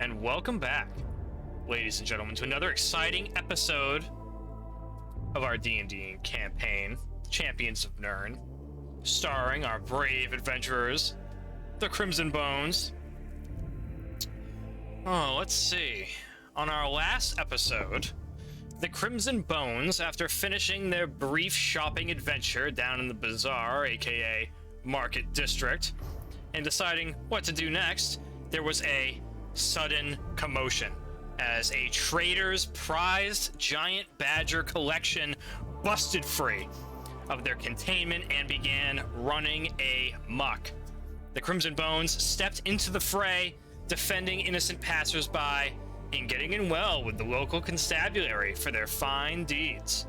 and welcome back, ladies and gentlemen, to another exciting episode of our D&D campaign, Champions of Nirn, starring our brave adventurers, the Crimson Bones. Oh, let's see. On our last episode, the Crimson Bones, after finishing their brief shopping adventure down in the Bazaar, aka Market District, and deciding what to do next, there was a sudden commotion as a trader's prized giant badger collection busted free of their containment and began running amok. The Crimson Bones stepped into the fray, defending innocent passersby and getting in well with the local constabulary for their fine deeds.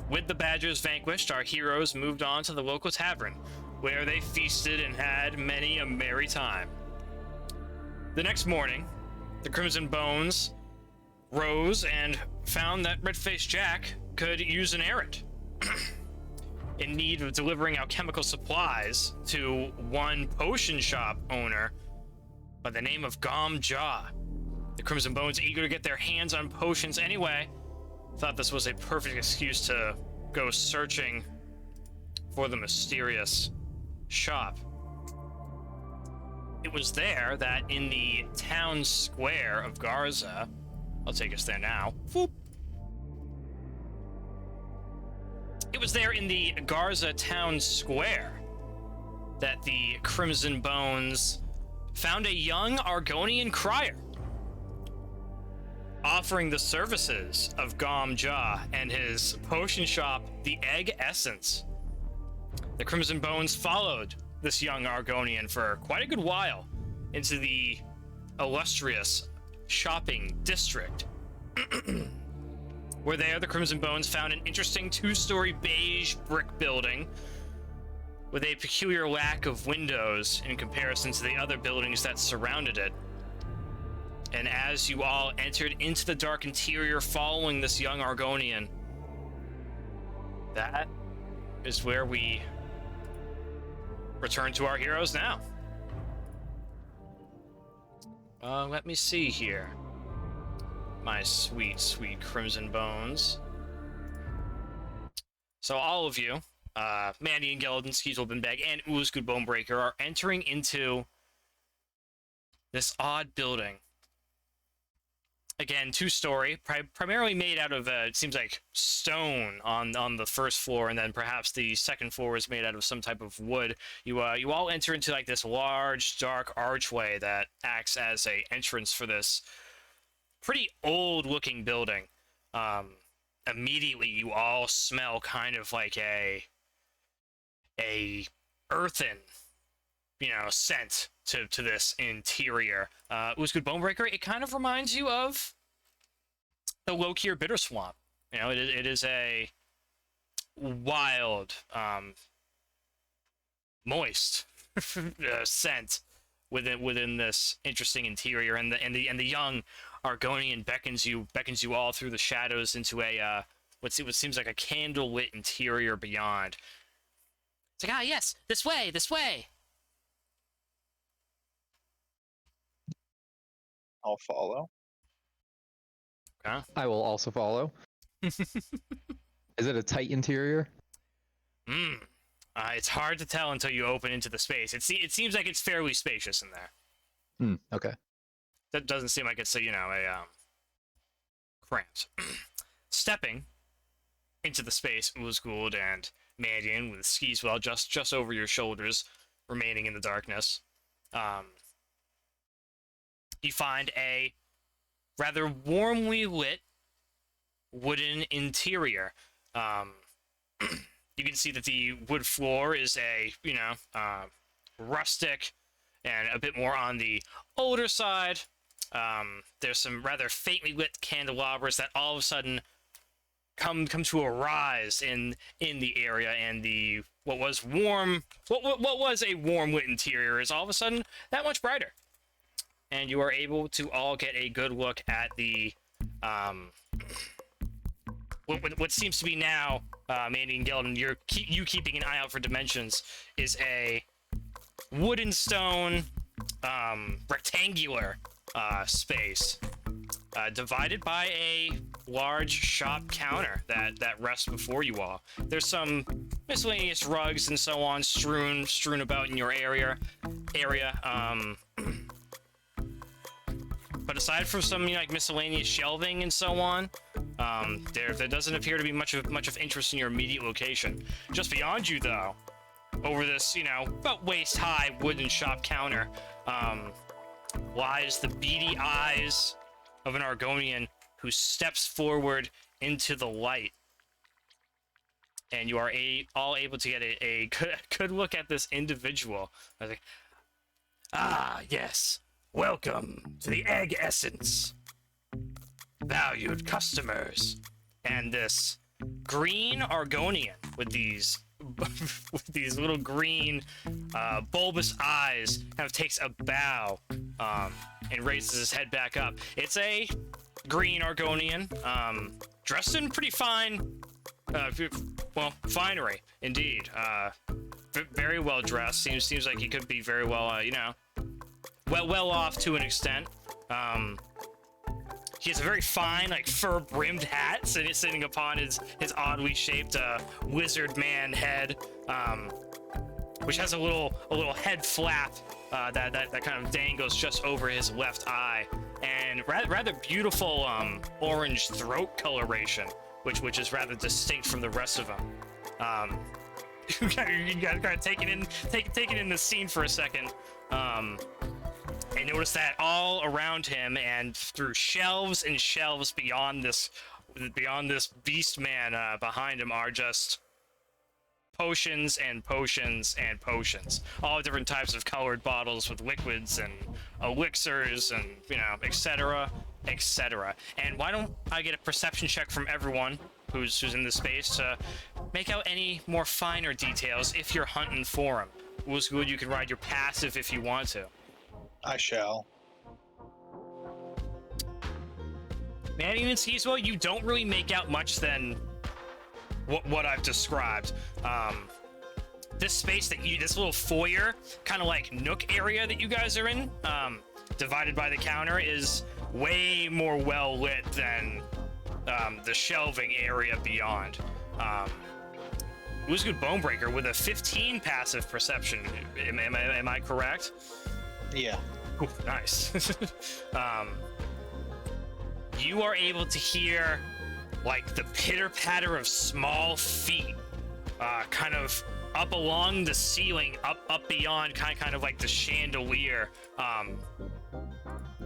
With the badgers vanquished, our heroes moved on to the local tavern, where they feasted and had many a merry time. The next morning, the Crimson Bones rose and found that Red-Faced Jack could use an errand. In need of delivering alchemical supplies to one potion shop owner by the name of Gom Jaw. The Crimson Bones, eager to get their hands on potions anyway, thought this was a perfect excuse to go searching for the mysterious shop. It was there that in the town square of Garza, I'll take us there now. Whoop. It was there in the Garza town square that the Crimson Bones found a young Argonian crier offering the services of Gom Jaw and his potion shop, the Egg Essence. The Crimson Bones followed this young Argonian for quite a good while into the illustrious shopping district. Where there, the Crimson Bones found an interesting two-story beige brick building with a peculiar lack of windows in comparison to the other buildings that surrounded it. And as you all entered into the dark interior following this young Argonian, that is where we return to our heroes now. Let me see here. My sweet, sweet Crimson Bones. So all of you, Mandion, Gelden, Skeezewell, Binbag, and Ulzgud Bone-Breaker are entering into this odd building. Again, two-story, primarily made out of, it seems like, stone on the first floor, and then perhaps the second floor is made out of some type of wood. You all enter into, like, this large, dark archway that acts as a entrance for this pretty old-looking building. Immediately, you all smell kind of like a earthen, scent to this interior. Ulzgud Bone-Breaker, it kind of reminds you of the Low-Kier Bitter Swamp. It is a wild, moist scent within this interesting interior, and the young Argonian beckons you all through the shadows into a what seems like a candlelit interior beyond. It's like, yes, this way. I'll follow. Okay. I will also follow. Is it a tight interior? It's hard to tell until you open into the space. It seems like it's fairly spacious in there. Okay. That doesn't seem like it's a cramped. Stepping into the space, Ulzgud and Mandion with Skeezewell just over your shoulders, remaining in the darkness. You find a rather warmly lit wooden interior. You can see that the wood floor is a, rustic and a bit more on the older side. There's some rather faintly lit candelabras that all of a sudden come to a rise in the area, and what was a warm lit interior is all of a sudden that much brighter. And you are able to all get a good look at the what seems to be now, Mandy and Gelden, you keeping an eye out for dimensions, is a wood and stone rectangular space, divided by a large shop counter that rests before you all. There's some miscellaneous rugs and so on strewn about in your area. But aside from some like miscellaneous shelving and so on, there doesn't appear to be much of interest in your immediate location. Just beyond you, though, over this about waist high wooden shop counter, lies the beady eyes of an Argonian who steps forward into the light. And you are all able to get a good look at this individual. I was like, ah, yes. Welcome to the Egg Essence, valued customers. And this green Argonian with these little green bulbous eyes kind of takes a bow and raises his head back up. It's a green Argonian, dressed in pretty fine, finery indeed. Very well dressed. Seems like he could be very well, well off to an extent. He has a very fine, like, fur-brimmed hat sitting upon his oddly shaped wizard man head, which has a little head flap that kind of dangles just over his left eye, and rather beautiful orange throat coloration, which is rather distinct from the rest of him. You gotta kind of take it in the scene for a second. And notice that all around him and through shelves and shelves beyond this beast man behind him are just potions and potions and potions. All different types of colored bottles with liquids and elixirs and, etc., etc. And why don't I get a perception check from everyone who's in this space to make out any more finer details if you're hunting for them. Ulzgud, you can ride your passive if you want to. I shall. Mandion and Skeezewell, you don't really make out much than what I've described. This space this little foyer, kind of like nook area that you guys are in, divided by the counter, is way more well lit than the shelving area beyond. Ulzgud Bone-Breaker with a 15 passive perception. Am I correct? Yeah. Ooh, nice. You are able to hear like the pitter-patter of small feet kind of up along the ceiling, up beyond kind of like the chandelier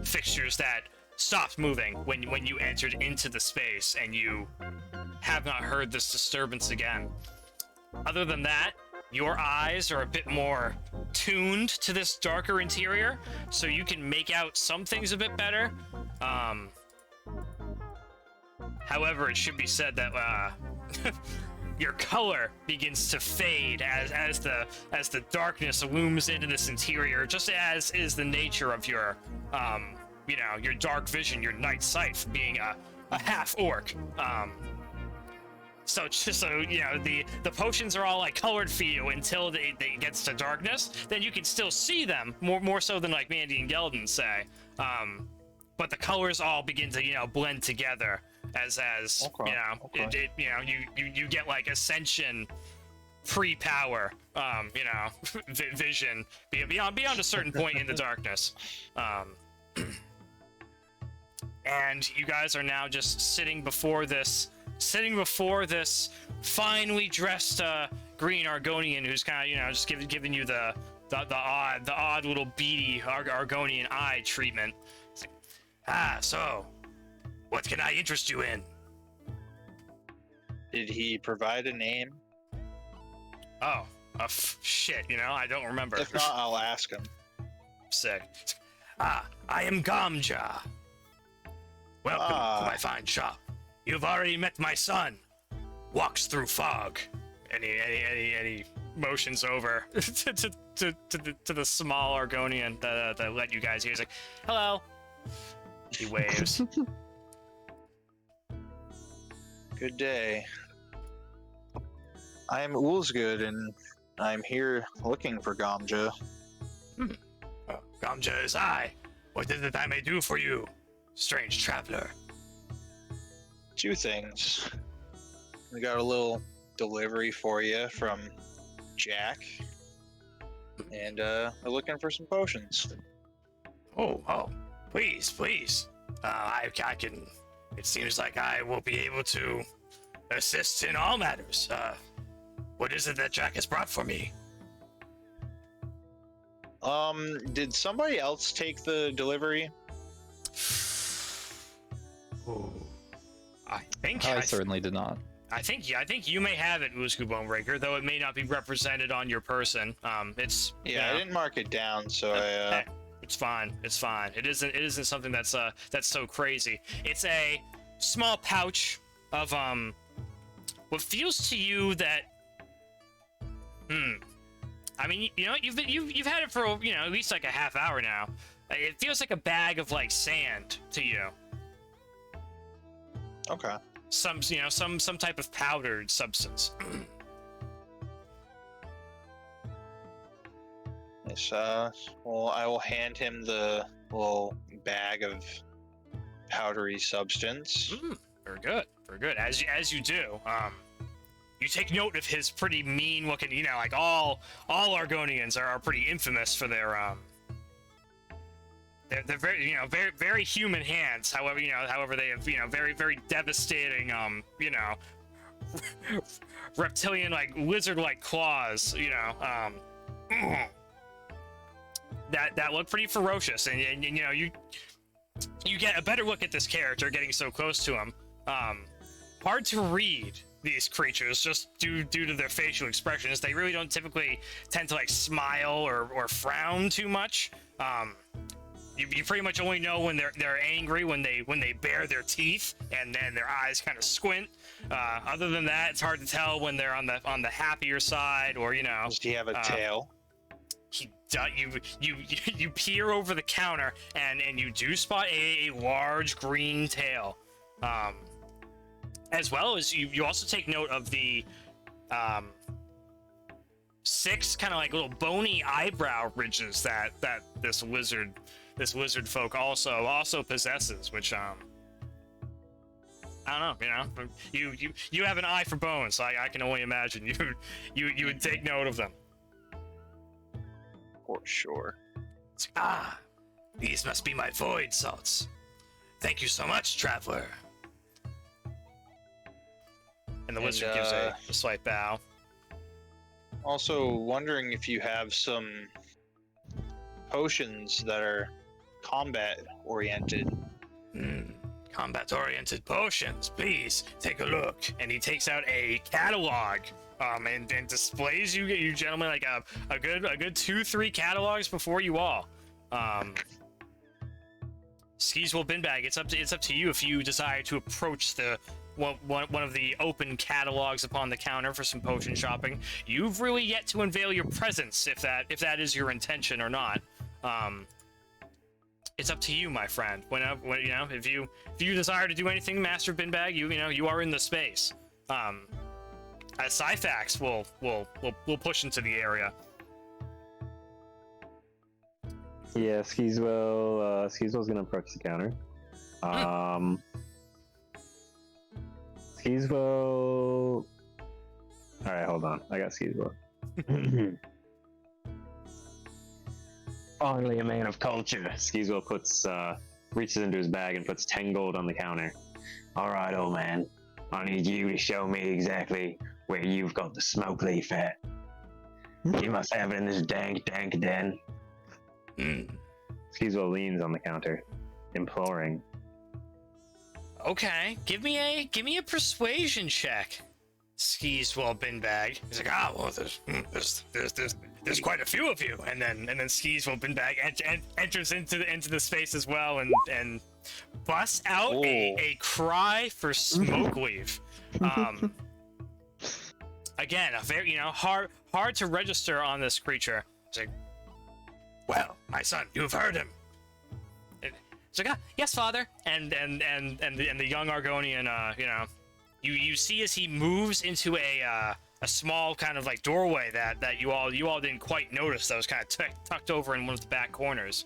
fixtures that stopped moving when you entered into the space, and you have not heard this disturbance again. Other than that, your eyes are a bit more tuned to this darker interior, so you can make out some things a bit better. However, it should be said that your color begins to fade as the darkness looms into this interior, just as is the nature of your your dark vision, your night sight, for being a half-orc. So the potions are all like colored for you until it gets to darkness. Then you can still see them more so than like Mandion and Gelden say. But the colors all begin to blend together as Okay. You get like ascension pre-power vision beyond a certain point in the darkness. And you guys are now just sitting before this finely dressed green Argonian who's kind of just giving you the odd little beady Argonian eye treatment. So what can I interest you in? Did he provide a name? Oh, shit, I don't remember. If not, I'll ask him. Sick. I am Gamja. Welcome to my fine shop. You've already met my son. Walks through fog. And he motions over to the small Argonian that let you guys hear. He's like, hello. He waves. Good day. I am Ulzgud, and I'm here looking for Gamja. Gamja is I. What is it I may do for you, strange traveler? Two things. We got a little delivery for you from Jack, and we're looking for some potions. Oh, please. I can. It seems like I will be able to assist in all matters. What is it that Jack has brought for me? Did somebody else take the delivery? Ooh. I think I certainly did not. I think you may have it, Ulzgud Bone-Breaker, though it may not be represented on your person. It's Yeah, I didn't mark it down, so hey, it's fine. It isn't something that's so crazy. It's a small pouch of what feels to you that I mean, you know, you've had it for, you know, at least like a half hour now. It feels like a bag of like sand to you. Okay. Some type of powdered substance. Yes, well, I will hand him the little bag of powdery substance. Very good. As you do, you take note of his pretty mean looking, you know, like all Argonians are pretty infamous for their they're very, you know, very human hands. However, they have, you know, very devastating, you know, reptilian like lizard-like claws, you know, that look pretty ferocious, and you know, you get a better look at this character getting so close to him. Hard to read these creatures just due to their facial expressions. They really don't typically tend to like smile or frown too much. You pretty much only know when they're angry when they bare their teeth and then their eyes kind of squint. Other than that, it's hard to tell when they're on the happier side, or you know. Does he have a tail? You peer over the counter and you do spot a large green tail. As well as you also take note of the 6 kind of like little bony eyebrow ridges that this lizard folk also possesses, which I don't know, you know, you have an eye for bones, so I can only imagine you would take note of them. For sure. These must be my void salts. Thank you so much, traveler. And the wizard gives a slight bow. Also wondering if you have some potions that are combat oriented. Combat-oriented potions, please take a look. And he takes out a catalog, and displays you gentlemen like a good 2-3 catalogs before you all. Skeezewell, Binbag, it's up to you if you desire to approach one of the open catalogs upon the counter for some potion shopping. You've really yet to unveil your presence, if that is your intention or not. It's up to you, my friend. When you know, if you desire to do anything, Master Binbag, you are in the space. As Syphax will push into the area. Yeah, Skeezewell's gonna approach the counter. Skeezewell. Alright, hold on. I got Skeezewell. Finally a man of culture. Skeezewell reaches into his bag and puts 10 gold on the counter. Alright, old man. I need you to show me exactly where you've got the smoke leaf at. You must have it in this dank den. Skeezewell leans on the counter, imploring. Okay, give me a persuasion check, Skeezewell, Binbag. He's like, well, there's quite a few of you, and then Skeezewell, Binbag enters into the space as well, and busts out a cry for smoke leaf. Again, a very hard to register on this creature. It's like, well, my son, you've heard him. It's like, yes, father. And the young Argonian, you see as he moves into a small kind of like doorway that you all didn't quite notice, that was kind of tucked over in one of the back corners.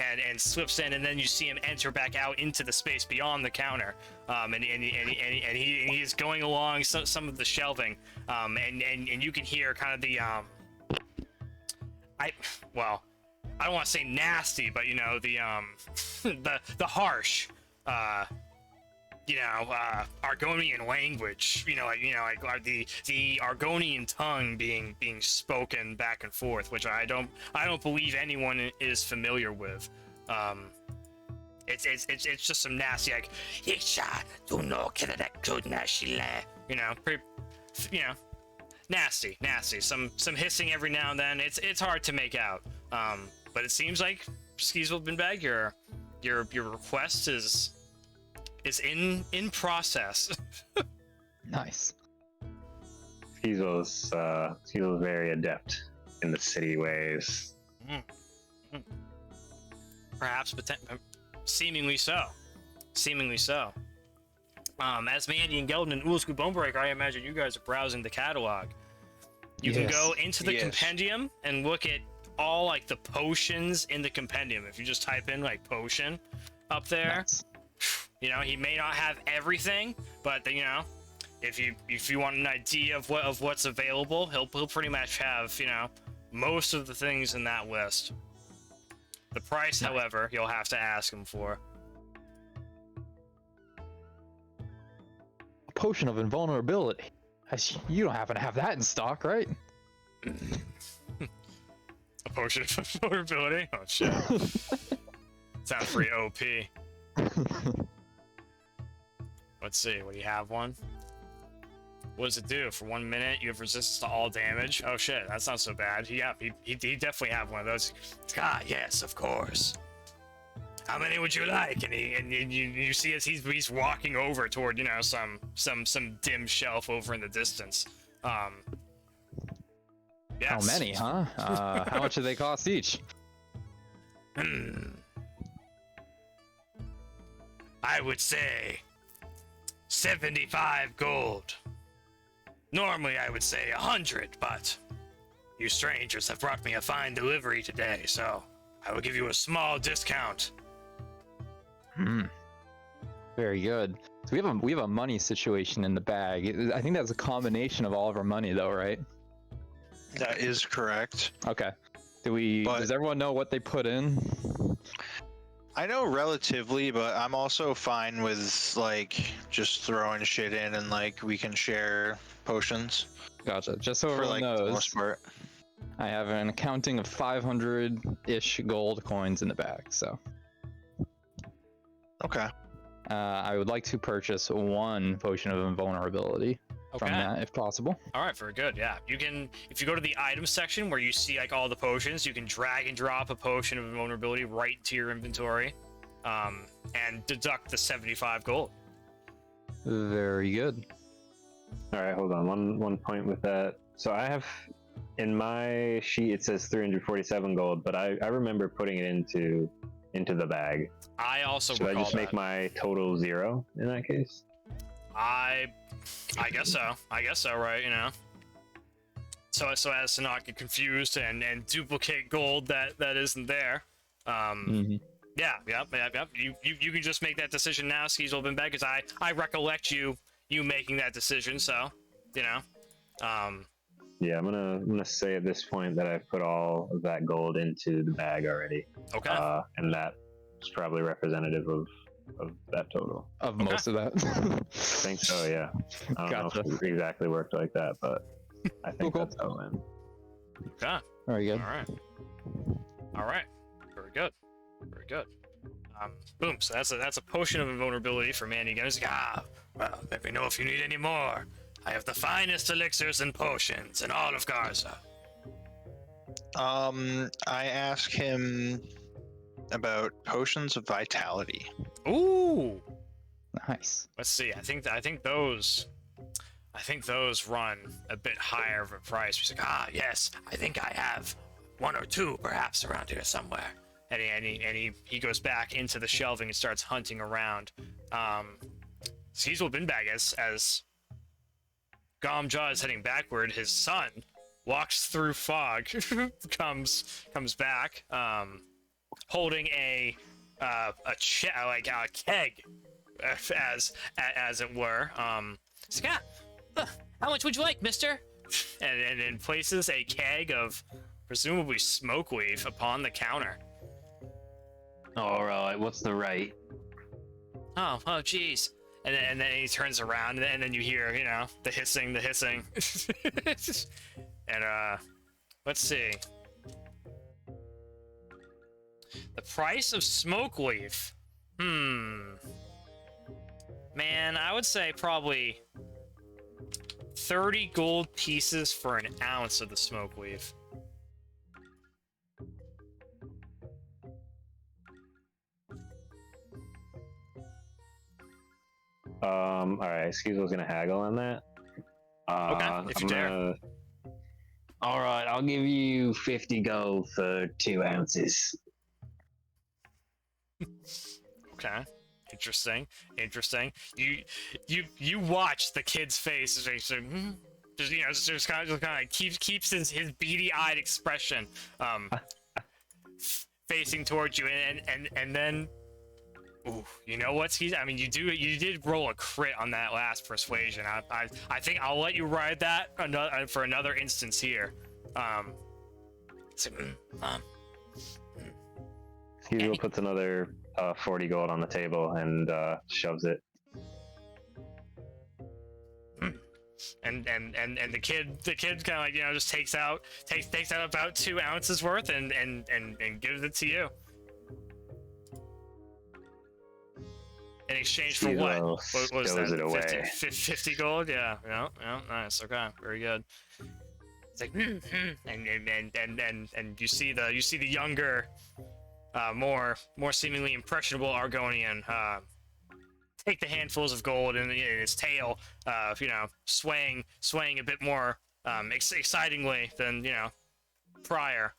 and slips in, and then you see him enter back out into the space beyond the counter, and he's going along some of the shelving, and you can hear kind of the I don't want to say nasty, but you know, the the harsh Argonian language, like the Argonian tongue being spoken back and forth, which I don't believe anyone is familiar with. It's just some nasty, like, nasty. Some hissing every now and then. It's hard to make out. But it seems like Skeezewell Binbag, your request is in process. Nice. Skeezewell's very adept in the city ways. Perhaps, seemingly so. As Mandion, Gelden, and Ulzgud Bone-Breaker, I imagine you guys are browsing the catalog. You can go into the compendium and look at all like the potions in the compendium. If you just type in like potion up there, Nice. He may not have everything, but if you want an idea of what's available, he'll pretty much have most of the things in that list. The price, however, you'll have to ask him for. A potion of invulnerability. You don't happen to have that in stock, right? A potion of vulnerability? Oh shit. Sounds pretty OP. Let's see, do you have one? What does it do? For 1 minute, you have resistance to all damage. Oh shit, that's not so bad. He definitely have one of those. Ah, yes, of course. How many would you like? And you see as he's walking over toward some dim shelf over in the distance. Yes. How many, huh? How much do they cost each? I would say 75 gold. Normally I would say 100, but you strangers have brought me a fine delivery today, so I will give you a small discount. Very good. So we have a money situation in the bag. I think that's a combination of all of our money, though, right? That is correct. Okay. But- Does everyone know what they put in? I know relatively, but I'm also fine with like just throwing shit in and like we can share potions Gotcha. Just so for everyone like the knows, most part. I have an accounting of 500-ish gold coins in the bag. So Okay. I would like to purchase one potion of invulnerability from that, if possible. All right, very good. Yeah, you can, if you go to the items section where you see like all the potions, you can drag and drop a potion of invulnerability right into your inventory, and deduct the 75 gold. Very good. All right, hold on. One point with that. So I have in my sheet it says 347 gold, but I remember putting it into the bag. I also Should I recall just make my total 0 in that case? I guess so. Right? So as to not get confused and duplicate gold that isn't there. Yeah. You can just make that decision now, Skeezewell Binbag, because I recollect you making that decision. So, Yeah, I'm gonna say at this point that I've put all of that gold into the bag already. Okay. And that is probably representative of that total. Of most of that. I think so, yeah. I don't know if it exactly worked like that, but I think Cool. that's how it went. Okay. Very good. All right. Very good. Boom. So that's a potion of invulnerability for Mandy. He's like, well, let me know if you need any more. I have the finest elixirs and potions in all of Garza. I ask him about potions of vitality. Ooh. Nice. Let's see. I think those run a bit higher of a price. He's like, yes, I think I have one or two perhaps around here somewhere. And he goes back into the shelving and starts hunting around. Skeezewell Binbag, as Gomjaw is heading backward, his son walks through fog, comes back, holding a keg, as it were. He's like, how much would you like, mister? And places a keg of presumably smoke weave upon the counter. All right, what's the rate? Oh, geez. And then he turns around, and then you hear, the hissing. And, let's see. The price of smoke weave. Man, I would say probably 30 gold pieces for an ounce of the smoke weave. All right, Skeezewell's gonna haggle on that. Okay, if you dare. All right, I'll give you 50 gold for 2 ounces. Okay. Interesting. You watch the kid's face as he just kind of keeps his beady-eyed expression facing towards you, and then, ooh, you know what's you did roll a crit on that last persuasion. I think I'll let you ride that for another instance here. Skeezewell puts another 40 gold on the table and shoves it. And the kid kind of just takes out about 2 ounces worth and gives it to you. In exchange for what? What was that? It away. 50 gold? Yeah, nice. Okay, very good. It's like, and you see the younger, more seemingly impressionable Argonian take the handfuls of gold in his tail, swaying a bit more excitingly than prior.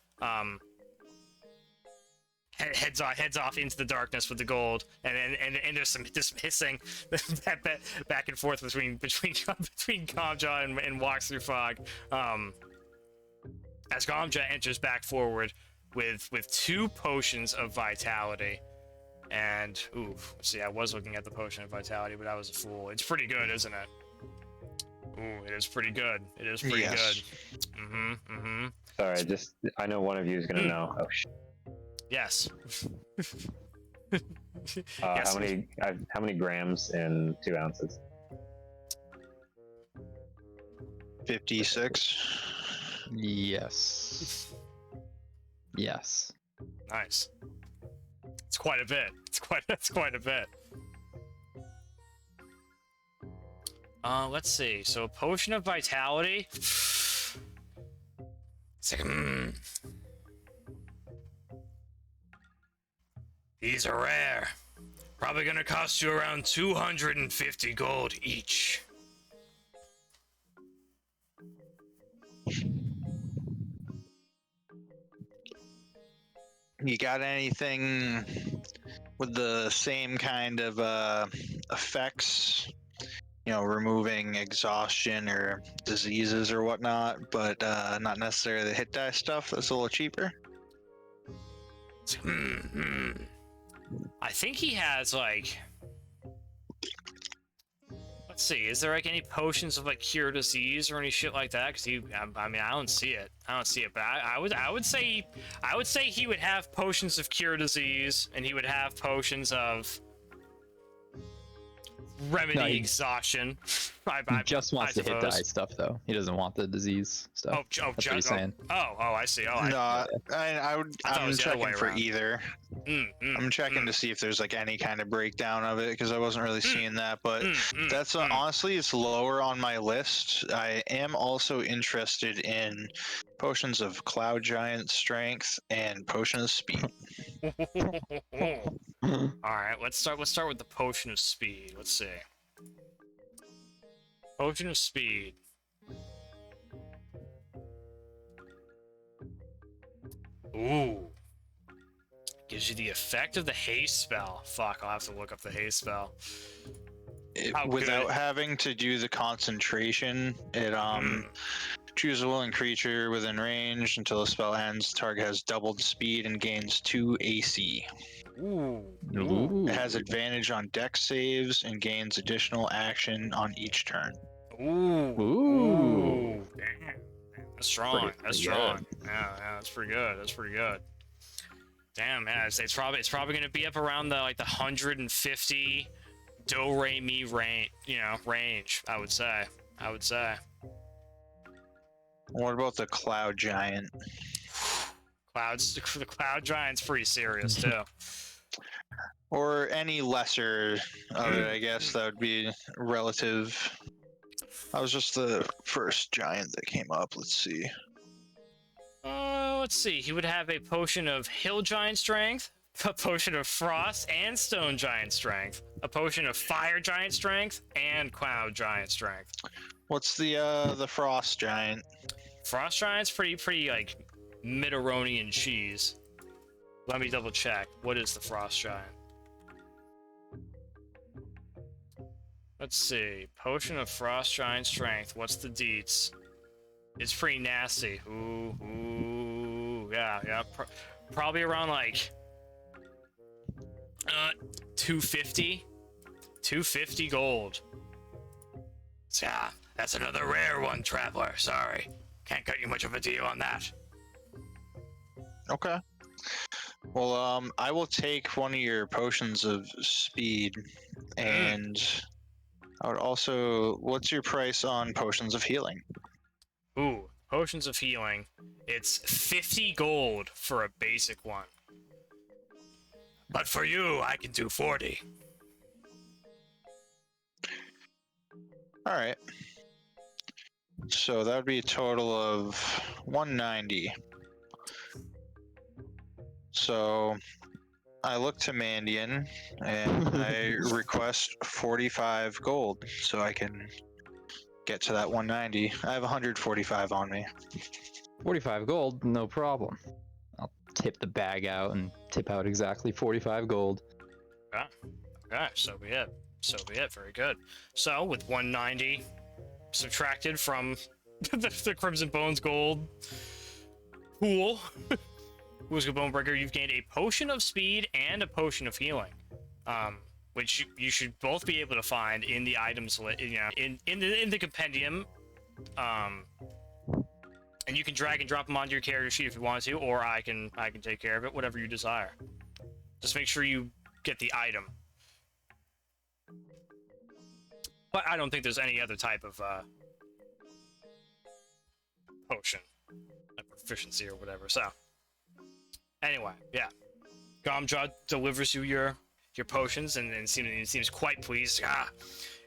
Heads off into the darkness with the gold, and there's some hissing back and forth between Gomja and walks through fog. As Gomja enters back forward with 2 potions of vitality, and see, I was looking at the potion of vitality, but I was a fool. It's pretty good, isn't it? Ooh, it is pretty good. Yes. Good. Sorry, I know one of you is gonna know. Oh shit. Yes. Yes. How many grams in 2 ounces? 56. Yes. Yes. Nice. It's quite a bit. That's quite a bit. Let's see. So a potion of vitality. It's like, These are rare. Probably gonna cost you around 250 gold each. You got anything with the same kind of effects? Removing exhaustion or diseases or whatnot, but not necessarily the hit die stuff that's a little cheaper? I think he has let's see, is there any potions of cure disease or any shit like that? Because I don't see it. But I would say he would have potions of cure disease, and he would have potions of remedy exhaustion. He just wants the hit die stuff, though. He doesn't want the disease stuff. That's what he's saying. I see. I'm checking for either. I'm checking to see if there's any kind of breakdown of it, because I wasn't really seeing that. But that's honestly, it's lower on my list. I am also interested in potions of Cloud Giant strength and potion of speed. All right, let's start with the potion of speed. Let's see. Potion of speed. Ooh. Gives you the effect of the haste spell. Fuck, I'll have to look up the haste spell. Without having to do the concentration, it Choose a willing creature within range until the spell ends. The target has doubled speed and gains 2 AC. Ooh. Ooh. It has advantage on dex saves and gains additional action on each turn. Ooh. Damn. That's strong. Pretty good. Yeah, that's pretty good. That's pretty good. Damn, yeah, it's probably gonna be up around the 150 do re mi range, range. I would say. What about the Cloud Giant? The Cloud Giant's pretty serious too. Or any lesser of it, I guess that would be relative. That was just the first giant that came up. Let's see. Let's see. He would have a potion of Hill Giant Strength, a potion of Frost and Stone Giant Strength, a potion of Fire Giant Strength, and Cloud Giant Strength. What's the Frost Giant? Frost Giant's pretty like Mid-Aronian cheese. Let me double check. What is the Frost Giant? Let's see. Potion of Frost Giant Strength. What's the deets? It's pretty nasty. Ooh, yeah. Probably around like 250 gold. So, yeah, that's another rare one, Traveler. Sorry, can't cut you much of a deal on that. Okay. Well, I will take one of your potions of speed, and I would also. What's your price on potions of healing? Ooh, potions of healing. It's 50 gold for a basic one. But for you, I can do 40. All right. So that would be a total of 190. So I look to Mandion and I request 45 gold so I can get to that 190. I have 145 on me. 45 gold, no problem. I'll tip the bag out and tip out exactly 45 gold. Okay, so be it. Very good. So with 190 subtracted from the Crimson Bones gold pool, Ulzgud Bone-Breaker, you've gained a potion of speed and a potion of healing, which you should both be able to find in the items in the compendium. And you can drag and drop them onto your character sheet if you want to, or I can take care of it, whatever you desire. Just make sure you get the item. But I don't think there's any other type of potion, like proficiency or whatever. So anyway, yeah, Gomjaw delivers you your potions and seems quite pleased.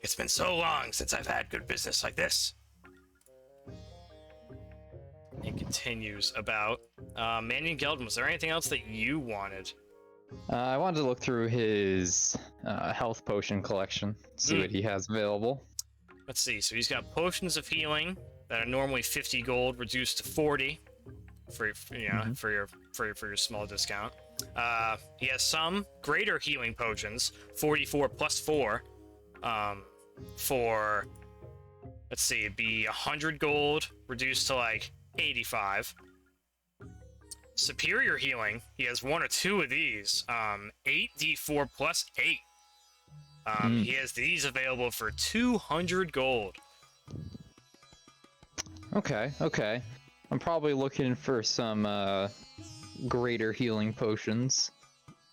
It's been so long since I've had good business like this. He continues about Mandion Gelden. Was there anything else that you wanted? I wanted to look through his health potion collection, see what he has available. Let's see. So he's got potions of healing that are normally 50 gold, reduced to 40 for your small discount. He has some greater healing potions, 44 plus 4, for, let's see, it'd be 100 gold, reduced to like 85. Superior healing, he has one or two of these, 8d4 plus 8. He has these available for 200 gold. Okay. I'm probably looking for some greater healing potions.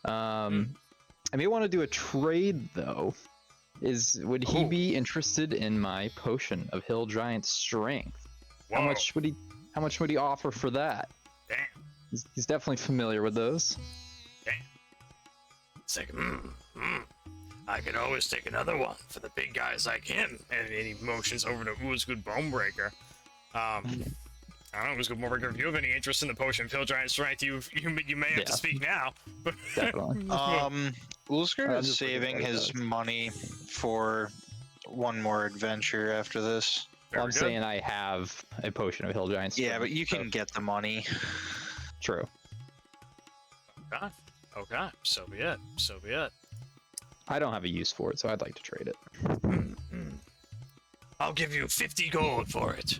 I may want to do a trade though. Would he be interested in my potion of Hill Giant Strength? Whoa. How much would he offer for that? Damn. He's definitely familiar with those. Damn. It's like, I could always take another one for the big guys like him. And he motions over to Ulzgud Bone-Breaker. I don't know, Ulzgud Bone-Breaker, if you have any interest in the potion of Hill Giant Strength, you may have to speak now. Definitely. Ulzgud is saving his money for one more adventure after this. Well, I'm saying I have a potion of Hill Giant Strength. Yeah, but you can get the money. True. Okay. So be it. I don't have a use for it, so I'd like to trade it. I'll give you 50 gold for it.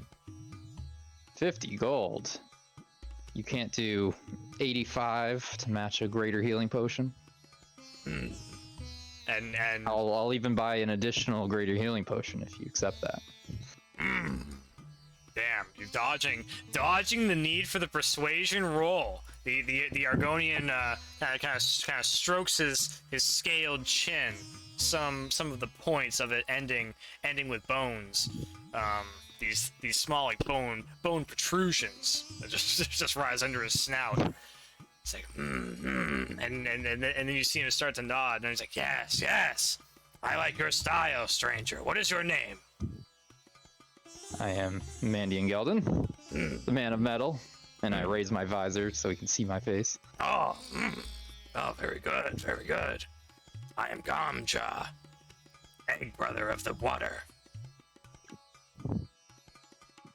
50 gold. You can't do 85 to match a greater healing potion. And I'll even buy an additional greater healing potion if you accept that. Damn, you're dodging the need for the persuasion roll. The Argonian kind of strokes his scaled chin. Some of the points of it ending with bones. These small like bone protrusions that just rise under his snout. It's like and then you see him start to nod, and he's like, yes, I like your style, stranger. What is your name? I am Mandion Gelden, the man of metal, and I raise my visor so he can see my face. Oh, very good, very good. I am Gamja, egg brother of the water.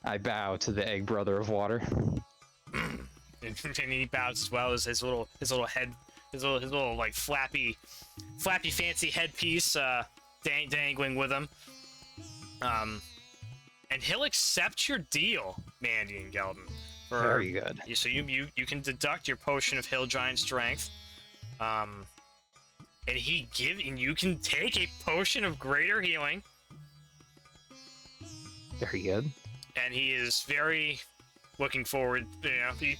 I bow to the egg brother of water. And he bows as well as his little head, his little like flappy fancy headpiece dangling with him. And he'll accept your deal, Mandion Gelden. Very good. So you can deduct your potion of Hill Giant Strength. And you can take a potion of Greater Healing. Very good. And he is very looking forward. You know, he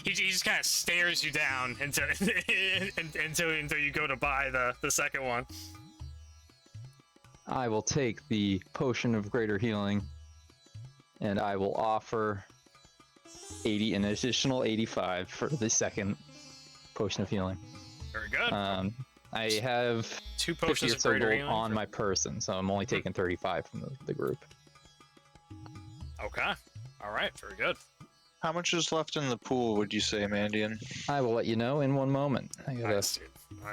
just kind of stares you down until you go to buy the second one. I will take the potion of greater healing, and I will offer an additional 85 for the second potion of healing. Very good. I have 2 potions of 50 or so greater gold healing on my person, so I'm only taking 35 from the group. Okay. All right. Very good. How much is left in the pool, would you say, Mandion? I will let you know in one moment. I gotta Nice,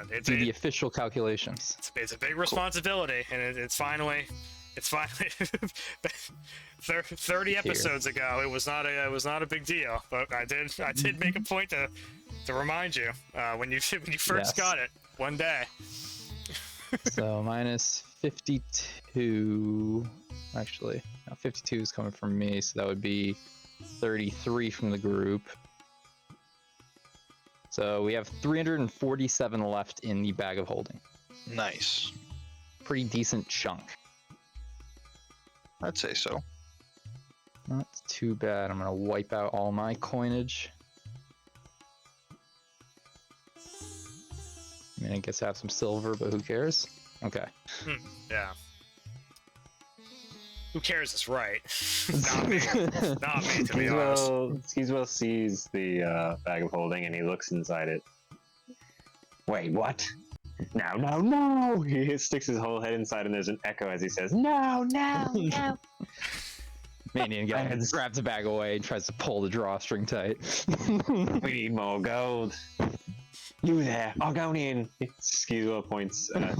dude. do the official calculations. It's a big responsibility, and it's finally 30 episodes ago. It was not a big deal, but I did make a point to remind you when you first got it one day. So minus 52. Actually, no, 52 is coming from me, so that would be 33 from the group. So we have 347 left in the bag of holding. Nice. Pretty decent chunk. I'd say so. Not too bad. I'm gonna wipe out all my coinage. I mean, I guess I have some silver, but who cares? Okay. Yeah. Who cares? It's right. Not me, to be honest. Skeezewell sees the bag of holding and he looks inside it. Wait, what? No! He sticks his whole head inside and there's an echo as he says, No! Mandion grabs the bag away and tries to pull the drawstring tight. We need more gold. You there, Argonian! Skeezewell points at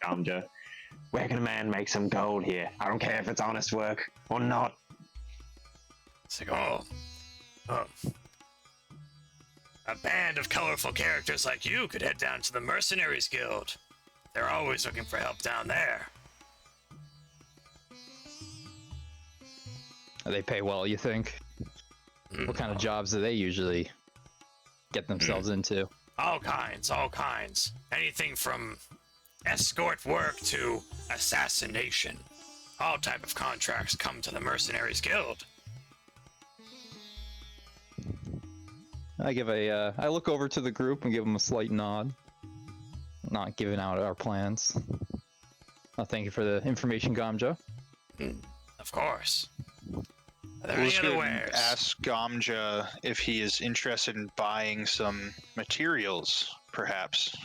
Gamja. Where can a man make some gold here? I don't care if it's honest work or not. It's like, a band of colorful characters like you could head down to the Mercenaries Guild. They're always looking for help down there. They pay well, you think? What kind of jobs do they usually get themselves into? All kinds. Anything from escort work to assassination. All type of contracts come to the Mercenaries Guild. I look over to the group and give them a slight nod. Not giving out our plans. Thank you for the information, Gamja. Of course. Are there any other wares? Ask Gamja if he is interested in buying some materials, perhaps.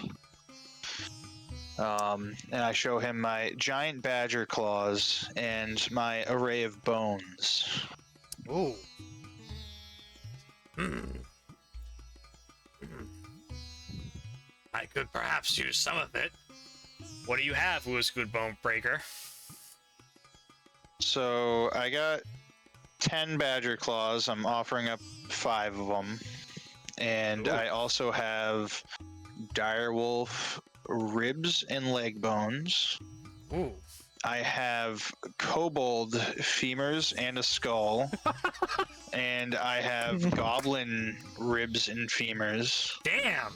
And I show him my giant badger claws and my array of bones. Ooh. I could perhaps use some of it. What do you have, Ulzgud Bone-Breaker? So I got 10 badger claws. I'm offering up 5 of them. And I also have direwolf ribs and leg bones. Ooh. I have kobold femurs and a skull, and I have goblin ribs and femurs. Damn.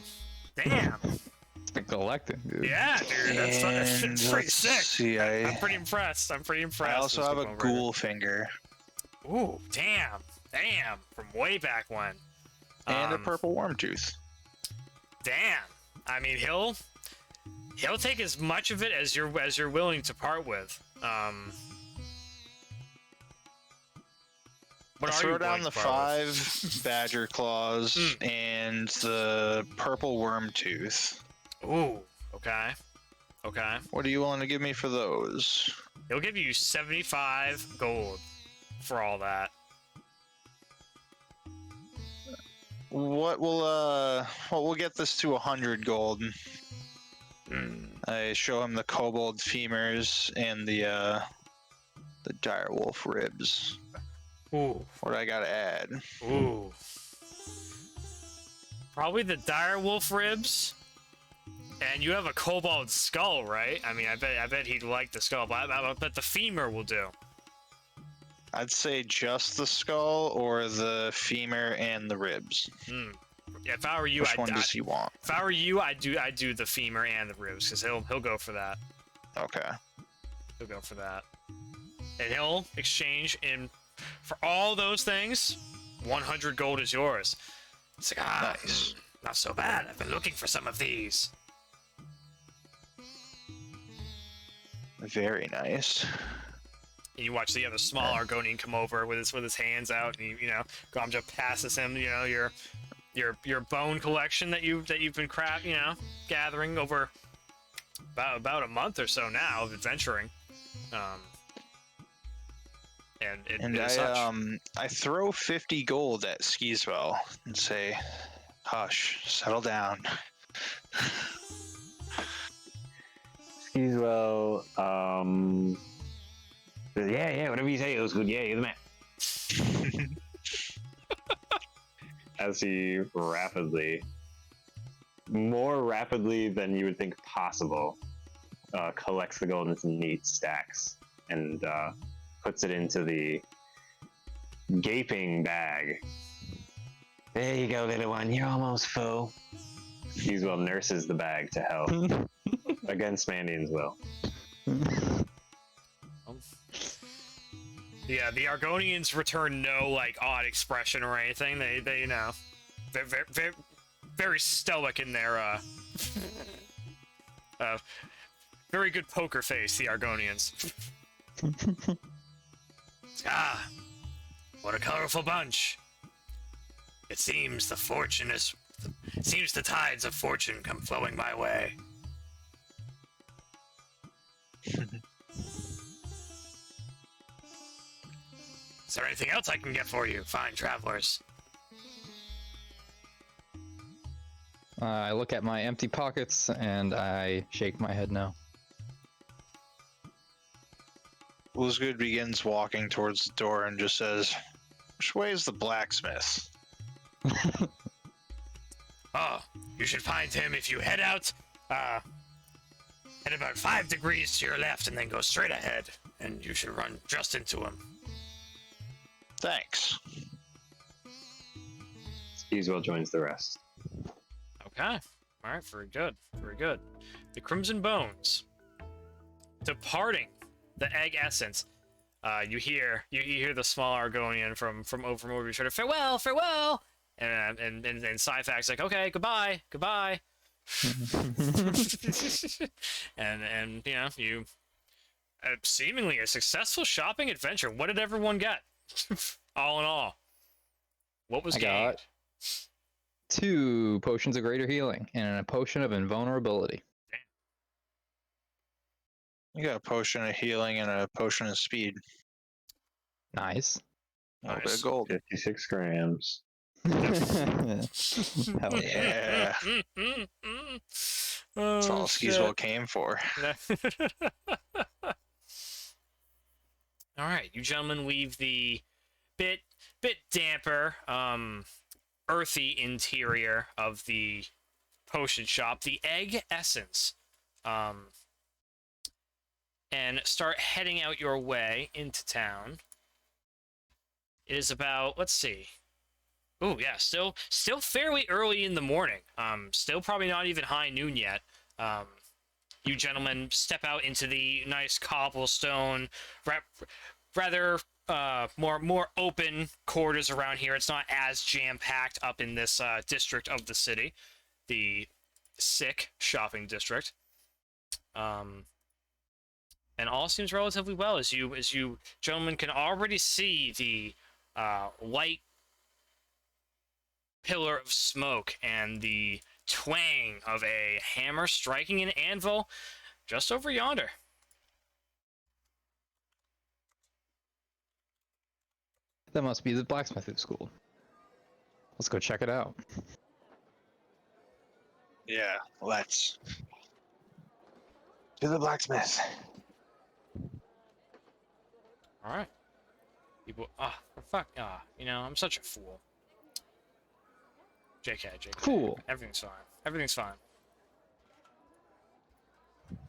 It's been collecting, dude. Yeah, dude, that's pretty sick. See, I'm pretty impressed. I also have a ghoul finger. Ooh, damn, from way back when. And a purple worm tooth. Damn. I mean, he'll take as much of it as you're willing to part with. What throw down the 5 badger claws and the purple worm tooth. Ooh, okay. What are you willing to give me for those? He'll give you 75 gold for all that. We'll get this to 100 gold. I show him the kobold femurs and the direwolf ribs. Ooh. What do I gotta add? Ooh. Probably the direwolf ribs. And you have a kobold skull, right? I mean, I bet he'd like the skull, but I bet the femur will do. I'd say just the skull or the femur and the ribs. Yeah, if I were you, Which one does he want? If I were you, I'd do the femur and the ribs, because he'll go for that. Okay. He'll go for that. And he'll exchange for all those things, 100 gold is yours. It's like, nice. Not so bad. I've been looking for some of these. Very nice. And you watch the other small Argonian come over with his hands out, and Gomja passes him, your bone collection that you've been gathering over about a month or so now of adventuring. I throw 50 gold at Skeezewell and say, "Hush, settle down." Skeezewell, yeah, whatever you say, Ulzgud, yeah, you're the man. As he more rapidly than you would think possible, collects the gold into neat stacks and puts it into the gaping bag. There you go, little one, you're almost full. Skeezewell nurses the bag to health. Against Mandion's will. Yeah, the Argonians return no odd expression or anything. They they're very stoic in their very good poker face. The Argonians. What a colorful bunch! It seems the tides of fortune come flowing my way. Is there anything else I can get for you, fine travelers? I look at my empty pockets and I shake my head no. Ulzgud begins walking towards the door and just says, "Which way is the blacksmith?" Oh, you should find him if you head out, head about 5 degrees to your left and then go straight ahead, and you should run just into him. Thanks. Skeezewell joins the rest. Okay. All right. Very good. Very good. The Crimson Bones. Departing the egg essence. You hear the small Argonian from over your shoulder. Farewell, farewell. And Syphax's like, okay, goodbye. and you seemingly a successful shopping adventure. What did everyone get? All in all, what was gained? Got 2 potions of greater healing and a potion of invulnerability. You got a potion of healing and a potion of speed. Nice. A little bit of gold. 56 grams. Hell Yeah. That's all Skeezewell came for. All right, you gentlemen leave the bit damper, earthy interior of the potion shop. The egg essence, and start heading out your way into town. It is about, let's see. Oh yeah, still fairly early in the morning. Still probably not even high noon yet. You gentlemen step out into the nice cobblestone, rather more open quarters around here. It's not as jam-packed up in this district of the city, the sick shopping district. And all seems relatively well as you gentlemen can already see the light pillar of smoke and the twang of a hammer striking an anvil just over yonder. That must be the blacksmithing school. Let's go check it out. Yeah, let's. To the blacksmith. All right. People, fuck, you know, I'm such a fool. JK. Fool. Everything's fine. Everything's fine.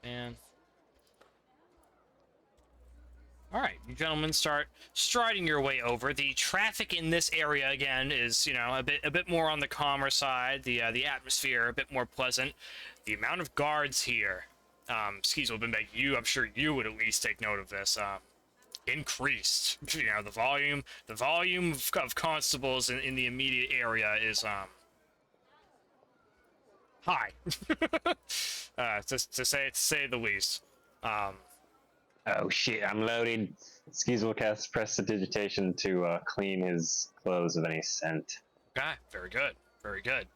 And all right, you gentlemen start striding your way over. The traffic in this area again is, you know, a bit more on the calmer side. The atmosphere a bit more pleasant. The amount of guards here, Skeezewell, Binbag, I'm sure you would at least take note of this. Increased. You know, the volume of constables in the immediate area is high. to say the least. Oh shit, I'm loaded. Skeez will cast Prestidigitation to clean his clothes of any scent. Okay, very good. Very good.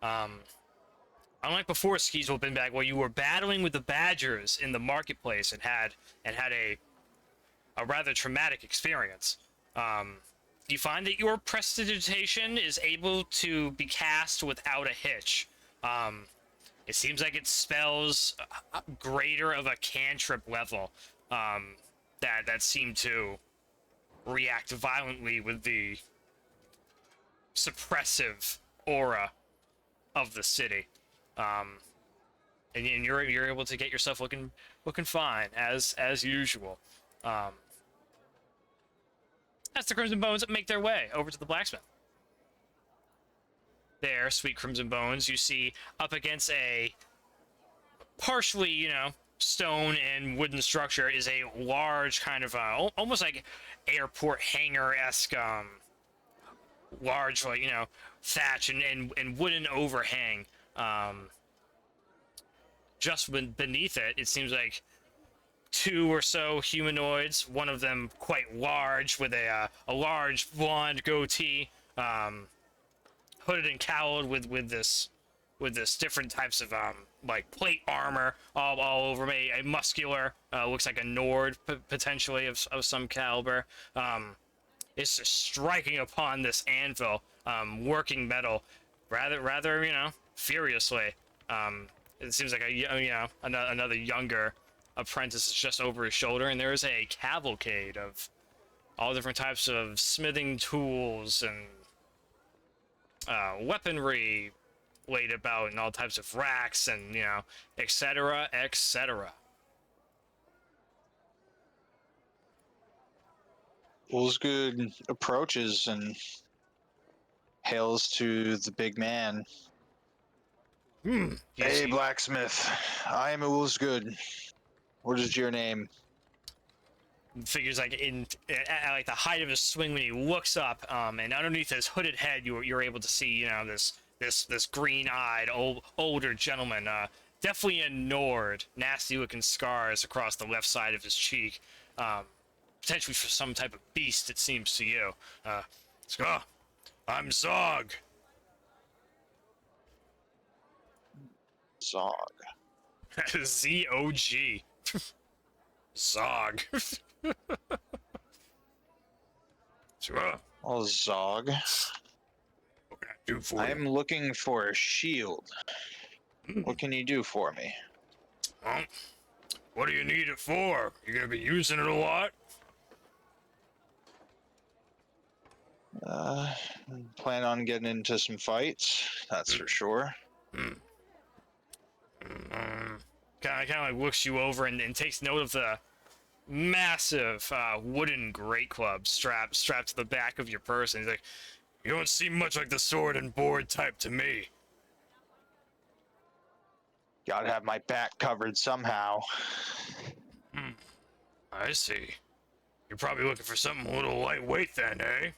Unlike before, Skeezewell, Binbag, where you were battling with the badgers in the marketplace and had a rather traumatic experience, you find that your Prestidigitation is able to be cast without a hitch. It seems like it spells greater of a cantrip level that seem to react violently with the suppressive aura of the city. And you're able to get yourself looking fine as usual. As the Crimson Bones make their way over to the blacksmith. There, sweet Crimson Bones, you see up against a partially, you know, stone and wooden structure is a large kind of almost like airport hangar-esque large, like, you know, thatch and wooden overhang. Just beneath it, it seems like two or so humanoids, one of them quite large with a large blonde goatee, hooded and cowled with this different types of like plate armor all over me, a muscular, looks like a Nord potentially of some caliber, is just striking upon this anvil, working metal rather, you know, furiously. It seems like another younger apprentice is just over his shoulder, and there is a cavalcade of all different types of smithing tools and weaponry laid about in all types of racks and, you know, etc. Ulzgud approaches and hails to the big man. Hey, blacksmith. I am Ulzgud. What is your name? Figures like at like the height of his swing when he looks up, and underneath his hooded head, you're able to see, you know, this green-eyed older gentleman, definitely a Nord, nasty-looking scars across the left side of his cheek, potentially for some type of beast, it seems to you. I'm Zog. Zog. Z-O-G. Zog. Oh, Zog. What can I do for you? I'm looking for a shield. What can you do for me? What do you need it for? You gonna be using it a lot? Plan on getting into some fights, that's for sure. Kind of like looks you over and takes note of massive wooden great club strapped to the back of your person. He's like, "You don't seem much like the sword and board type to me." Gotta have my back covered somehow. I see. You're probably looking for something a little lightweight then, eh?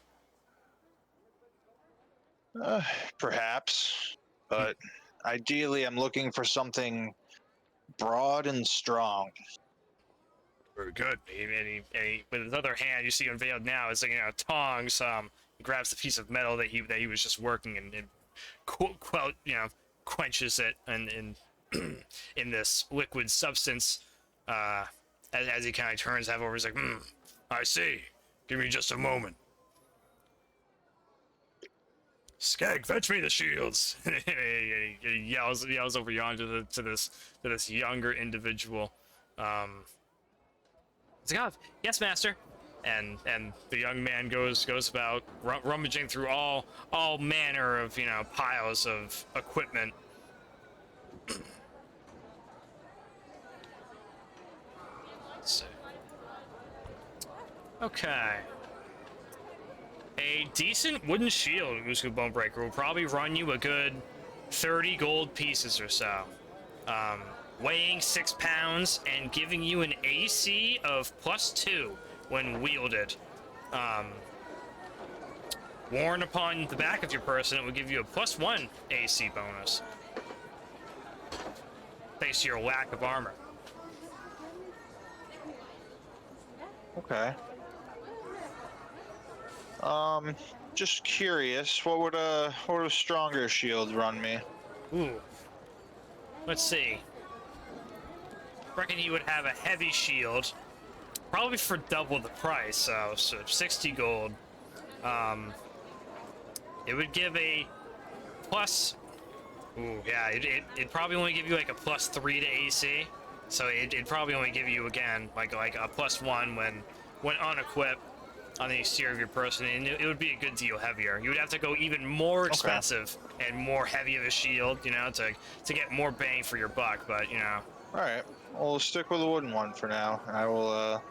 Perhaps, but ideally I'm looking for something broad and strong. Very good. With his other hand, you see unveiled now is tongs. He grabs the piece of metal that he was just working and quenches it in in this liquid substance. As he kind of turns that over, he's like, I see. Give me just a moment. Skag, fetch me the shields. he yells over yonder to this younger individual. He's like, oh, yes, master. And the young man goes about rummaging through all manner of piles of equipment. Let's see. Okay. A decent wooden shield, Ulzgud Bone-Breaker, will probably run you a good 30 gold pieces or so. Weighing 6 pounds and giving you an AC of +2 when wielded. Worn upon the back of your person, it will give you a +1 AC bonus. Thanks to your lack of armor. Okay. Just curious, what would a stronger shield run me? Ooh. Let's see. Reckon he would have a heavy shield, probably for double the price, so 60 gold. It would give a plus. Ooh, yeah, it'd probably only give you like a +3 to AC, so it'd probably only give you again like a +1 when unequipped on the exterior of your person, and it would be a good deal heavier. You would have to go even more expensive and more heavy of a shield, to get more bang for your buck. But All right, we'll stick with the wooden one for now. I will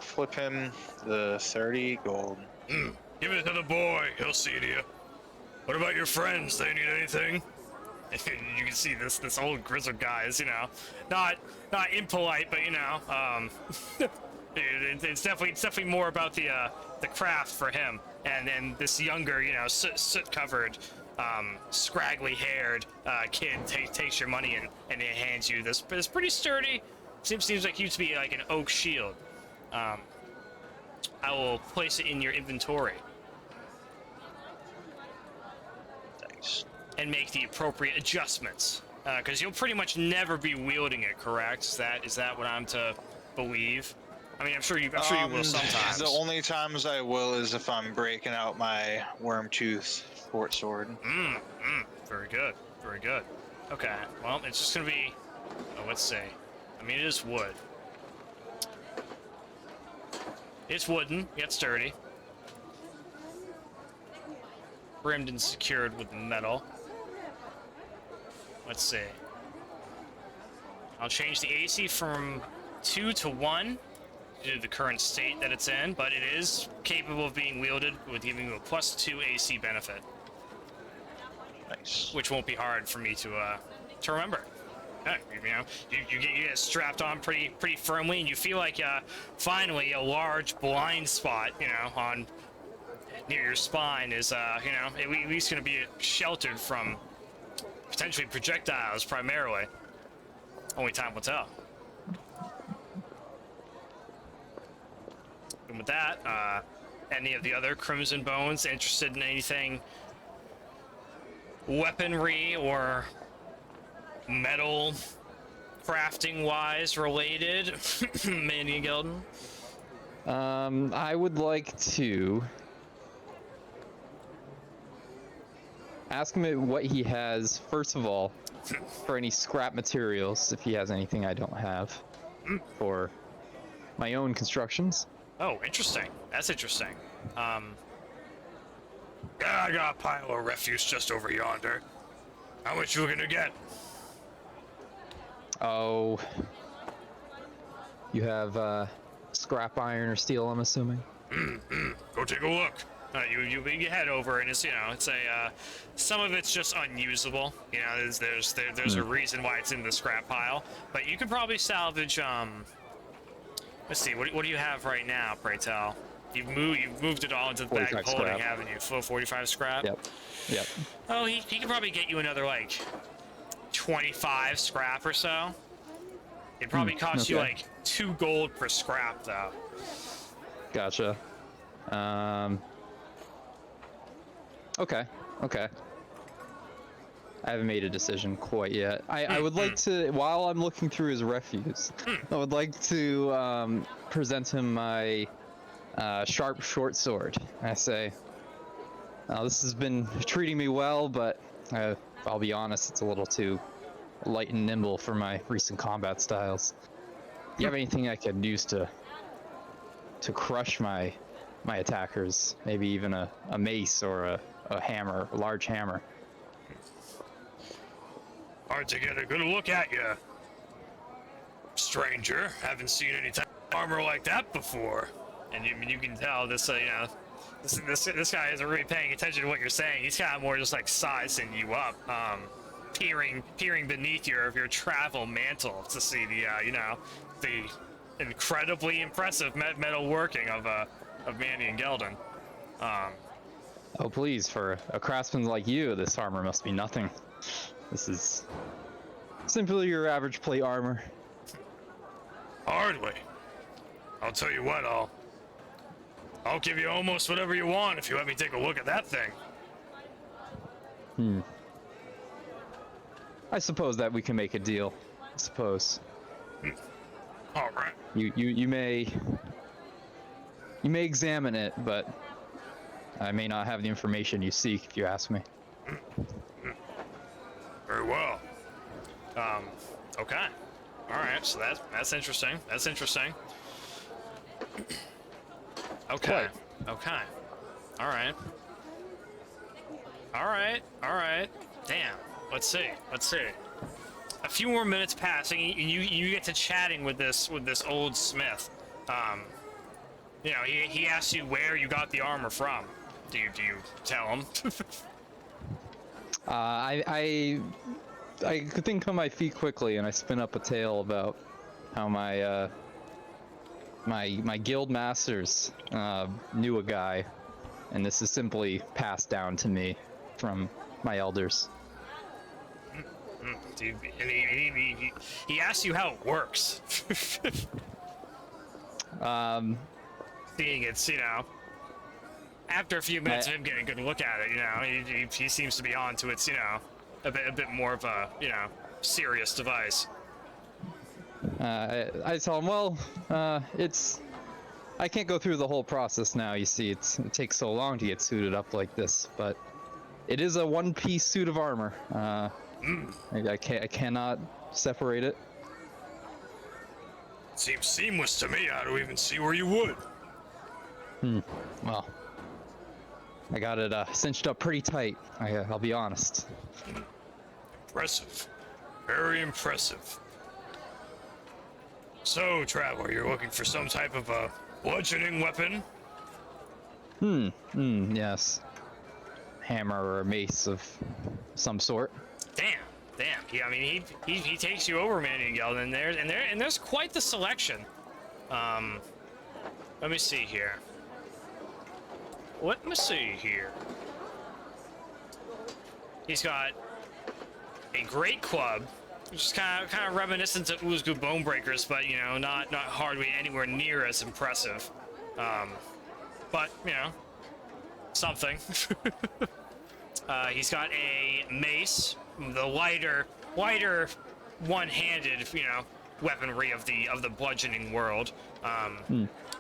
flip him the 30 gold. Give it to the boy. He'll see to you. What about your friends? They need anything? You can see this old grizzled guy is, not impolite, but it's definitely more about the craft for him. And then this younger, soot-covered, scraggly-haired kid takes your money and it hands you this pretty sturdy. Seems like you to be like an oak shield. I will place it in your inventory. Thanks. And make the appropriate adjustments, because you'll pretty much never be wielding it. Correct? Is that what I'm to believe? I mean, I'm sure you will sometimes. The only times I will is if I'm breaking out my Wormtooth Fort Sword. Very good. Very good. Okay. Well, it's just gonna be. Let's see. I mean, it is wood. It's wooden, yet sturdy. Brimmed and secured with metal. Let's see. I'll change the AC from 2 to 1 due to the current state that it's in, but it is capable of being wielded with giving you a +2 AC benefit. Nice. Which won't be hard for me to remember. You get strapped on pretty firmly, and you feel like finally a large blind spot, on near your spine is at least going to be sheltered from potentially projectiles primarily. Only time will tell. And with that, any of the other Crimson Bones interested in anything weaponry or metal crafting wise related? Mandion Gelden? I would like to ask him what he has, first of all, for any scrap materials, if he has anything I don't have, for my own constructions. Oh, interesting. That's interesting. I got a pile of refuse just over yonder. How much you looking to get? Oh, You have scrap iron or steel, I'm assuming. Go take a look. You head over, and it's it's a some of it's just unusable. There's a reason why it's in the scrap pile, but you could probably salvage. Let's see, what do you have right now, pray tell? You've moved it all into the bag of holding, scrap. haven't you? Full 45 scrap. Yep. Oh, he could probably get you another like 25 scrap or so. It probably costs you like 2 gold per scrap, though. Gotcha. Okay. I haven't made a decision quite yet. I would like to, while I'm looking through his refuse, I would like to present him my sharp short sword. I say, this has been treating me well, but I'll be honest, it's a little too light and nimble for my recent combat styles. Do you have anything I could use to crush my attackers? Maybe even a mace or a hammer, a large hammer. Hard to get a good look at you, stranger. Haven't seen any type of armor like that before. And you can tell this, this guy isn't really paying attention to what you're saying. He's kind of more just like sizing you up, peering beneath your travel mantle to see the incredibly impressive metal working of Mandion and Gelden. Oh please, for a craftsman like you, this armor must be nothing. This is simply your average plate armor. Hardly. I'll tell you what, I'll give you almost whatever you want if you let me take a look at that thing. I suppose that we can make a deal. I suppose. All right. You may examine it, but I may not have the information you seek if you ask me. Very well. Okay. All right. So that's interesting. That's interesting. Okay. Okay. All right. All right. All right. Damn. Let's see. A few more minutes pass, and you get to chatting with this old smith. He asks you where you got the armor from. Do you tell him? I could think on my feet quickly, and I spin up a tale about how my guild masters knew a guy, and this is simply passed down to me from my elders. And he asks you how it works. Seeing it's, after a few minutes of him getting a good look at it, he seems to be on to its, a bit more of a, serious device. I tell him, well, I can't go through the whole process now, you see. It takes so long to get suited up like this, but it is a one-piece suit of armor. I cannot separate it. Seems seamless to me. I don't even see where you would. Well, I got it cinched up pretty tight. I'll be honest. Impressive. Very impressive. So, traveler, you're looking for some type of a bludgeoning weapon? Yes. Hammer or a mace of some sort. Damn. Yeah, I mean, he takes you over Mandion Gelden, and there's quite the selection. Let me see here. He's got a great club, which is kind of reminiscent of Ulzgud Bone-Breakers, but not hardly anywhere near as impressive. But something. He's got a mace, the lighter one-handed, weaponry of the bludgeoning world.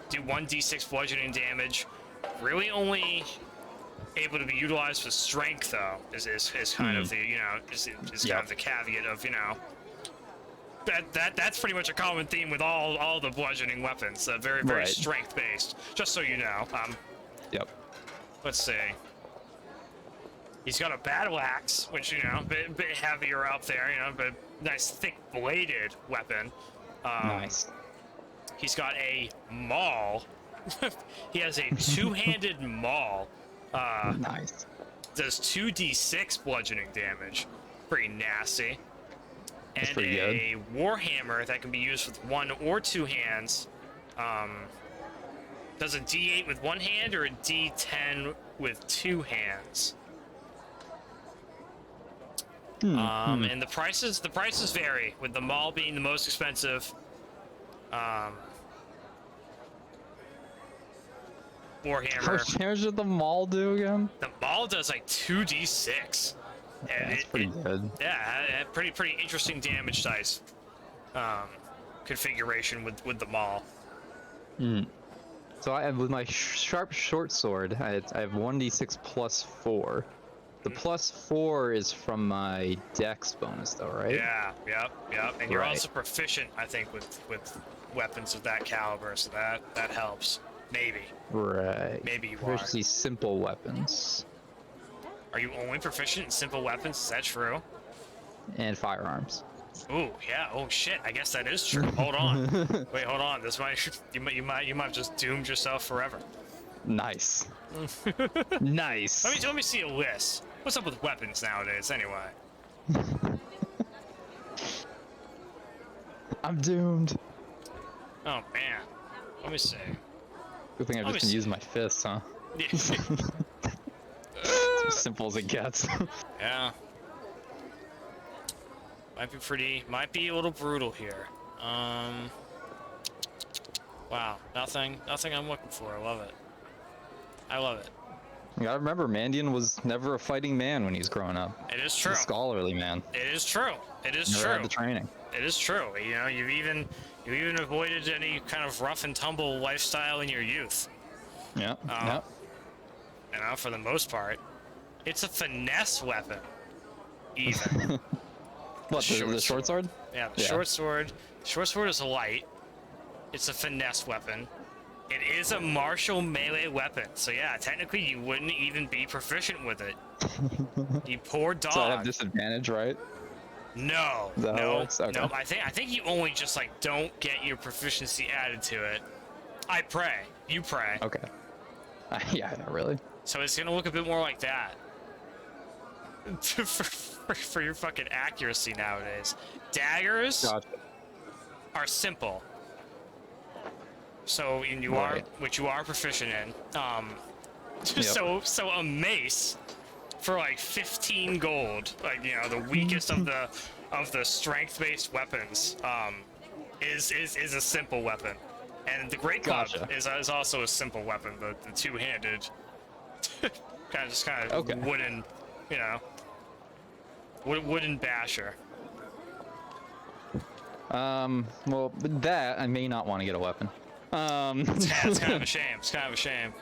Do 1d6 bludgeoning damage. Really only able to be utilized for strength, though, is kind of the kind of the caveat of that's pretty much a common theme with all the bludgeoning weapons. Very Right. strength based. Just so you know. Yep. Let's see. He's got a battle axe, which a bit heavier up there, but nice thick bladed weapon. Nice. He's got a maul. He has a two-handed maul. Nice. Does 2d6 bludgeoning damage. Pretty nasty. That's And pretty a warhammer that can be used with one or two hands. Does a d8 with one hand or a d10 with two hands. And the prices vary, with the maul being the most expensive. Warhammer. How much damage did the maul do again? The maul does like 2d6. And That's pretty good. Yeah, pretty interesting damage dice configuration with the maul. So I have, with my sharp short sword, I have 1d6 plus 4. The plus 4 is from my dex bonus, though, right? Yeah, yep. And you're Right. also proficient, I think, with weapons of that caliber, so that helps. Maybe. Right. Maybe you are. Proficiency simple weapons Are you only proficient in simple weapons? Is that true? and firearms. Ooh, yeah. Oh shit. I guess that is true. Hold on. Wait, hold on. This might you might have just doomed yourself forever. Nice. Nice. Let me see a list. What's up with weapons nowadays, anyway? I'm doomed. Oh man. Let me see. Good thing I Let me just can see. use my fists, huh? As simple as it gets. Yeah. Might be a little brutal here. Wow, nothing I'm looking for. I love it. You gotta remember, Mandion was never a fighting man when he was growing up. It is He's true. a scholarly man. It is true. It is Never true. had the training. It is true. You know, you even avoided any kind of rough and tumble lifestyle in your youth. Yep. You know, for the most part. It's a finesse weapon. Even. What, the short sword? Yeah, the short sword. Short sword is light. It's a finesse weapon. It is a martial melee weapon. So yeah, technically you wouldn't even be proficient with it. You poor dog. So I have disadvantage, right? No. Is that how it No. works? Okay. No. I think you only just like don't get your proficiency added to it. I pray. You pray. Okay. Yeah, not really. So it's gonna look a bit more like that. for your fucking accuracy nowadays. Daggers Gotcha. are simple. So you Right. which you are proficient in. Yep. So a mace for like 15 gold, like, you know, the weakest of the strength-based weapons, is a simple weapon. And the great club Gotcha. is also a simple weapon, the two-handed kind of Okay. wooden, you know, wooden basher. Well, with that, I may not want to get a weapon. Yeah, it's kind of a shame. It's kind of a shame.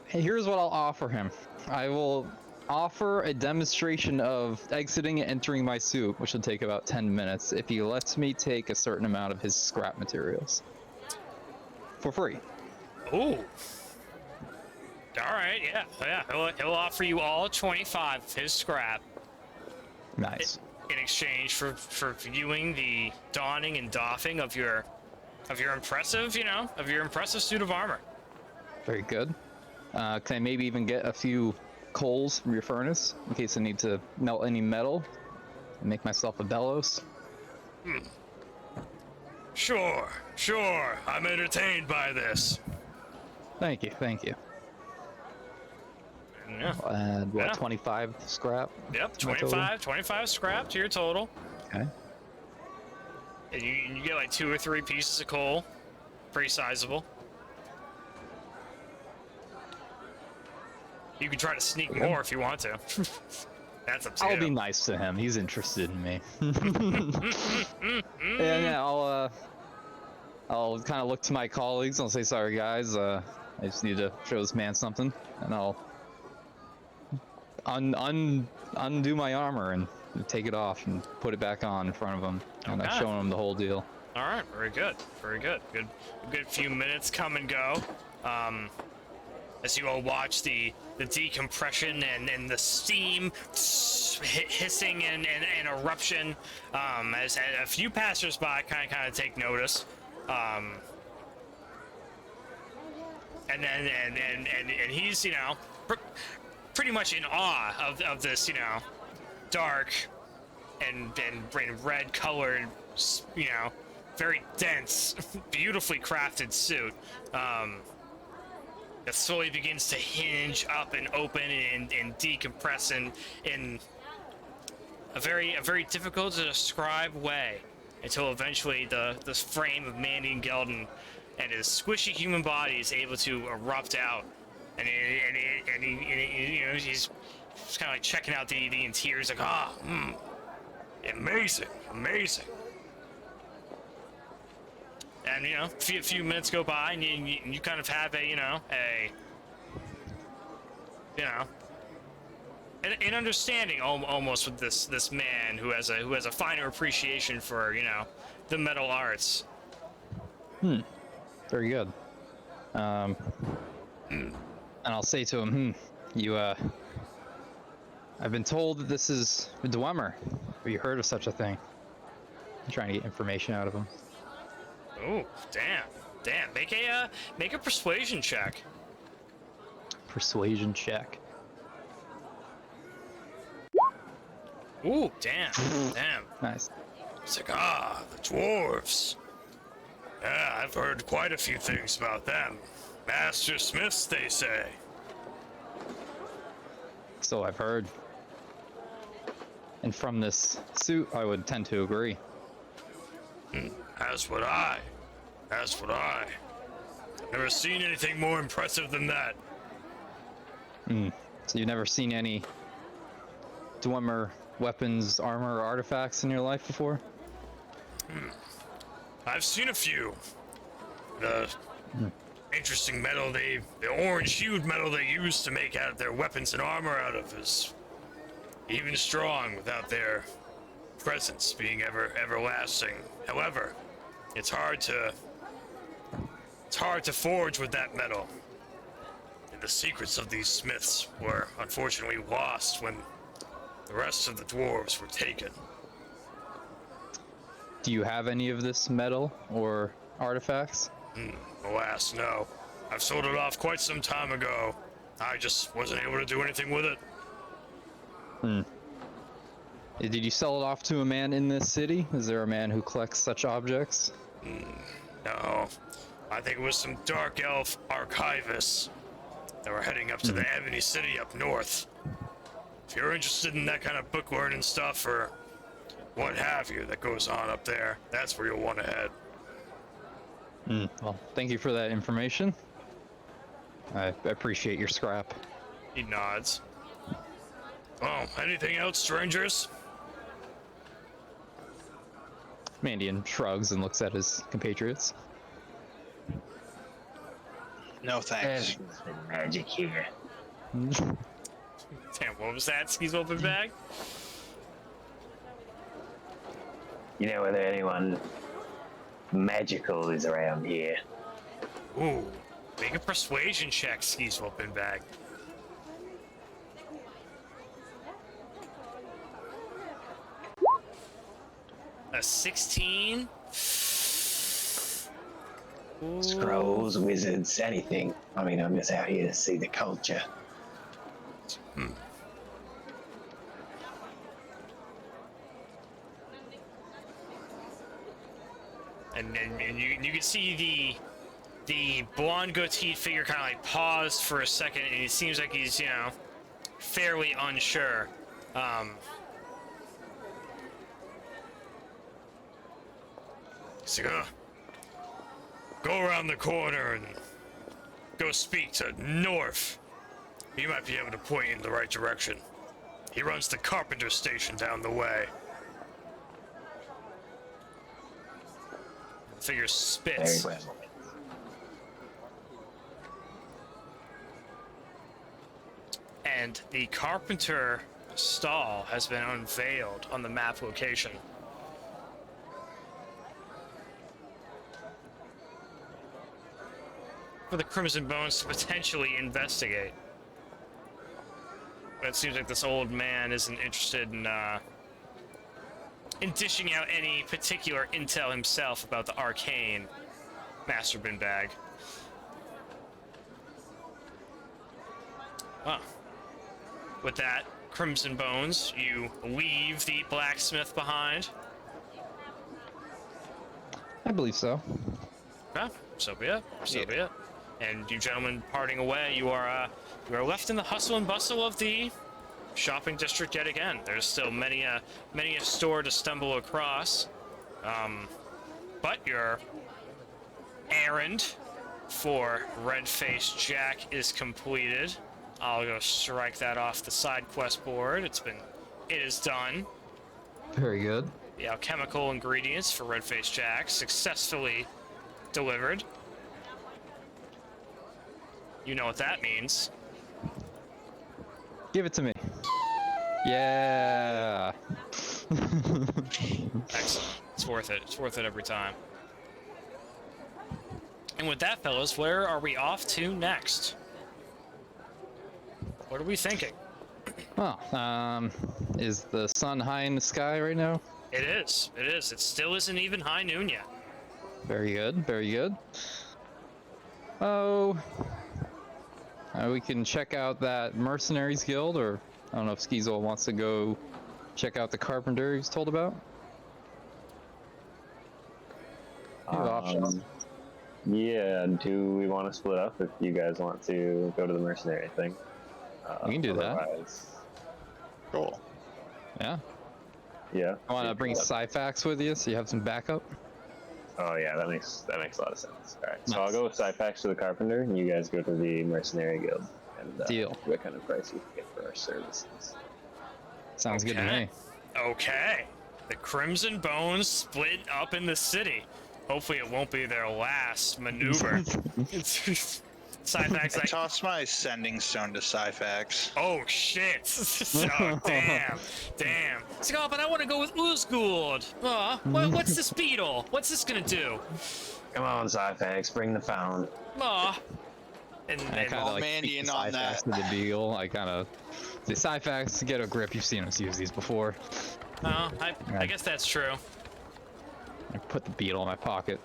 Here's what I'll offer him. I will offer a demonstration of exiting and entering my suit, which will take about 10 minutes, if he lets me take a certain amount of his scrap materials. For free. Ooh. All right, yeah. He'll offer you all 25 of his scrap Nice. in exchange for viewing the donning and doffing of your impressive suit of armor. Very good. Can I maybe even get a few coals from your furnace, in case I need to melt any metal and make myself a bellows? Sure. I'm entertained by this. Thank you, thank you. Yeah. And what, Yeah. 25 scrap? Yep, My total? 25 scrap to your total. Okay. And you get like 2 or 3 pieces of coal. Pretty sizable. You can try to sneak more if you want to. That's up to you. I'll be nice to him. He's interested in me. Yeah, I'll kind of look to my colleagues. I'll say, "Sorry, guys. I just need to show this man something," and I'll undo my armor and take it off and put it back on in front of him, and I've Okay. shown him the whole deal. All right, very good. Good few minutes come and go. As you all watch the decompression and the steam hissing and eruption, as a few passersby kind of take notice. And then and he's, you know, pretty much in awe of this, you know, dark and red colored, you know, very dense, beautifully crafted suit. That slowly begins to hinge up and open and decompress in a very difficult to describe way, until eventually the frame of Mandion Gelden and his squishy human body is able to erupt out, and he you know, he's kind of like checking out the interiors, like, amazing. And, you know, a few minutes go by, and you kind of have an understanding almost with this man who has a finer appreciation for, you know, the metal arts. Very good. And I'll say to him, I've been told that this is a Dwemer. Have you heard of such a thing? I'm trying to get information out of him. Oh, damn. Make a persuasion check. Persuasion check. Ooh, damn. Nice. It's like, the dwarves. Yeah, I've heard quite a few things about them. Master smiths, they say. So I've heard. And from this suit, I would tend to agree. As would I. Never seen anything more impressive than that. So you've never seen any Dwemer weapons, armor, or artifacts in your life before? I've seen a few. The interesting metal the orange-hued metal they use to make out their weapons and armor out of is even strong without their presence being everlasting. However, it's hard to forge with that metal. And the secrets of these smiths were unfortunately lost when the rest of the dwarves were taken. Do you have any of this metal or artifacts? Alas, no. I've sold it off quite some time ago. I just wasn't able to do anything with it. Did you sell it off to a man in this city? Is there a man who collects such objects? No. I think it was some dark elf archivists that were heading up to the Ebony City up north. If you're interested in that kind of book learning stuff or what have you that goes on up there, that's where you'll want to head. Well, thank you for that information. I appreciate your scrap. He nods. Oh, anything else, strangers? Mandion shrugs and looks at his compatriots. No thanks. There's been magic here. Damn, what was that? Skeezewell Binbag? You know whether anyone magical is around here? Ooh, make a persuasion check, Skeezewell Binbag. A 16? Scrolls, wizards, anything. I mean, I'm just out here to see the culture. And you can see the blonde goateed figure kind of like paused for a second, and it seems like he's, you know, fairly unsure. He's like, go around the corner and go speak to North. He might be able to point you in the right direction. He runs the carpenter station down the way. The figure spits. Very well. And the carpenter stall has been unveiled on the map location. For the Crimson Bones to potentially investigate. But it seems like this old man isn't interested in dishing out any particular intel himself about the arcane. Master Binbag. Well, with that, Crimson Bones, you leave the blacksmith behind. I believe so. Okay, so be it. So be it. And you gentlemen parting away, you are left in the hustle and bustle of the shopping district yet again. There's still many a store to stumble across, but your errand for Red-Faced Jack is completed. I'll go strike that off the side quest board. It is done. Very good. The alchemical ingredients for Red-Faced Jack successfully delivered. You know what that means. Give it to me. Yeah. Excellent. It's worth it. It's worth it every time. And with that, fellas, where are we off to next? What are we thinking? Well, is the sun high in the sky right now? It is. It is. It still isn't even high noon yet. Very good. Very good. Oh, we can check out that Mercenaries Guild, or I don't know if Skeezewell wants to go check out the carpenter he's told about. Options. Yeah, do we want to split up if you guys want to go to the mercenary thing? We can do that. Cool. Yeah. Yeah. I want to bring Syphax with you, so you have some backup. Oh yeah, that makes a lot of sense. All right, so Nice. I'll go with Syphax to the carpenter, and you guys go to the mercenary guild. And Deal. what kind of price we can get for our services? Sounds good to Okay. me. Okay. The Crimson Bones split up in the city. Hopefully it won't be their last maneuver. Syphax I like, tossed my sending stone to Syphax. oh shit. Oh, damn. It's like, oh, but I want to go with Ulzgud. What's this beetle? What's this gonna do? Come on, Syphax, bring the found. And I kind of like Mandion speak on Syphax that. to the beagle. I kind of say, Syphax, get a grip. You've seen us use these before. I guess that's true. I put the beetle in my pocket.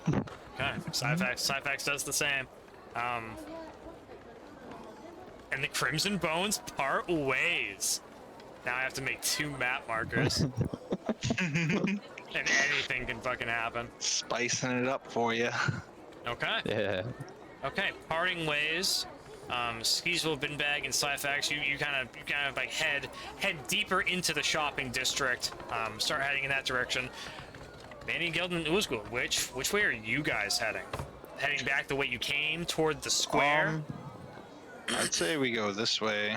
Okay, Syphax does the same. And the Crimson Bones part ways. Now I have to make 2 map markers. And anything can fucking happen. Spicing it up for you. Okay. Yeah. Okay, parting ways. Skeezewell, Binbag, and Syphax, you kind of like head deeper into the shopping district. Start heading in that direction. Mandion, Gelden, and Ulzgud, which way are you guys heading? Heading back the way you came, toward the square? I'd say we go this way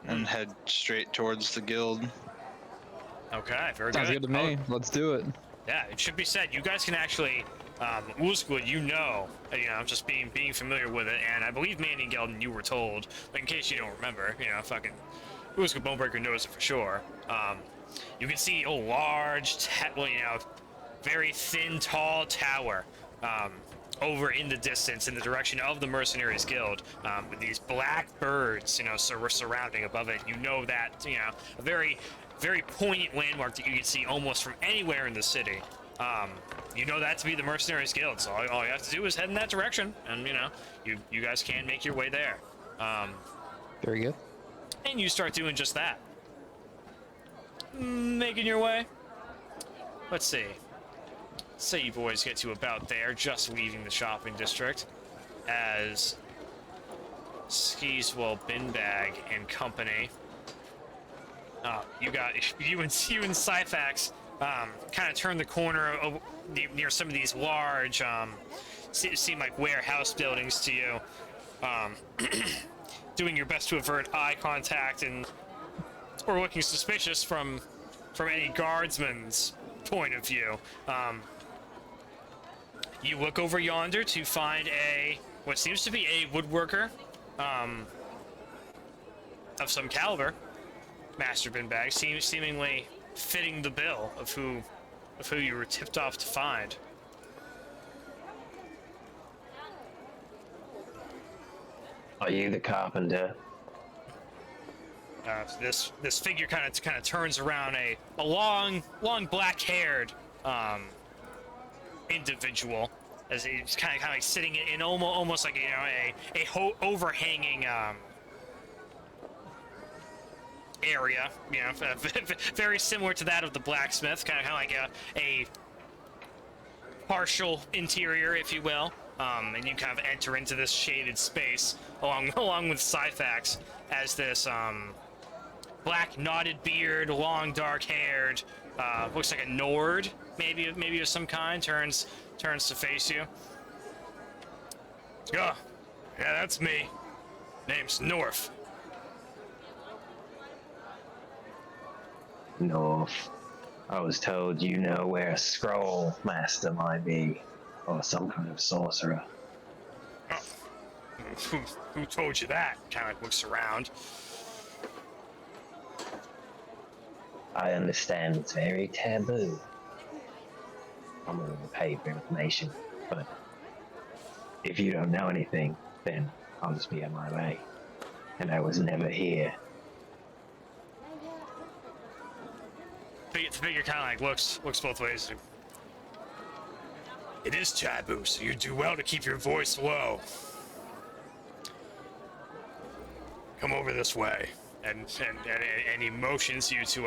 and head straight towards the guild. Okay, very Sounds good to me. Oh, Let's do it. yeah, it should be said, you guys can actually, Ulzgud, just being familiar with it, and I believe Mandion, Gelden, you were told, but in case you don't remember, fucking Ulzgud Bone-Breaker knows it for sure. You can see a large, very thin, tall tower over in the distance in the direction of the Mercenaries Guild, with these black birds, surrounding above it. You know that, a very, very poignant landmark that you can see almost from anywhere in the city. You know that to be the Mercenaries Guild, so all you have to do is head in that direction, and you guys can make your way there. Very good. And you start doing just that. Making your way. Let's see. Say you boys get to about there, just leaving the shopping district, as Skeezewell, Binbag, and company. You and Syphax kind of turn the corner near some of these large, seem like warehouse buildings to you. Doing your best to avert eye contact or looking suspicious from any guardsman's point of view. You look over yonder to find what seems to be a woodworker of some caliber. Master Binbag seemingly fitting the bill of who you were tipped off to find. Are you the carpenter? This figure kind of turns around, a long black-haired individual, as he's kind of like sitting in almost like a overhanging area, very similar to that of the blacksmith, kind of like a partial interior, if you will. And you kind of enter into this shaded space along with Syphax as this black knotted beard, long dark haired, looks like a Nord, maybe of some kind, turns to face you. Yeah, that's me. Name's North. North. I was told you know where a scroll master might be, or some kind of sorcerer. Oh. Who told you that? Kind of looks around. I understand it's very taboo. I'm willing to pay for information, but if you don't know anything, then I'll just be on my way. And I was never here. The figure kind of like looks both ways. It is taboo, so you do well to keep your voice low. Come over this way, and he motions you to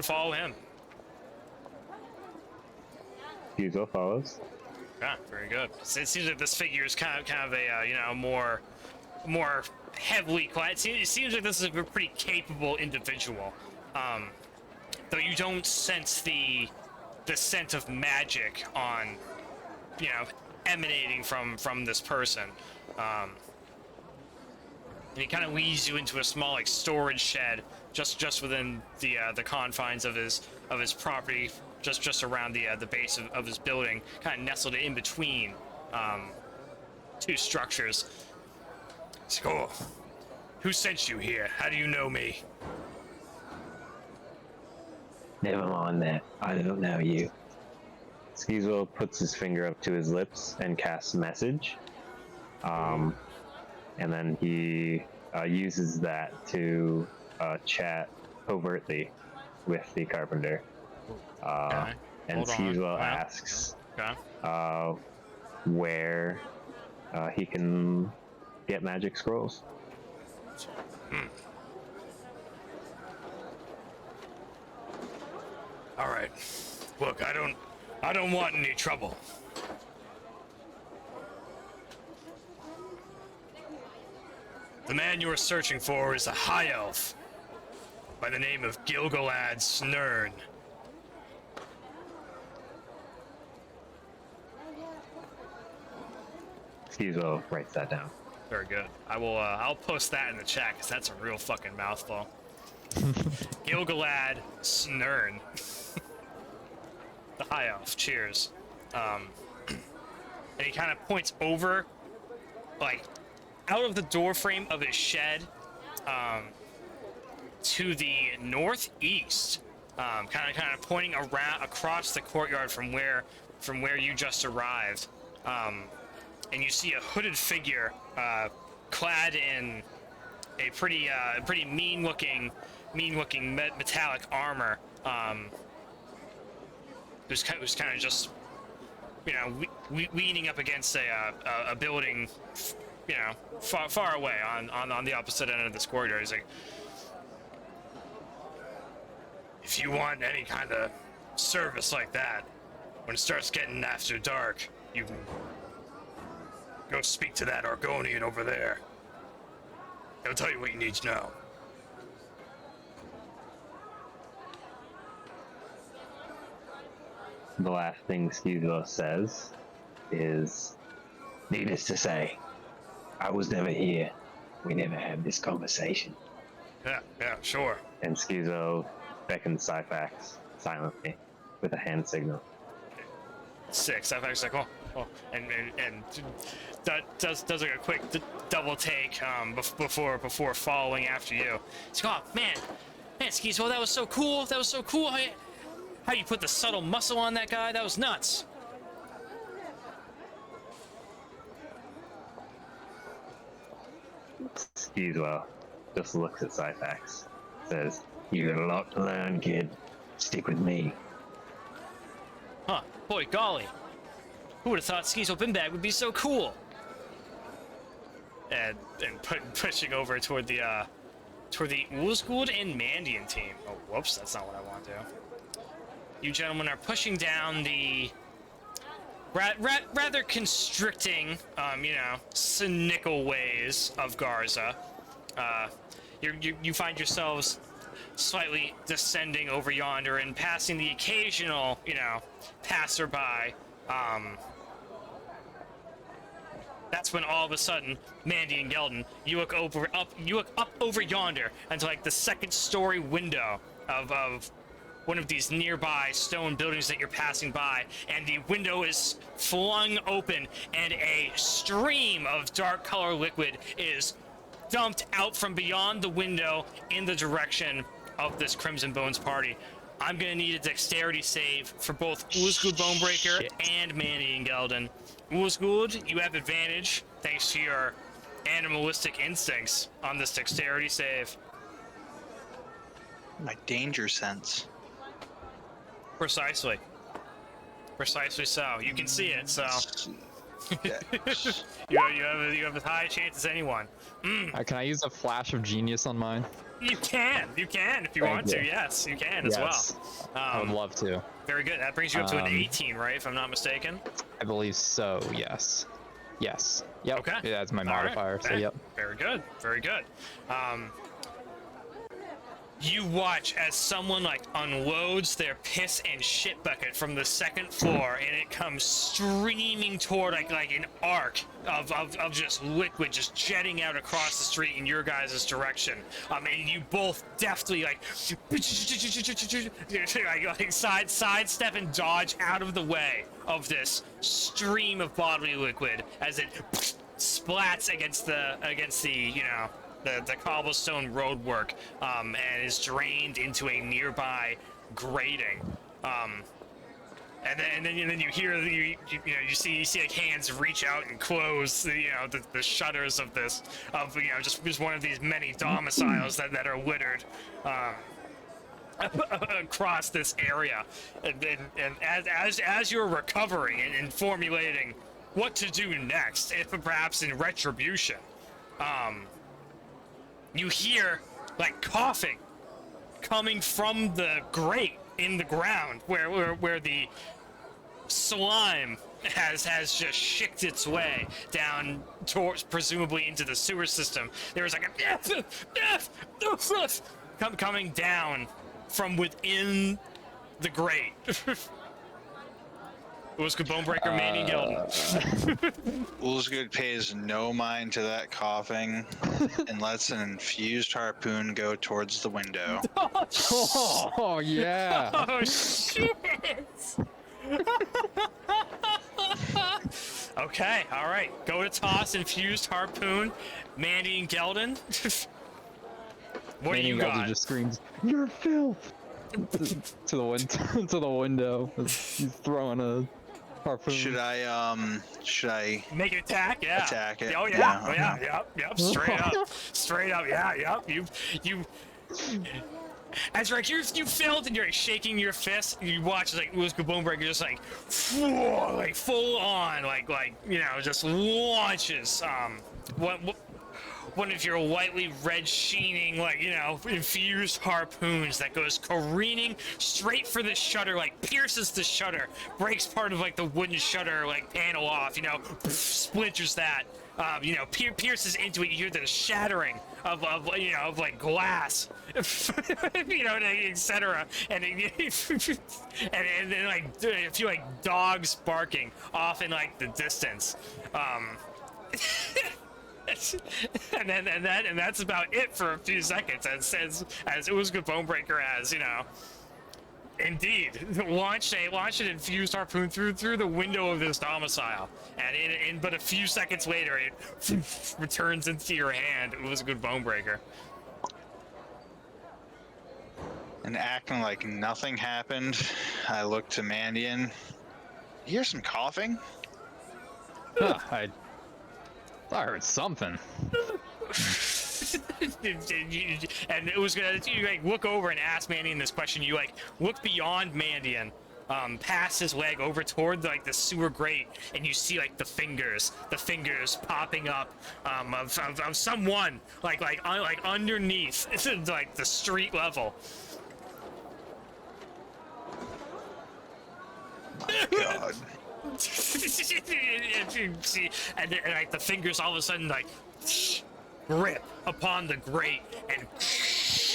follow him. Skeezewell follows. Yeah, very good. So it seems like this figure is kind of a more heavily clad. It seems like this is a pretty capable individual. Though you don't sense the scent of magic on, emanating from this person. And he kind of leads you into a small storage shed just within the confines of his property, just around the base of his building, kind of nestled in between two structures. So, who sent you here? How do you know me? Never mind that. I don't know you. Skeezewell puts his finger up to his lips and casts message. And then he uses that to chat covertly with the carpenter. Okay. And Skeezewell asks where he can get magic scrolls. All right. Look, I don't want any trouble. The man you are searching for is a high elf by the name of Gilgalad's Nirn. Skeezewell writes that down. Very good. I'll post that in the chat because that's a real fucking mouthful. Gilgalad Snurn. The high elf. Cheers. And he kind of points over, like, out of the doorframe of his shed, to the northeast, kind of pointing around across the courtyard from where you just arrived, and you see a hooded figure, clad in a pretty mean-looking metallic armor, who's kind of just, leaning up against a building, far away on the opposite end of this corridor. He's like, if you want any kind of service like that, when it starts getting after dark, you can go speak to that Argonian over there. He'll tell you what you need to know. The last thing Skeezewell says is, needless to say, I was never here. We never had this conversation. Yeah, sure. And Skeezewell beckons Syphax silently with a hand signal. 6. Syphax like, oh, and that does like a quick double take before following after you. He's like, oh man, Skeezewell, that was so cool. How you put the subtle muscle on that guy? That was nuts. Skeezewell just looks at Syphax, says, "You got a lot to learn, kid. Stick with me." Huh, boy, golly. Who would have thought Skeezewell Binbag would be so cool? And pushing over toward the Ulzgud and Mandion team. Oh, whoops, that's not what I want to do. You gentlemen are pushing down the rather constricting, you know, cynical ways of Garza. You find yourselves slightly descending over yonder and passing the occasional, you know, passerby. That's when all of a sudden, Mandy and Gelden, you look up over yonder into like the second-story window of one of these nearby stone buildings that you're passing by, and the window is flung open, and a stream of dark color liquid is dumped out from beyond the window in the direction of this Crimson Bones party. I'm gonna need a dexterity save for both Ulzgud Bone-Breaker and Mandy and Gelden. Ulzgud, you have advantage thanks to your animalistic instincts on this dexterity save. My danger sense. Precisely. Precisely so. You can see it, so you have as high a chance as anyone. Can I use a flash of genius on mine? You can if you want to. Yes, you can as well. I would love to. Very good. That brings you up to an 18, right? If I'm not mistaken. I believe so. Yes. Yes. Yep. Okay. Yeah, that's my modifier. Right. So yep. Very good. Very good. You watch as someone like unloads their piss and shit bucket from the second floor, and it comes streaming toward like an arc of just liquid just jetting out across the street in your guys' direction. And you both deftly like sidestep and dodge out of the way of this stream of bodily liquid as it splats against the you know, the cobblestone roadwork, and is drained into a nearby grating. And then you hear you see like hands reach out and close the shutters of just one of these many domiciles that are littered across this area. And as you're recovering and formulating what to do next, if perhaps in retribution, you hear like coughing coming from the grate in the ground where the slime has just shicked its way down towards, presumably into the sewer system. There was like a coming down from within the grate. Ulzgud Bone-Breaker, Mandy, Gelden. Ulzgud pays no mind to that coughing and lets an infused harpoon go towards the window. Oh yeah. Oh shit! Okay, all right. Go to toss infused harpoon, Mandy and Gelden. What do you got? Just screams, "You're filth!" to the window. He's throwing a harpoon. Should I Make an attack? Yeah. attack it? Oh yeah. Yeah, Oh yeah. Yep. Straight up. Yeah. Yep. You. As like you failed and you're like shaking your fist, and you watch like Ulzgud Bone-Breaker just like full on just launches one of your lightly red sheening infused harpoons that goes careening straight for the shutter, like pierces the shutter, breaks part of like the wooden shutter panel off, splinters that, pierces into it. You hear the shattering of glass, etc. And then a few dogs barking off in the distance. And that's about it for a few seconds, as Ulzgud Bone-Breaker has, indeed launched an infused harpoon through the window of this domicile, and in but a few seconds later it returns into your hand. Ulzgud Bone-Breaker. And acting like nothing happened, I look to Mandion. You hear some coughing? I heard something. And it was gonna look over and ask Mandion this question. You look beyond Mandion, past his leg over toward like the sewer grate, and you see like the fingers popping up of someone like underneath like the street level. God. and like the fingers all of a sudden like grip upon the grate, and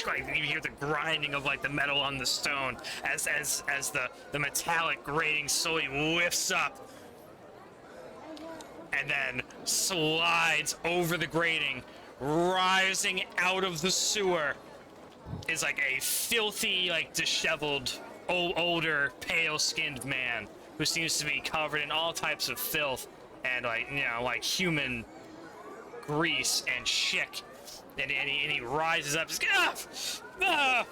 like you hear the grinding of like the metal on the stone as the metallic grating slowly lifts up and then slides over the grating. Rising out of the sewer is like a filthy, like disheveled, older, pale-skinned man who seems to be covered in all types of filth and like, you know, like human grease and shit. And he rises up, just, like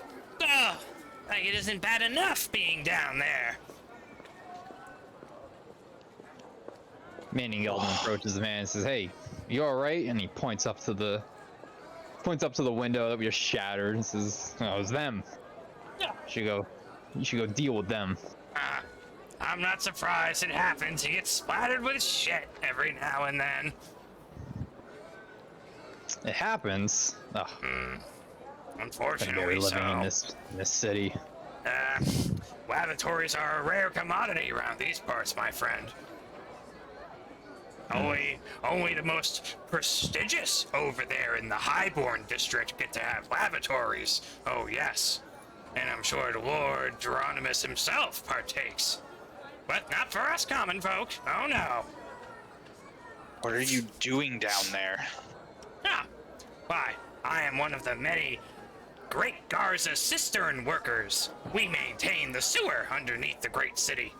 it isn't bad enough being down there. Mandion approaches the man and says, "Hey, you all right?" And he points up to the window that we just shattered and says, "Oh, it's them. You should go deal with them." I'm not surprised it happens. He gets splattered with shit every now and then. It happens. Unfortunately, living in this city. Lavatories are a rare commodity around these parts, my friend. Only the most prestigious over there in the Highborn district get to have lavatories. Oh yes, and I'm sure the Lord Geronimus himself partakes, but not for us common folk. Oh no. What are you doing down there? Why, I am one of the many Great Garza cistern workers. We maintain the sewer underneath the great city.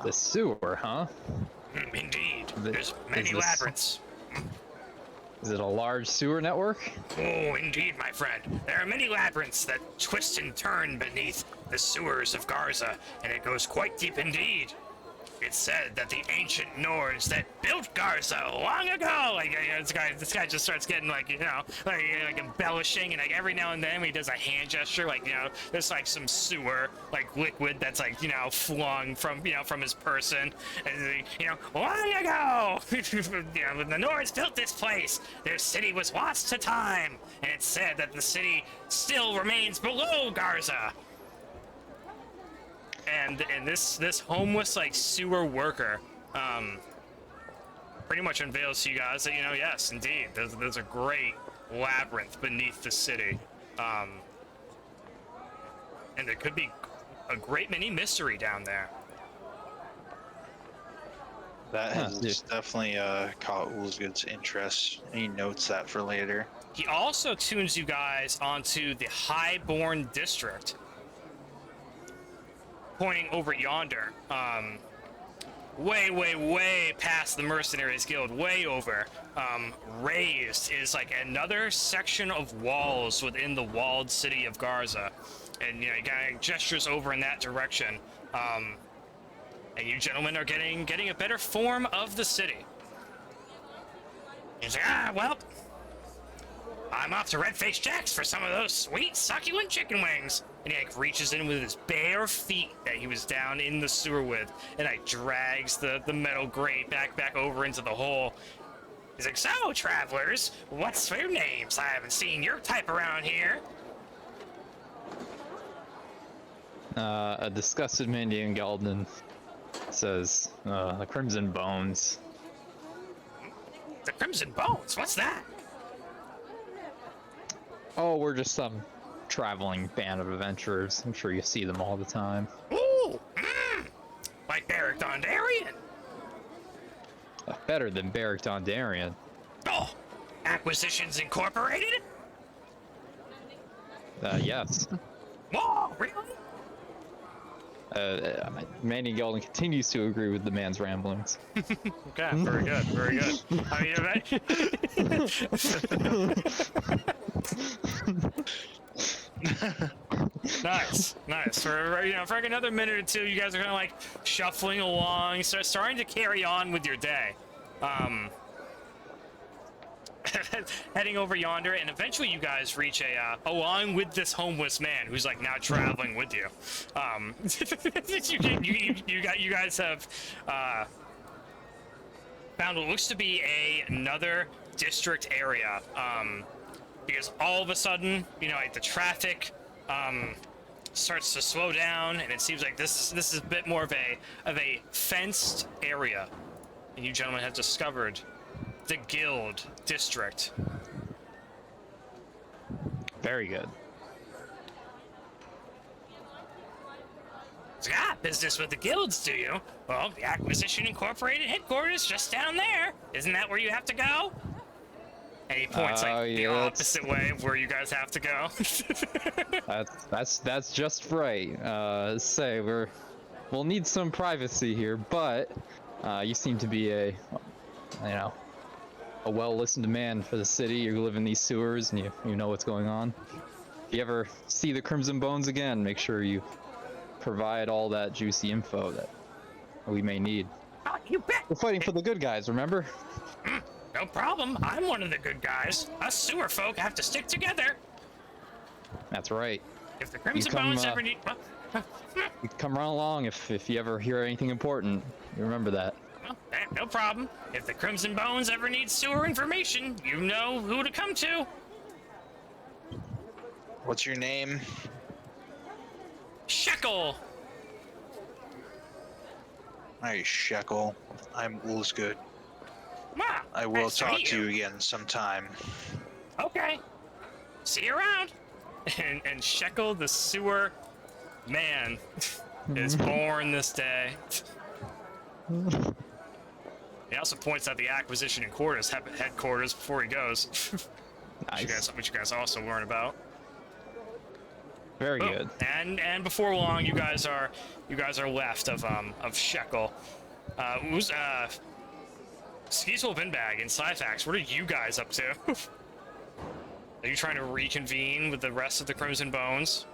The sewer, huh? Indeed. There's many labyrinths. Is it a large sewer network? Oh, indeed, my friend. There are many labyrinths that twist and turn beneath the sewers of Garza, and it goes quite deep indeed. It's said that the ancient Nords that built Garza long ago, like, you know, this guy just starts getting like, you know, like embellishing, and like every now and then when he does a hand gesture, like, you know, there's like some sewer, like liquid that's like, you know, flung from, you know, from his person, and you know, long ago, you know, when the Nords built this place, their city was lost to time, and it's said that the city still remains below Garza. And this homeless like sewer worker pretty much unveils to you guys that, you know, yes, indeed, there's a great labyrinth beneath the city, and there could be a great many mystery down there. That has definitely caught Ulzgud's interest. He notes that for later. He also tunes you guys onto the Highborn district, pointing over yonder, way past the Mercenaries Guild, way over. Raised is like another section of walls within the walled city of Garza, and you know, he kind of gestures over in that direction. And you gentlemen are getting a better form of the city. He's like, well, I'm off to Red-Faced Jack's for some of those sweet, succulent chicken wings. And he like reaches in with his bare feet that he was down in the sewer with, and like drags the metal grate back over into the hole. He's like, so travelers, what's your names? I haven't seen your type around here. A disgusted Mandion Gelden says, the Crimson Bones. The Crimson Bones? What's that? Oh, we're just some traveling band of adventurers. I'm sure you see them all the time. Ooh, like Beric Dondarrion. Better than Beric Dondarrion. Oh, Acquisitions Incorporated? Yes. Whoa, really? Mandion Gelden continues to agree with the man's ramblings. Okay, very good, very good. I mean, nice. For for like another minute or two, you guys are kind of like shuffling along, starting to carry on with your day. heading over yonder, and eventually you guys reach along with this homeless man who's like now traveling with you. You guys have found what looks to be another district area. Because all of a sudden, like the traffic starts to slow down, and it seems like this is a bit more of a fenced area. And you gentlemen have discovered the Guild District. Very good. So, business with the guilds, do you? Well, the Acquisition Incorporated headquarters just down there. Isn't that where you have to go? And he points the opposite way of where you guys have to go. that's just right. We'll need some privacy here, but you seem to be a well-listened man for the city. You live in these sewers and you know what's going on. If you ever see the Crimson Bones again, make sure you provide all that juicy info that we may need. Oh, you bet. We're fighting for the good guys, remember? No problem. I'm one of the good guys. Us sewer folk have to stick together. That's right. If the Crimson Bones ever need... You come run along if you ever hear anything important. You remember that. Well, no problem. If the Crimson Bones ever need sewer information, you know who to come to. What's your name? Shekel. Hi, Shekel. I'm Ulzgud. Wow, I will talk to you again sometime. Okay. See you around. And Shekel, the sewer man, is born this day. He also points out the Acquisition headquarters before he goes. Nice. Which you guys also learn about. Very good. And before long, you guys are left of Shekel. Skeezewell, Binbag, and Syphax, what are you guys up to? Are you trying to reconvene with the rest of the Crimson Bones?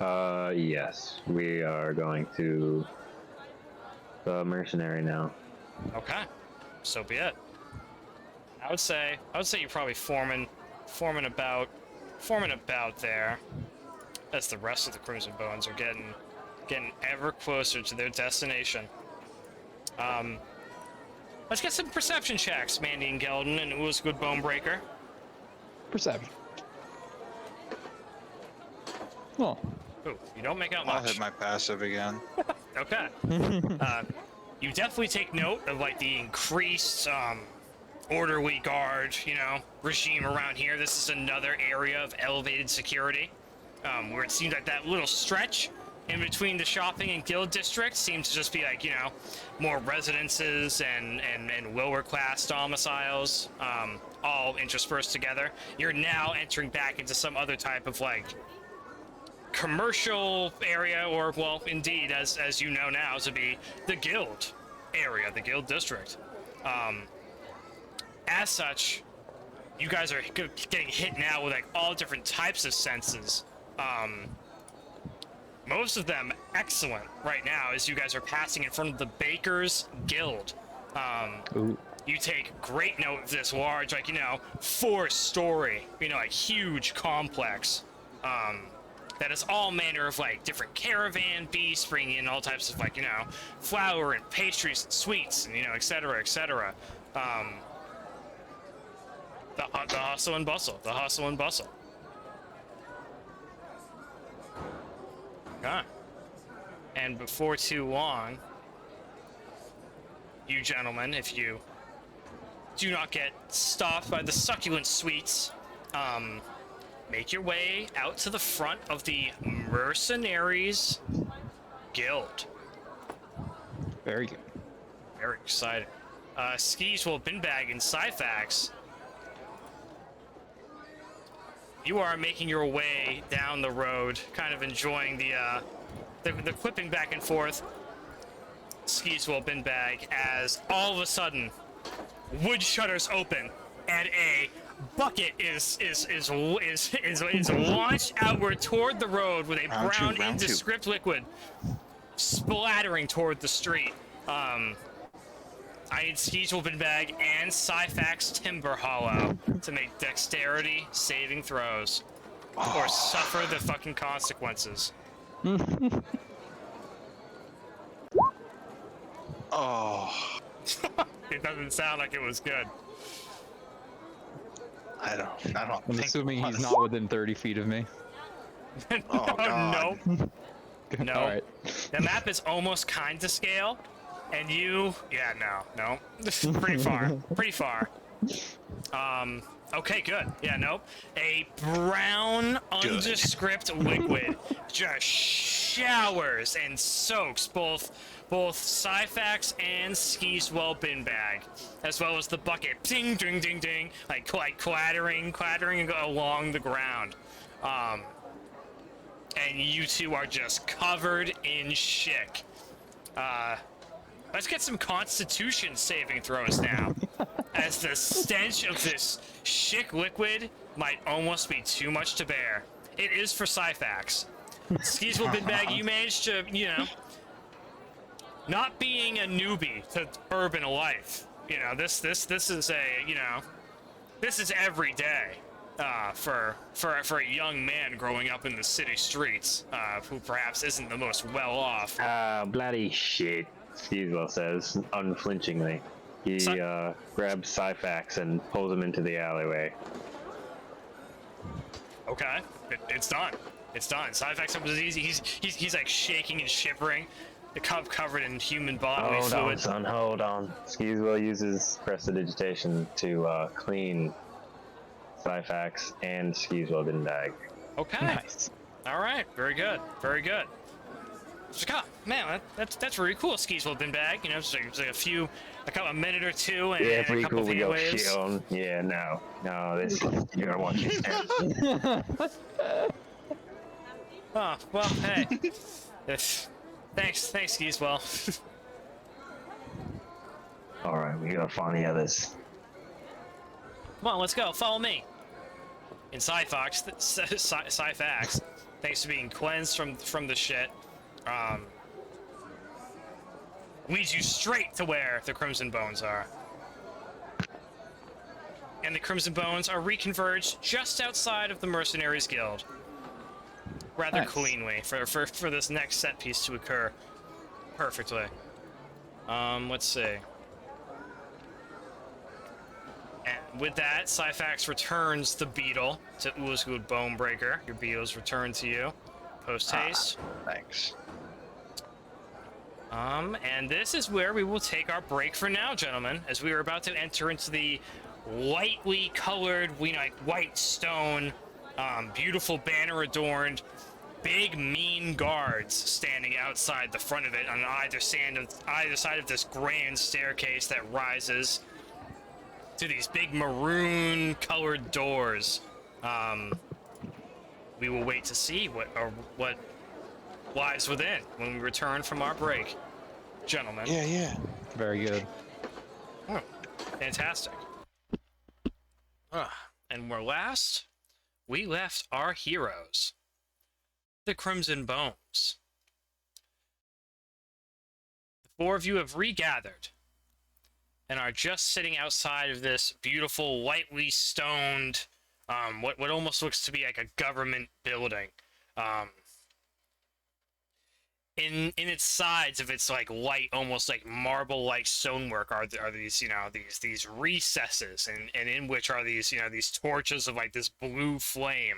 Yes. We are going to the mercenary now. Okay. So be it. I would say you're probably forming about there as the rest of the Crimson Bones are getting ever closer to their destination. Let's get some perception checks, Mandion, Gelden, and Ulzgud Bone-Breaker. Perception. Oh. Ooh, you don't make out much. I'll hit my passive again. Okay. You definitely take note of like the increased orderly guard, regime around here. This is another area of elevated security, where it seems like that little stretch in between the shopping and guild districts seems to just be like, more residences and lower class domiciles, all interspersed together. You're now entering back into some other type of like commercial area, or well, indeed, as you know now, to be the guild area, the guild district. As such, you guys are getting hit now with like all different types of senses. Most of them excellent right now as you guys are passing in front of the Baker's Guild. You take great note of this large, like, 4-story, like huge complex. That is all manner of like different caravan beasts, bringing in all types of like, flour and pastries and sweets and, et cetera, et cetera. The hustle and bustle, the hustle and bustle. Okay. And before too long, you gentlemen, if you do not get stopped by the succulent sweets, make your way out to the front of the Mercenaries Guild. Very good. Very exciting. Skeezewell, Binbag, and Syphax, you are making your way down the road, kind of enjoying the quipping back and forth. Skeezewell, Binbag, as all of a sudden, wood shutters open and a bucket is launched outward toward the road with a brown nondescript liquid splattering toward the street. I need Skeezewell Binbag and Syphax Timber Hollow to make dexterity saving throws. Or suffer the fucking consequences. Oh. It doesn't sound like it was good. I don't I'm think assuming he's not within 30 feet of me. Oh, God. Nope. No. All right. The map is almost kind to scale, and you... Yeah, no. Pretty far. Pretty far. Okay, good. Yeah, nope. A brown, undescript liquid just showers and soaks both Syphax and Skeezewell Binbag, as well as the bucket. Ding, ding, ding, ding. Like clattering along the ground. And you two are just covered in shit. Let's get some Constitution saving throws now, as the stench of this shit liquid might almost be too much to bear. It is for Syphax. Skeezewell Binbag, you managed to, you know, not being a newbie to urban life. You know, this is a, you know, this is every day. For a young man growing up in the city streets, who perhaps isn't the most well off. Bloody shit, Skeezewell says, unflinchingly. He grabs Syphax and pulls him into the alleyway. Okay, it's done. It's done. Syphax was easy. He's like shaking and shivering, the cup covered in human bodily fluid. Hold on, son, hold on. Skeezewell uses Prestidigitation to clean Syphax and Skeezewell Binbag. Okay. Nice. All right. Very good. Very good. Man, that's really cool, Skeezewell Binbag. You know, it's like a minute or two, and Yeah, a pretty couple cool. We video go waves. shit on. Yeah, no, this you gotta watch your step. Oh well, hey. Thanks, Skeezewell. All right, we gotta find the others. Come on, let's go. Follow me. In Syphax, thanks to being cleansed from the shit, leads you straight to where the Crimson Bones are. And the Crimson Bones are reconverged just outside of the Mercenaries Guild. Rather Nice. cleanly for this next set piece to occur perfectly. Let's see. And with that, Syphax returns the beetle to Ulzgud Bone-Breaker. Your beetle's returned to you. Post haste. Thanks. And this is where we will take our break for now, gentlemen, as we are about to enter into the lightly colored, white stone, beautiful banner adorned, big mean guards standing outside the front of it on either side of this grand staircase that rises to these big maroon colored doors. We will wait to see what lies within when we return from our break, gentlemen. Yeah. Very good. Oh, fantastic. And we left our heroes, the Crimson Bones. The four of you have regathered and are just sitting outside of this beautiful, lightly stoned, what almost looks to be like a government building. In its sides of its like light, almost like marble-like stonework are these, you know, these recesses, and in which are these, you know, these torches of like this blue flame,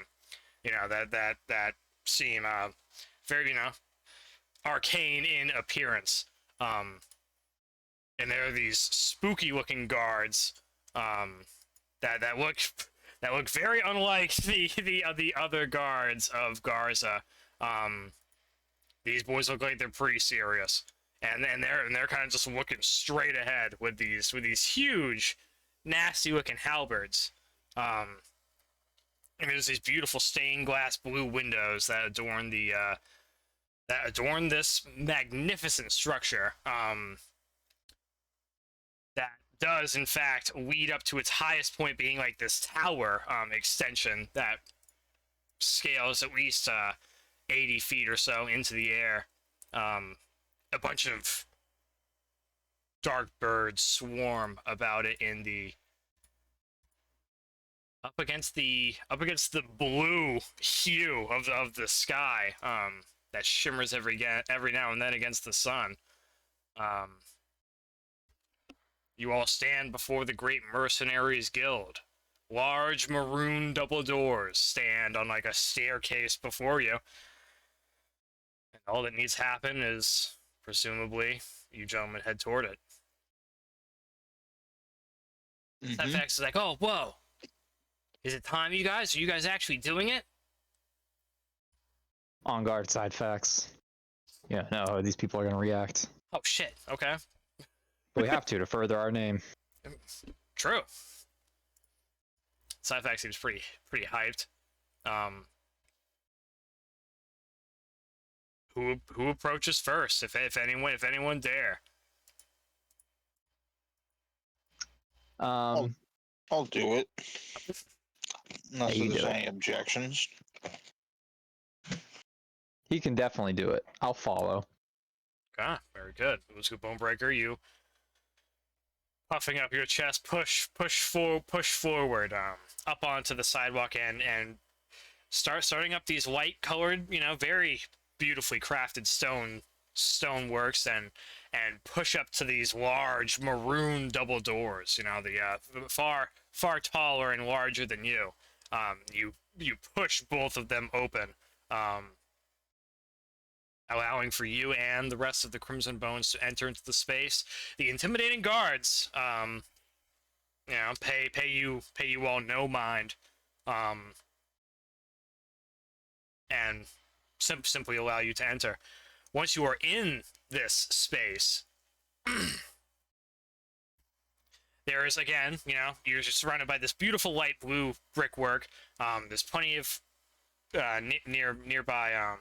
you know, that seem very, you know, arcane in appearance. And there are these spooky-looking guards that look very unlike the other guards of Garza. These boys look like they're pretty serious, and they're kind of just looking straight ahead with these huge, nasty-looking halberds. And there's these beautiful stained glass blue windows that adorn this magnificent structure. That does, in fact, lead up to its highest point being like this tower extension that scales at least 80 feet or so into the air. A bunch of dark birds swarm about it in the up against the blue hue of the sky that shimmers every now and then against the sun. You all stand before the Great Mercenaries Guild. Large maroon double doors stand on like a staircase before you. And all that needs to happen is, presumably, you gentlemen head toward it. Syphax is like, oh, whoa. Is it time, you guys? Are you guys actually doing it? On guard, side facts. Yeah, no, these people are going to react. Oh, shit. Okay. We have to further our name. True. Syphax seems pretty hyped. Who approaches first? If anyone dare. I'll do it. Unless you there's do any objections. He can definitely do it. I'll follow. Okay, very good. Ulzgud Bone-Breaker, you puffing up your chest, push forward, up onto the sidewalk and starting up these light-colored, very beautifully crafted stoneworks and push up to these large maroon double doors. The far taller and larger than you. You push both of them open, allowing for you and the rest of the Crimson Bones to enter into the space. The intimidating guards, pay you all no mind, and simply allow you to enter. Once you are in this space, there is, again, you're just surrounded by this beautiful light blue brickwork. There's plenty of nearby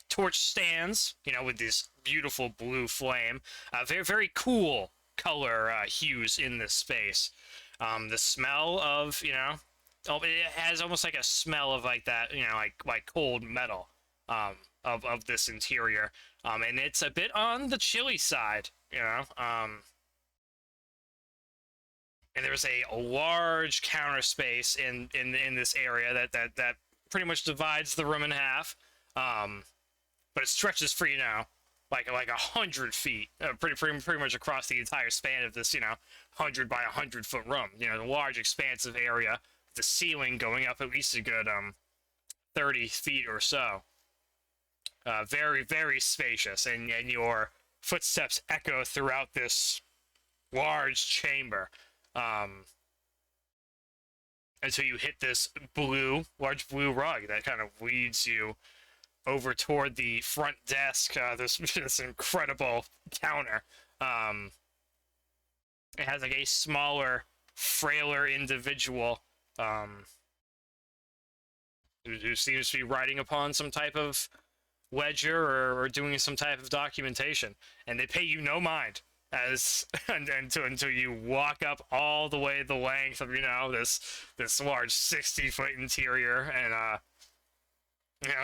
torch stands, with this beautiful blue flame. Very, very cool color hues in this space. The smell of, it has almost like a smell of like that, like cold metal of this interior. And it's a bit on the chilly side, and there's a large counter space in this area that pretty much divides the room in half. But it stretches for, like 100 feet, pretty much across the entire span of this, 100 by 100 foot room. A large expansive area, the ceiling going up at least a good 30 feet or so. Very, very spacious, and your footsteps echo throughout this large chamber. Until you hit this large blue rug that kind of leads you over toward the front desk. This incredible counter. It has like a smaller, frailer individual who seems to be writing upon some type of ledger or doing some type of documentation, and they pay you no mind until you walk up all the way the length of this large 60-foot interior and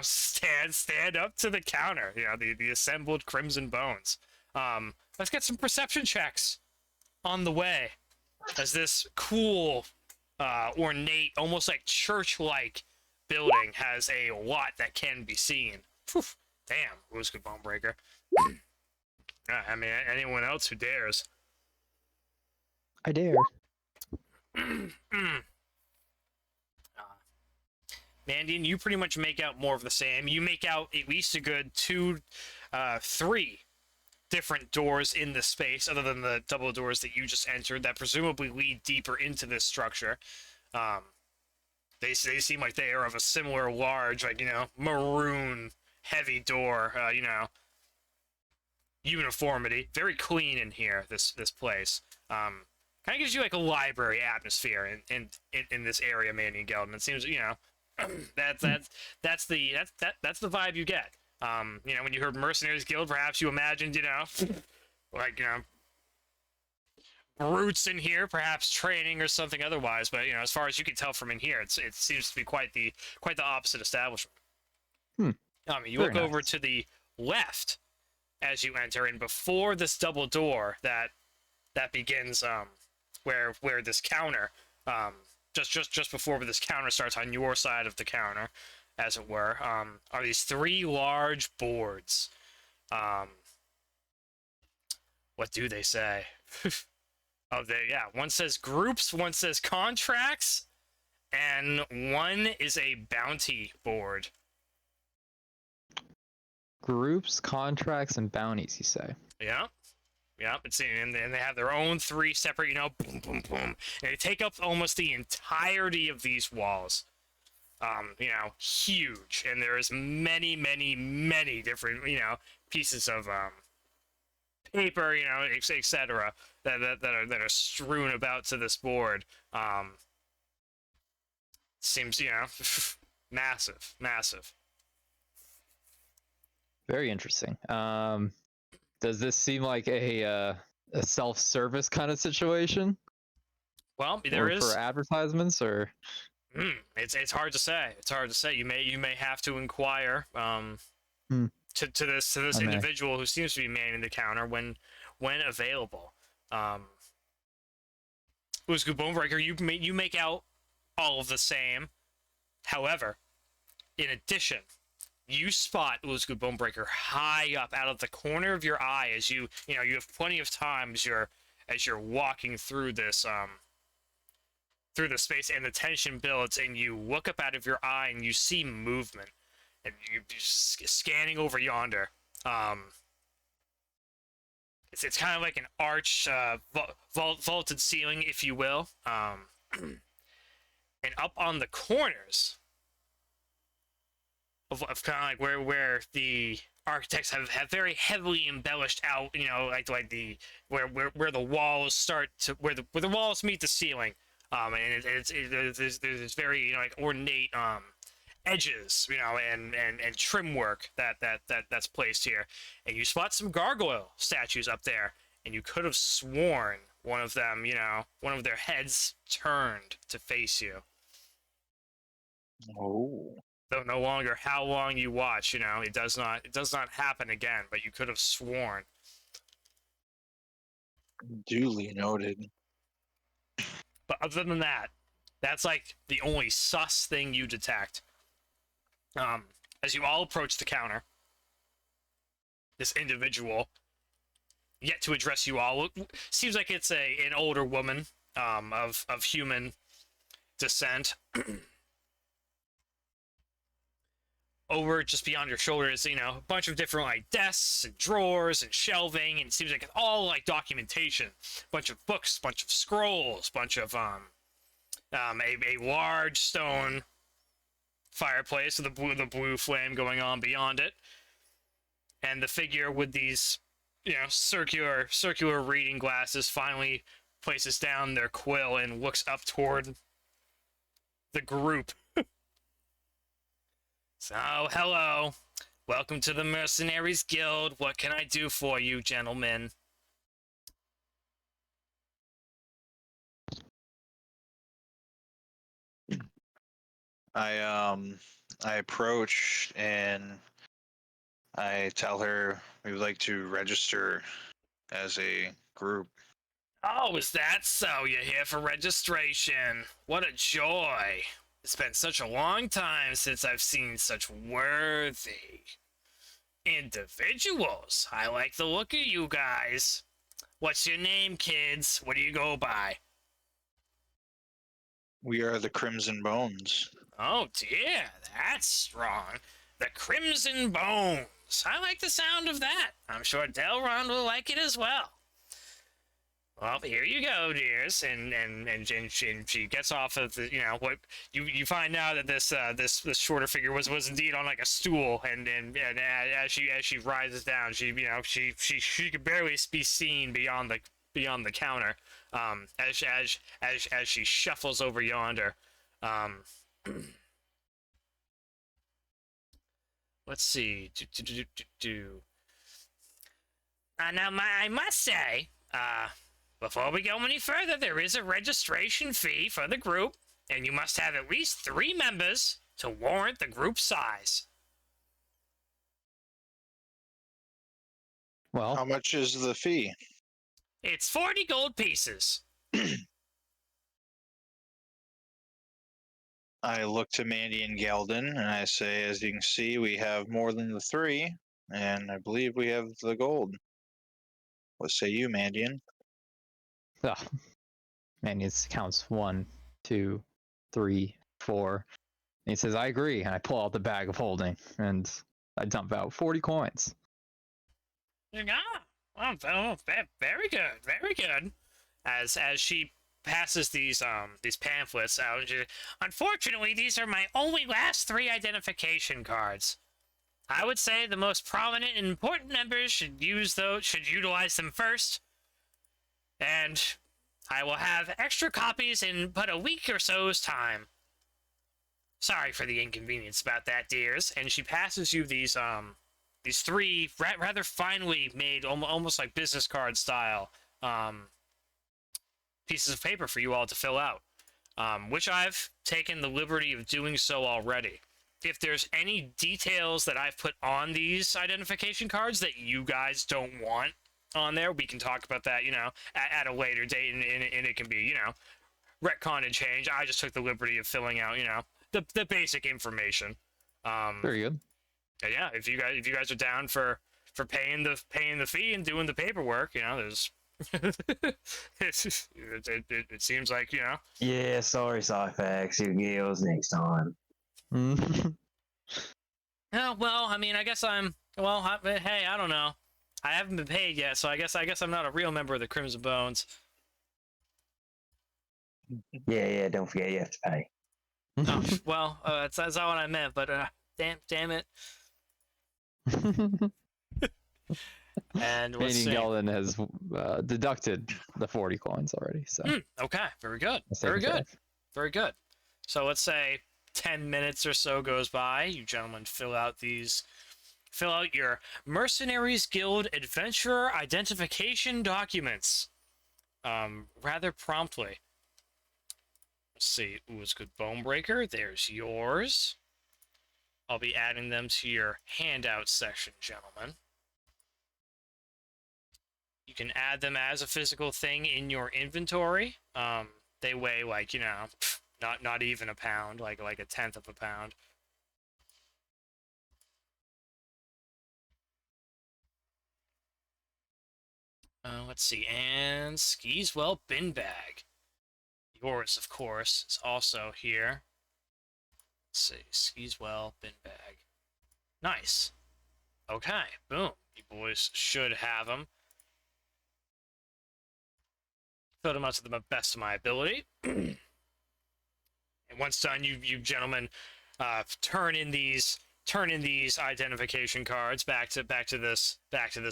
stand up to the counter. The assembled Crimson Bones. Let's get some perception checks on the way as this cool, ornate, almost like church-like building has a lot that can be seen. Whew. Damn, Ulzgud Bone-Breaker. I mean, anyone else who dares. I dare. Mandion, you pretty much make out more of the same. You make out at least a good 3 different doors in the space, other than the double doors that you just entered, that presumably lead deeper into this structure. They seem like they are of a similar large, maroon, heavy door, uniformity. Very clean in here, this place. Kind of gives you like a library atmosphere in this area, Mandion Gelden. It seems, that's the vibe you get. When you heard Mercenaries Guild, perhaps you imagined, brutes in here, perhaps training or something otherwise. But as far as you can tell from in here, it seems to be quite the opposite establishment. You look over to the left as you enter, and before this double door that that begins where this counter just before this counter starts on your side of the counter, as it were, are these 3 large boards. What do they say? One says groups, one says contracts, and one is a bounty board. Groups, contracts, and bounties, you say? Yeah. Yeah, and they have their own 3 separate, boom, boom, boom. And they take up almost the entirety of these walls. Huge. And there's many, many, many different, pieces of paper, etc. that are strewn about to this board. Seems, massive, massive. Very interesting. Does this seem like a self-service kind of situation? Well, there is for advertisements, or it's hard to say. It's hard to say. You may have to inquire to this individual who seems to be manning the counter when available. Ulzgud Bone-Breaker, you make out all of the same. However, in addition, you spot Ulzgud Bone-Breaker high up out of the corner of your eye as you have plenty of time as you're walking through this through the space, and the tension builds, and you look up out of your eye and you see movement, and you're scanning over yonder. It's kind of like an arch, vaulted ceiling, if you will, and up on the corners of kind of like where the architects have very heavily embellished out, like the where the walls start to where the walls meet the ceiling, and there's very like ornate edges, and trim work that's placed here, and you spot some gargoyle statues up there, and you could have sworn one of them, one of their heads turned to face you. Oh. Though no longer how long you watch, it does not happen again, but you could have sworn. Duly noted. But other than that, that's like the only sus thing you detect. As you all approach the counter, this individual, yet to address you all, seems like it's an older woman, of human descent. Over just beyond your shoulders, a bunch of different like desks and drawers and shelving, and it seems like it's all like documentation, bunch of books, bunch of scrolls, bunch of a large stone fireplace with the blue flame going on beyond it, and the figure with these circular reading glasses finally places down their quill and looks up toward the group. So, hello. Welcome to the Mercenaries Guild. What can I do for you, gentlemen? I approach and I tell her we would like to register as a group. Oh, is that so? You're here for registration. What a joy. It's been such a long time since I've seen such worthy individuals. I like the look of you guys. What's your name, kids? What do you go by? We are the Crimson Bones. Oh dear, that's strong. The Crimson Bones. I like the sound of that. I'm sure Delron will like it as well. Well, here you go, dears, and she gets off of the, what you find now that this shorter figure was indeed on like a stool, and as she rises down, she could barely be seen beyond the counter, as she shuffles over yonder. Let's see. Now, I must say, before we go any further, there is a registration fee for the group, and you must have at least 3 members to warrant the group size. Well, how much is the fee? It's 40 gold pieces. I look to Mandy and Gelden, and I say, as you can see, we have more than the 3, and I believe we have the gold. What say you, Mandion? Ugh. Mandion counts 1, 2, 3, 4. And he says, I agree. And I pull out the bag of holding, and I dump out 40 coins. Oh, very good, very good. As she passes these pamphlets out, unfortunately, these are my only last 3 identification cards. I would say the most prominent and important members should utilize them first, and I will have extra copies in but a week or so's time. Sorry for the inconvenience about that, dears. And she passes you these 3 rather finely made, almost like business card style, pieces of paper for you all to fill out, which I've taken the liberty of doing so already. If there's any details that I've put on these identification cards that you guys don't want on there, we can talk about that, at a later date, and it can be, retcon and change. I just took the liberty of filling out, the basic information. Very good. Yeah, if you guys are down for paying the fee and doing the paperwork, there's it seems like, Yeah, sorry, Cyphex. You get yours next time. Oh, well, I mean, I guess hey, I don't know. I haven't been paid yet, so I guess I'm not a real member of the Crimson Bones. Yeah, don't forget you have to pay. Oh, well, that's not what I meant, but damn it. And Mandy Gelden has deducted the 40 coins already. So okay, very good, very good. So let's say 10 minutes or so goes by. You gentlemen fill out your Mercenaries Guild Adventurer Identification documents rather promptly. Let's see. Ulzgud Bone-Breaker, there's yours. I'll be adding them to your handout section, gentlemen. You can add them as a physical thing in your inventory. They weigh like, not even a pound, like a tenth of a pound. Let's see, and Skeezewell Binbag. Yours, of course, is also here. Let's see, Skeezewell Binbag. Nice. Okay, boom. You boys should have them. Filled them out to the best of my ability. And once done, you gentlemen turn in these identification cards back to this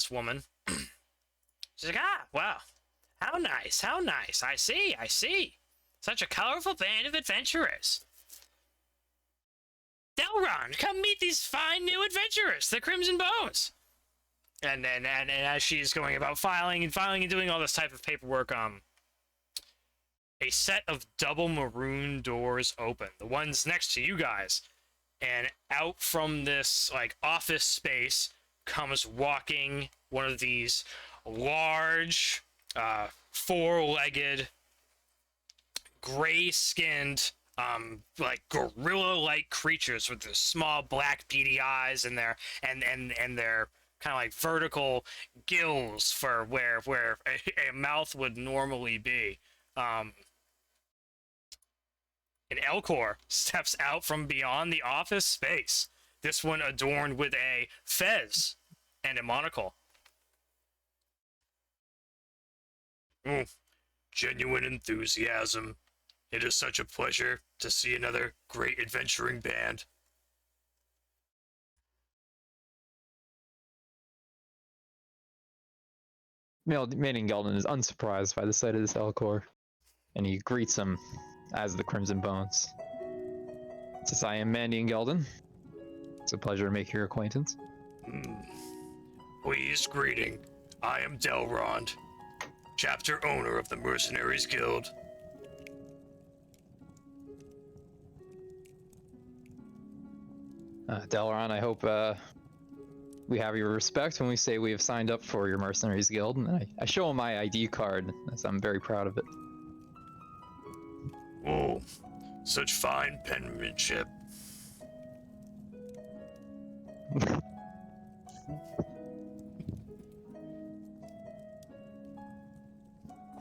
woman. She's like, wow, how nice. I see. Such a colorful band of adventurers. Delron, come meet these fine new adventurers, the Crimson Bones. And as she's going about filing and doing all this type of paperwork, a set of double maroon doors open, the ones next to you guys, and out from this like office space comes walking one of these large, four-legged, gray-skinned, like gorilla-like creatures with the small black beady eyes and their kind of like vertical gills for where a mouth would normally be. An Elcor steps out from beyond the office space. This one adorned with a fez and a monocle. Genuine enthusiasm. It is such a pleasure to see another great adventuring band. Manning Gelden is unsurprised by the sight of this Elcor, and he greets him as the Crimson Bones. Says, I am Mandion Gelden. It's a pleasure to make your acquaintance. Pleased greeting. I am Delrond, chapter owner of the Mercenaries Guild. Delron, I hope we have your respect when we say we have signed up for your mercenaries guild, and I show him my ID card, as I'm very proud of it. Oh, such fine penmanship.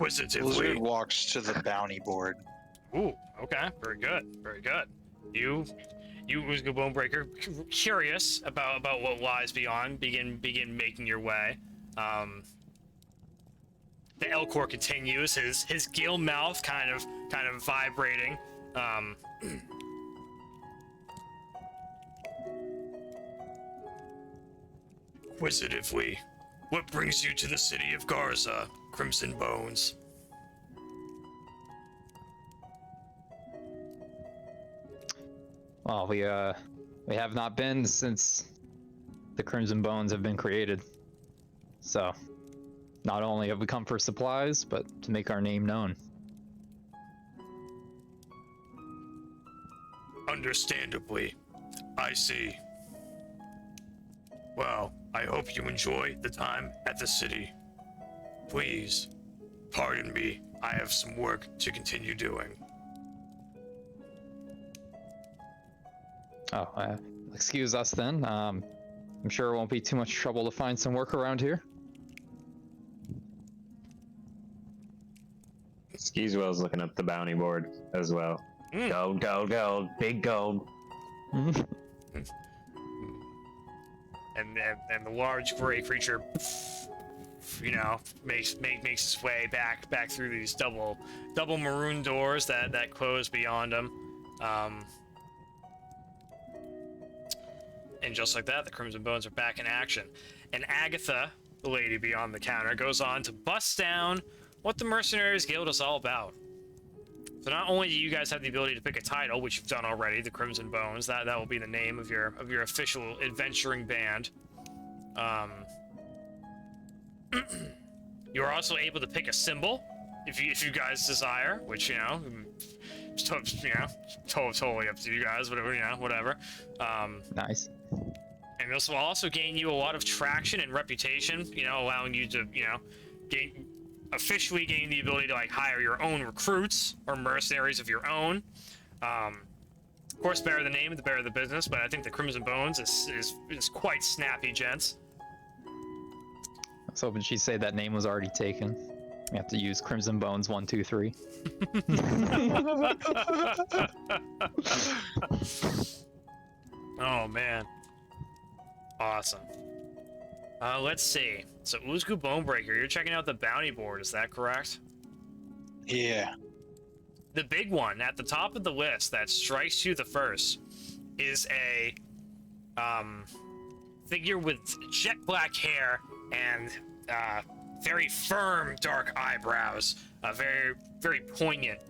Ulzgud walks to the bounty board. Ooh, okay, very good, very good. You Ulzgud Bone-Breaker, curious about what lies beyond, begin making your way. The Elcor continues, his gill mouth kind of vibrating. Inquisitively, what brings you to the city of Garza, Crimson Bones? Well, we have not been since the Crimson Bones have been created. So, not only have we come for supplies, but to make our name known. Understandably, I see. Well, I hope you enjoy the time at the city. Please, pardon me, I have some work to continue doing. Oh, excuse us then. I'm sure it won't be too much trouble to find some work around here. Skeezewell's looking up the bounty board as well. Gold, gold, gold, big gold. And the large gray creature, you know, makes its way back through these double maroon doors that close beyond him. And just like that, the Crimson Bones are back in action. And Agatha, the lady beyond the counter, goes on to bust down what the Mercenaries Guild is all about. So not only do you guys have the ability to pick a title, which you've done already, the Crimson Bones, that will be the name of your official adventuring band. You are also able to pick a symbol if you guys desire, which it's totally up to you guys, whatever. Nice. And this will also gain you a lot of traction and reputation, allowing you to, officially gain the ability to hire your own recruits or mercenaries of your own. Of course, bear the name, the bear the business, but I think the Crimson Bones is quite snappy, gents. I was hoping she'd say that name was already taken. We have to use Crimson Bones 1, 2, 3. Oh man, awesome. Let's see. So Ulzgud Bone-Breaker, you're checking out the bounty board, is that correct? Yeah. The big one at the top of the list that strikes you the first is a figure with jet black hair and very firm dark eyebrows, very, very poignant,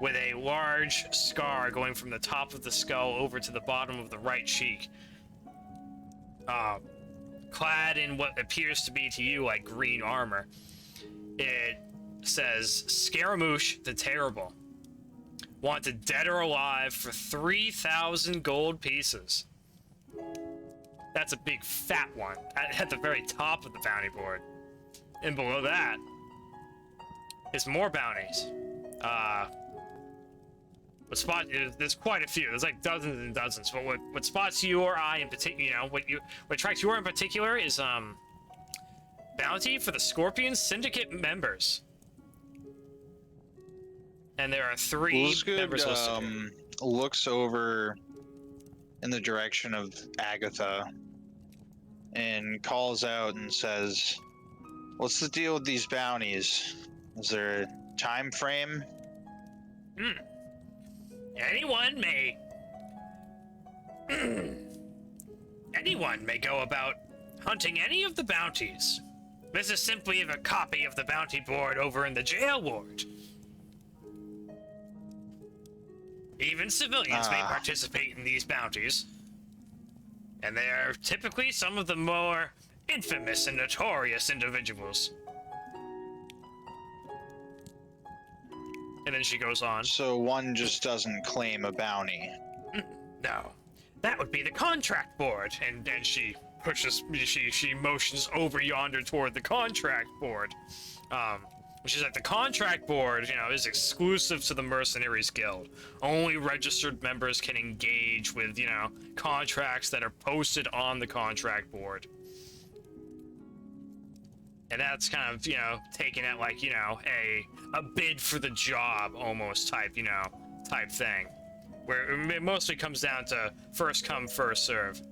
with a large scar going from the top of the skull over to the bottom of the right cheek. Clad in what appears to be to you like green armor. It says, Scaramouche the Terrible. Wanted dead or alive for 3,000 gold pieces. That's a big fat one at the very top of the bounty board. And below that is more bounties. There's quite a few. There's like dozens and dozens. But what spots you or I in particular, what attracts you in particular is bounty for the Scorpion Syndicate members. And there are 3 members listed here. Looks over in the direction of Agatha and calls out and says, "What's the deal with these bounties? Is there a time frame?" Anyone may go about hunting any of the bounties. This is simply a copy of the bounty board over in the jail ward. Even civilians may participate in these bounties. And they are typically some of the more infamous and notorious individuals. And then she goes on. So one just doesn't claim a bounty. No. That would be the contract board. And she she motions over yonder toward the contract board. Which is that the contract board, is exclusive to the Mercenaries Guild. Only registered members can engage with, contracts that are posted on the contract board. And that's kind of, taken at like, a bid for the job almost type, type thing. Where it mostly comes down to first come, first serve.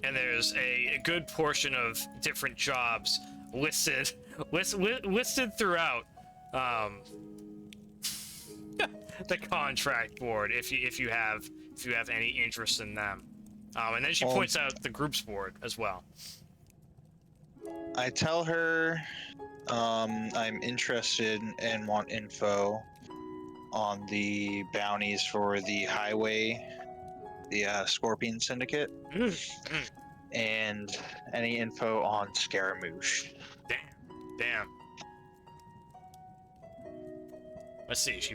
And there's a good portion of different jobs listed throughout the contract board if you have any interest in them. And then she points out the groups board as well. I tell her I'm interested and want info on the bounties for the highway, the Scorpion Syndicate, and any info on Scaramouche. Damn. Let's see. She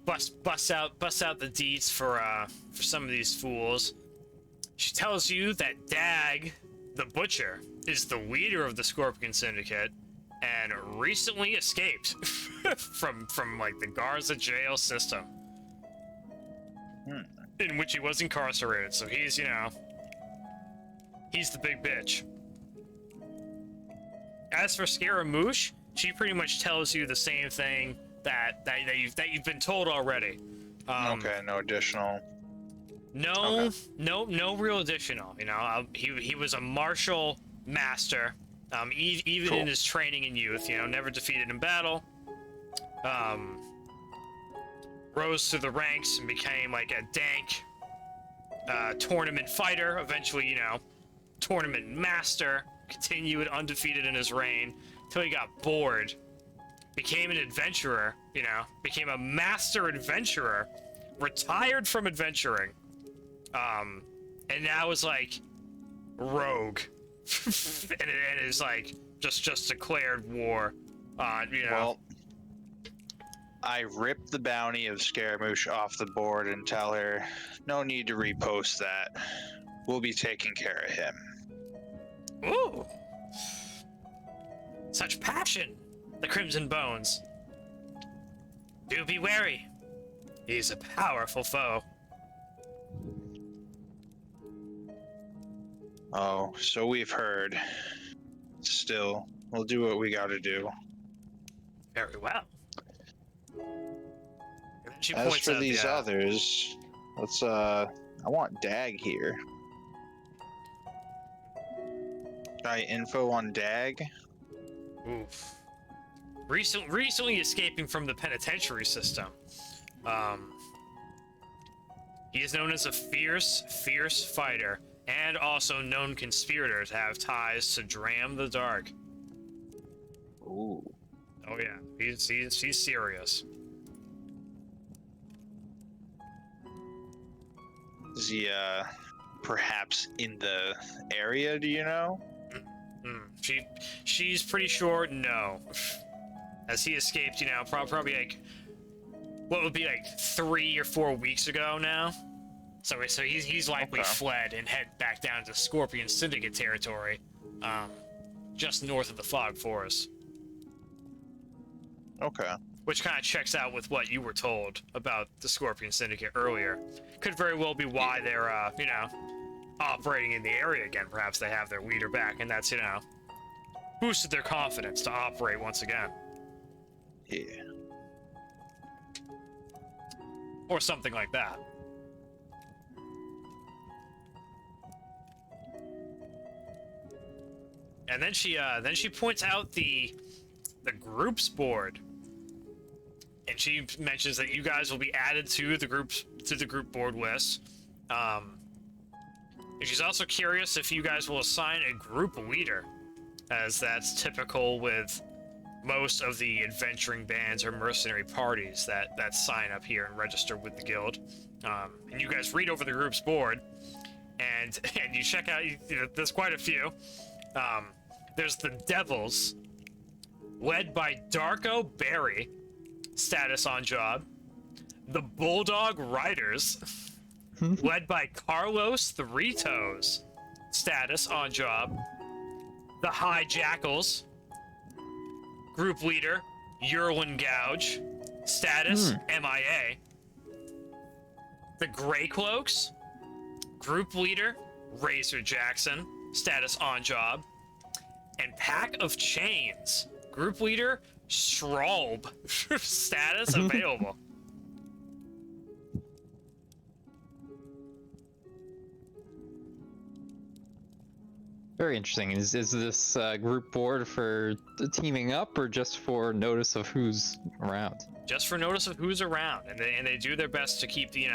busts out the deets for some of these fools. She tells you that Dag, the Butcher, is the leader of the Scorpion Syndicate and recently escaped from like the Garza jail system. In which he was incarcerated, so he's, he's the big bitch. As for Scaramouche, she pretty much tells you the same thing that you've been told already. Okay, no additional. No real additional. He was a martial master. Even Cool. in his training in youth, never defeated in battle. Rose through the ranks and became like a dank tournament fighter. Eventually, tournament master. Continued undefeated in his reign till he got bored. Became an adventurer. Became a master adventurer. Retired from adventuring. And now is like rogue. and it is like just declared war on, Well, I rip the bounty of Scaramouche off the board and tell her, no need to repost that. We'll be taking care of him. Ooh. Such passion, the Crimson Bones. Do be wary. He's a powerful foe. Oh, so we've heard. Still, we'll do what we gotta do. Very well. She As points for out these others, let's, I want Dag here. Got info on Dag? Oof. Recently escaping from the penitentiary system. He is known as a fierce fighter, and also known conspirator to have ties to Dram the Dark. Ooh. Oh yeah, he's serious. Is he, perhaps in the area, do you know? She's pretty sure no. As he escaped, probably like, what would be like 3 or 4 weeks ago now? So he's likely fled and head back down to Scorpion Syndicate territory, just north of the Fog Forest. Okay. Which kind of checks out with what you were told about the Scorpion Syndicate earlier. Could very well be why they're, operating in the area again. Perhaps they have their leader back, and that's, boosted their confidence to operate once again. Yeah. Or something like that. And then she points out the groups board. And she mentions that you guys will be added to the group board list. And she's also curious if you guys will assign a group leader, as that's typical with most of the adventuring bands or mercenary parties that sign up here and register with the guild. And you guys read over the group's board, and you check out. There's quite a few. There's the Devils, led by Darko Berry. Status on job. The Bulldog Riders, led by Carlos Three Toes. Status on job. The High Jackals. Group leader, Yerlin Gouge. Status, MIA. The Grey Cloaks. Group leader, Razor Jackson. Status on job. And Pack of Chains. Group leader, Schraub. Status available. Very interesting. Is this group board for teaming up or just for notice of who's around? Just for notice of who's around, and they do their best to keep the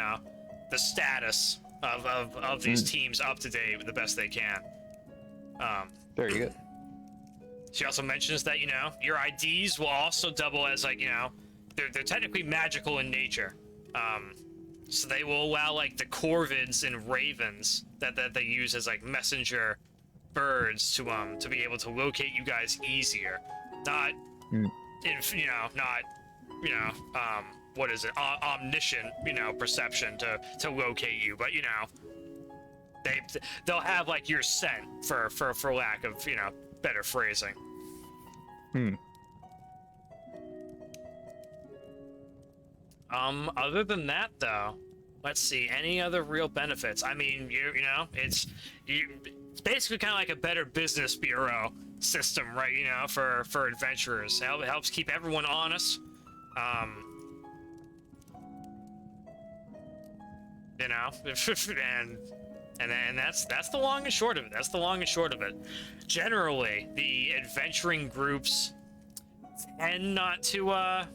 status of these teams up to date with the best they can. Very good. She also mentions that your IDs will also double as they're technically magical in nature. So they will allow the Corvids and Ravens that they use as messenger birds to be able to locate you guys easier. Not what is it? Omniscient, perception to locate you, but they'll have your scent for lack of better phrasing. Other than that though, let's see, any other real benefits? I mean, it's basically kind of like a better business bureau system, right? For adventurers. It helps keep everyone honest. And that's the long and short of it. That's the long and short of it. Generally, the adventuring groups tend not to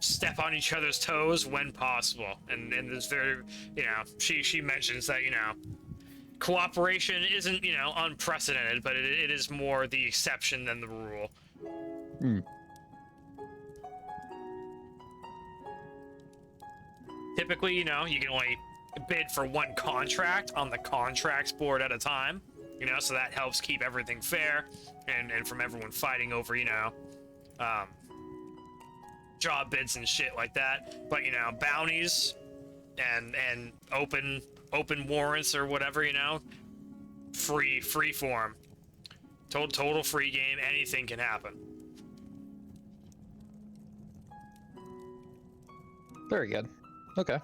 step on each other's toes when possible. And there's very, she mentions that, cooperation isn't, unprecedented, but it is more the exception than the rule. Typically, you can only bid for one contract on the contracts board at a time, so that helps keep everything fair and from everyone fighting over, job bids and shit like that. But, bounties and open warrants or whatever, free form. Total free game, anything can happen. Very good. Okay.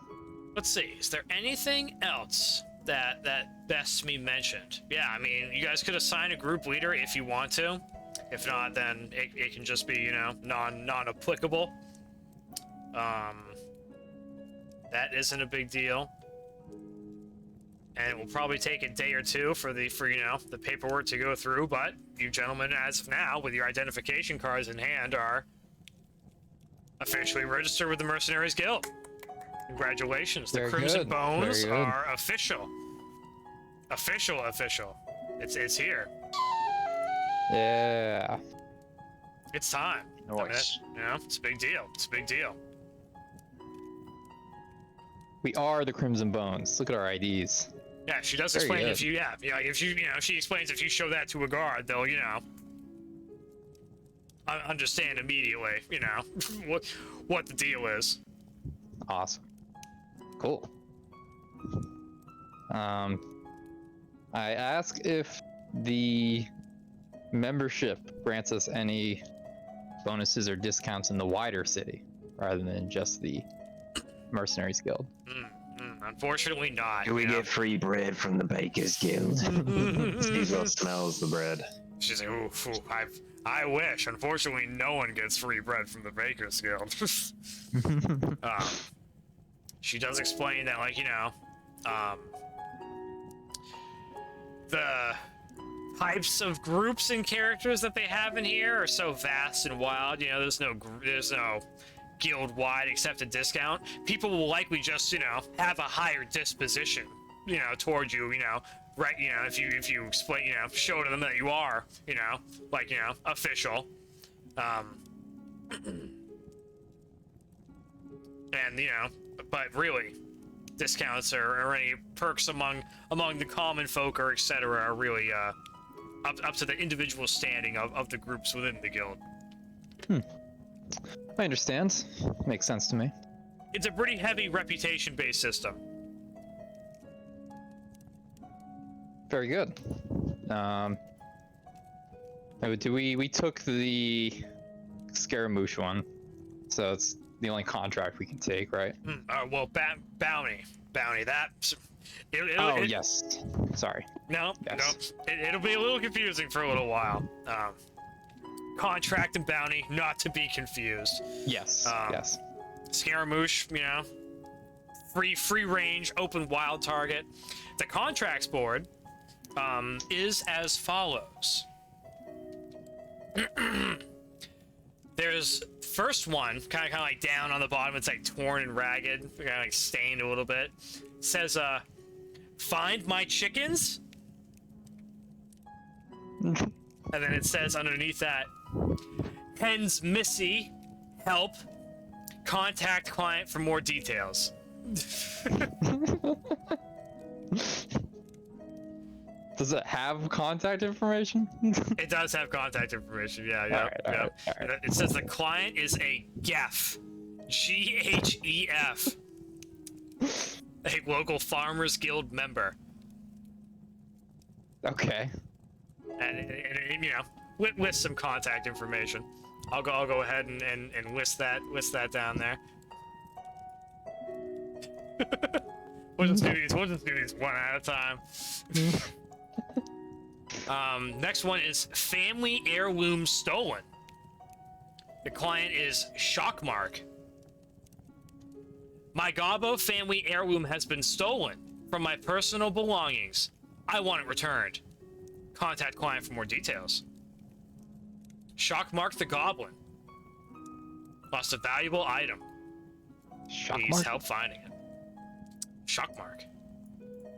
Let's see, is there anything else that best me mentioned? Yeah, I mean, you guys could assign a group leader if you want to. If not, then it can just be, non-applicable. That isn't a big deal. And it will probably take a day or two for the paperwork to go through, but you gentlemen, as of now, with your identification cards in hand, are officially registered with the Mercenaries Guild. Congratulations, the Crimson Bones are official. Official. It's here. Yeah. It's time. Nice. It's a big deal. It's a big deal. We are the Crimson Bones. Look at our IDs. Yeah, she does explain if you, she explains if you show that to a guard, they'll, understand immediately, what the deal is. Awesome. Cool. I ask if the membership grants us any bonuses or discounts in the wider city, rather than just the Mercenaries Guild. Unfortunately not. Do we get free bread from the Baker's Guild? Skeezewell smells the bread. She's like, ooh, I wish. Unfortunately, no one gets free bread from the Baker's Guild. She does explain that, the types of groups and characters that they have in here are so vast and wild. There's no guild-wide accepted discount. People will likely just, have a higher disposition, toward you, right, if you explain, show to them that you are, official. And, but really, discounts or any perks among the common folk or etc. are really up to the individual standing of the groups within the guild. I understand. Makes sense to me. It's a pretty heavy reputation-based system. Very good. We took the Scaramouche one, so it's the only contract we can take, right? Well, bounty. Yes. Sorry. No, Yes. no. It'll be a little confusing for a little while. Contract and bounty, not to be confused. Yes. Yes. Scaramouche, free range, open wild target. The contracts board is as follows. There's first one, kind of like down on the bottom. It's like torn and ragged, kind of like stained a little bit. It says, "Find my chickens," and then it says underneath that, "Hens Missy, help. Contact client for more details." Does it have contact information? It does have contact information. Yeah. All right. It says the client is a GEF, GHEF, a local Farmers Guild member. Okay. And with some contact information. I'll go ahead and list that down there. We'll just do these one at a time. Next one is family heirloom stolen. The client is Shockmark. My Gobbo family heirloom has been stolen from my personal belongings. I want it returned. Contact client for more details. Shockmark the Goblin. Lost a valuable item. Needs help finding it. Shockmark.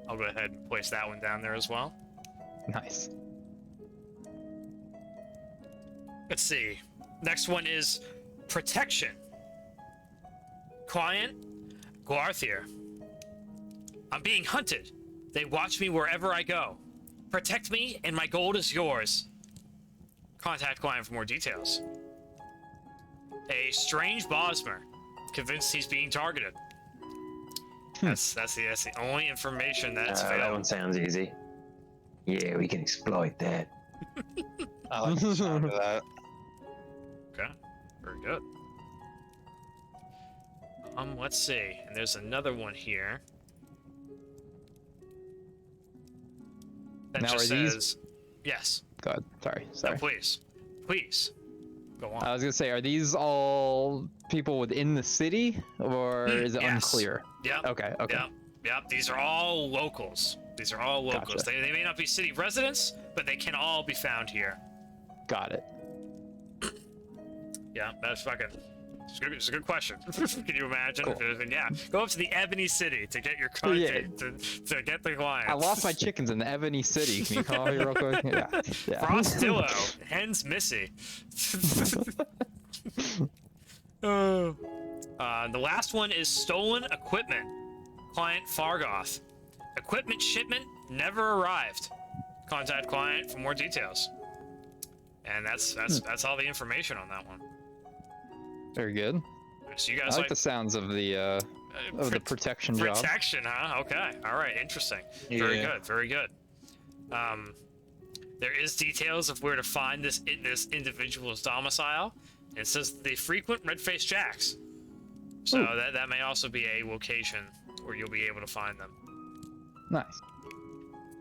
I'll go ahead and place that one down there as well. Nice. Let's see. Next one is protection. Client, Glarthier. I'm being hunted. They watch me wherever I go. Protect me and my gold is yours. Contact client for more details. A strange Bosmer. Convinced he's being targeted. That's the only information that's available. That one sounds easy. Yeah, we can exploit that. I like the sound of that. Okay, very good. Let's see. And there's another one here. That now just are these... says, yes. Go ahead. Sorry. No, please. Go on. I was gonna say, are these all people within the city, or is it unclear? Yeah. Okay. Yep. These are all locals. Gotcha. They may not be city residents, but they can all be found here. Got it. Yeah, that's fucking. It's a good question. Can you imagine? Cool. Go up to the Ebony City to get your contact, to get the client. I lost my chickens in the Ebony City. Can you call me real quick? Yeah. Frostillo, Hens Missy. The last one is stolen equipment. Client Fargoth. Equipment shipment never arrived. Contact client for more details. And that's all the information on that one. Very good. So you guys I like the sounds of the protection job. Protection, huh? Okay. All right. Interesting. Yeah. Very good. There is details of where to find this individual's domicile. It says they frequent red-faced jacks. So that may also be a location where you'll be able to find them. Nice.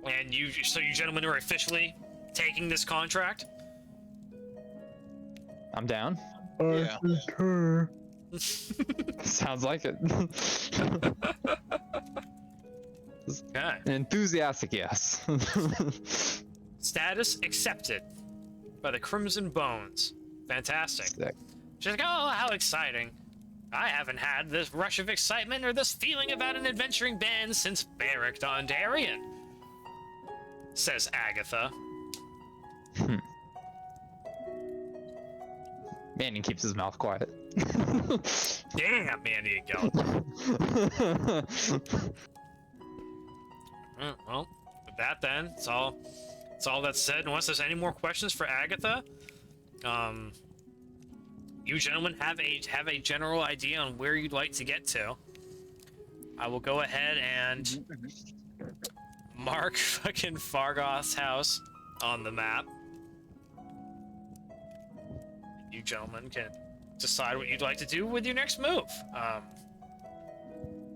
And you gentlemen are officially taking this contract? I'm down. Yeah. Sounds like it. Okay. An enthusiastic yes. Status accepted by the Crimson Bones. Fantastic. Sick. She's like, oh, how exciting. I haven't had this rush of excitement or this feeling about an adventuring band since Barrack Dondarrion, says Agatha. Mandion keeps his mouth quiet. Damn, Mandion Gelden. Well, with that then, it's all that's said. Unless there's any more questions for Agatha, you gentlemen have a general idea on where you'd like to get to. I will go ahead and mark fucking Fargoth's house on the map. You gentlemen can decide what you'd like to do with your next move.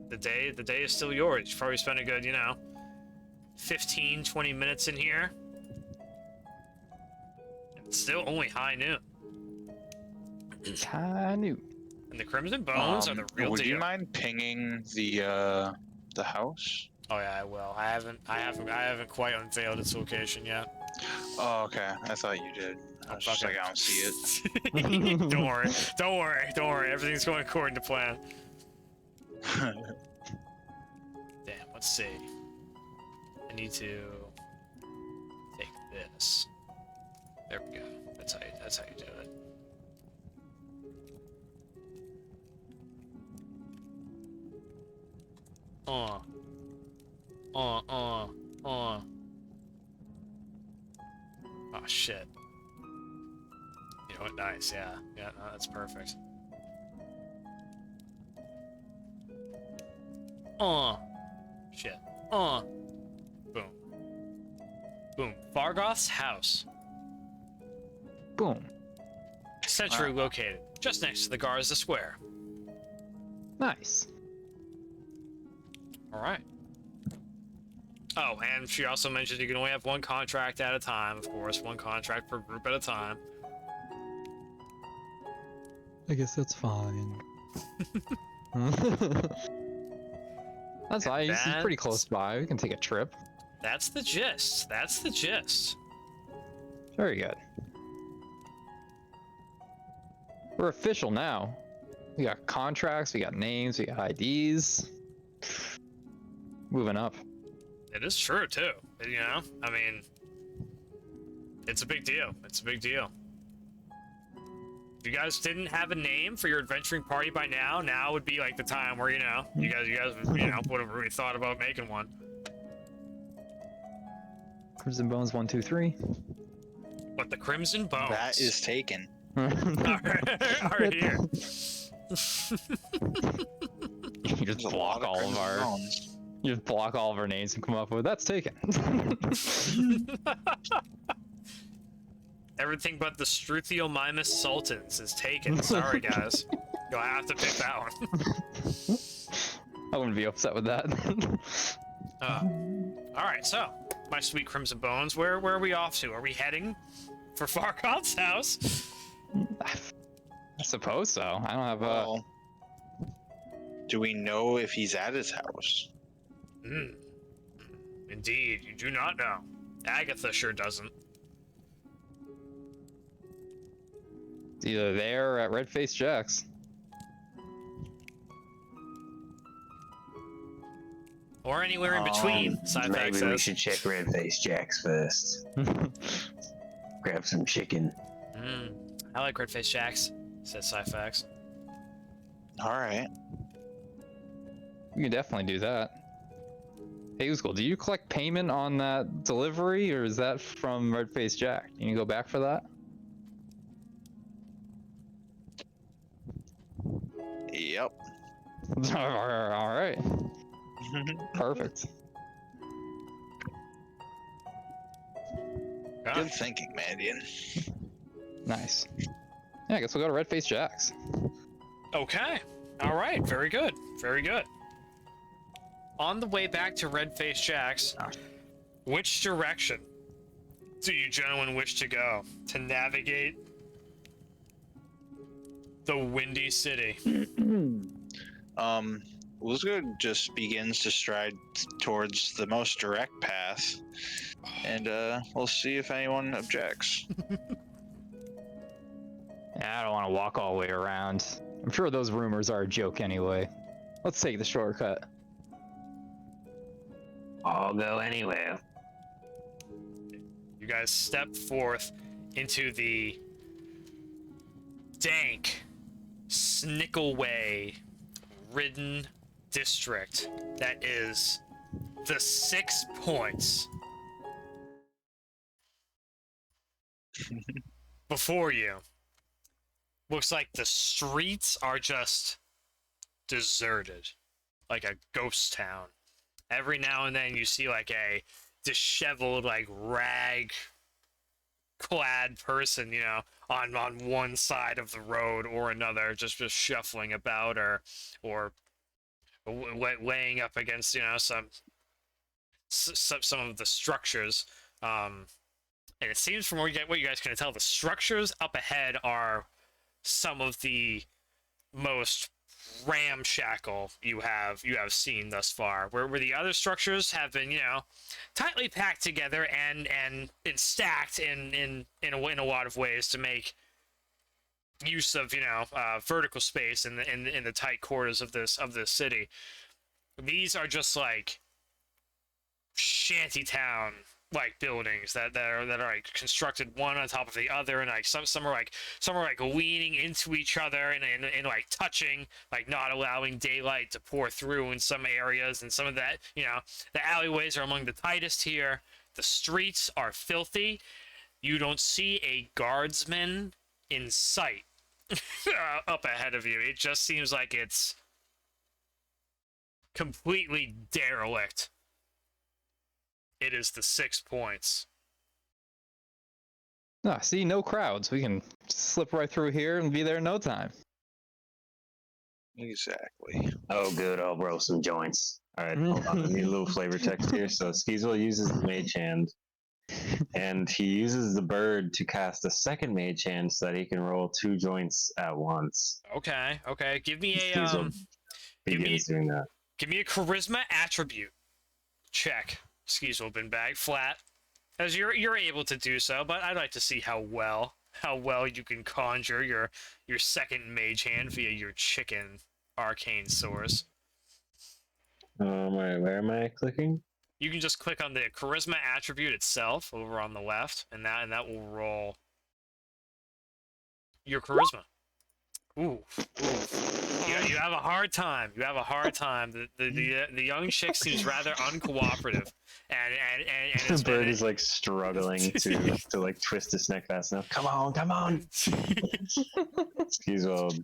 The day is still yours. You probably spend a good, 15, 20 minutes in here. It's still only high noon. High noon. And the Crimson Bones are the real would deal. you mind pinging the house? Oh yeah, I will. I haven't quite unveiled its location yet. Oh, okay. I thought you did. I was just like, I don't see it. Don't worry. Everything's going according to plan. Damn, let's see. I need to take this. There we go. That's how you do it. Oh shit. You know what? Nice. Yeah. No, that's perfect. Shit. Boom. Boom. Fargoth's house. Boom. Centrally located, just next to the Garza Square. Nice. All right. Oh, and she also mentioned you can only have one contract at a time, of course. One contract per group at a time. I guess that's fine. That's fine. He's pretty close by. We can take a trip. That's the gist. Very good. We're official now. We got contracts, we got names, we got IDs. Moving up. It is true, too. I mean, it's a big deal. If you guys didn't have a name for your adventuring party by now would be like the time where, you guys would have really thought about making one. Crimson Bones 1, 2, 3. But the Crimson Bones. That is taken. are here. You just block all of our bones. You just block all of our names and come up with that's taken. Everything but the Struthiomymus Sultans is taken. Sorry guys. You'll have to pick that one. I wouldn't be upset with that. Alright, so my sweet Crimson Bones, where are we off to? Are we heading for Fargoth's house? I suppose so. I don't have Well, do we know if he's at his house? Indeed, you do not know. Agatha sure doesn't. It's either there or at Red-Faced Jack's. Or anywhere in between, Maybe we should check Red-Faced Jack's first. Grab some chicken. I like Red-Faced Jack's, says Syphax. Alright. We can definitely do that. Hey, Ulzgud, do you collect payment on that delivery, or is that from Red-Faced Jack? Can you go back for that? Yep. Alright. Perfect. Good thinking, Mandion. Nice. Yeah, I guess we'll go to Red-Faced Jack's. Okay. Alright, very good. On the way back to Red-Faced Jack's, which direction do you gentlemen wish to go to navigate the Windy City? Ulzgud just begins to stride towards the most direct path, and we'll see if anyone objects. Yeah, I don't want to walk all the way around. I'm sure those rumors are a joke anyway. Let's take the shortcut. I'll go anywhere. You guys step forth into the dank, Snickleway ridden district that is the 6 points before you. Looks like the streets are just deserted, like a ghost town. Every now and then you see like a disheveled, like rag clad person, you know, on one side of the road or another, just shuffling about, or laying up against, you know, some of the structures. And it seems from what you guys can tell, the structures up ahead are some of the most ramshackle you have seen thus far. Where the other structures have been, you know, tightly packed together and stacked in a lot of ways to make use of, you know, vertical space in the tight quarters of this city. These are just like shantytown like buildings that are like constructed one on top of the other, and like some are like leaning into each other and like touching, like not allowing daylight to pour through in some areas, and some of that, you know, the alleyways are among the tightest here. The streets are filthy. You don't see a guardsman in sight up ahead of you. It just seems like it's completely derelict. It is the 6 points. Ah, see, no crowds. We can slip right through here and be there in no time. Exactly. Oh, good. I'll roll some joints. All right, hold on. I need a little flavor text here. So Skeezewell uses the Mage Hand, and he uses the bird to cast a second Mage Hand so that he can roll 2 joints at once. Okay. Give me a Skeezewell begins doing that. Give me a charisma attribute check. Skeezewell Binbag flat, as you're able to do so, but I'd like to see how well you can conjure your second mage hand via your chicken arcane source. Where am I clicking? You can just click on the charisma attribute itself over on the left, and that will roll your charisma. Ooh. You have a hard time. The young chick seems rather uncooperative, and The bird is like struggling to like twist his neck fast enough. Come on. Skeezewell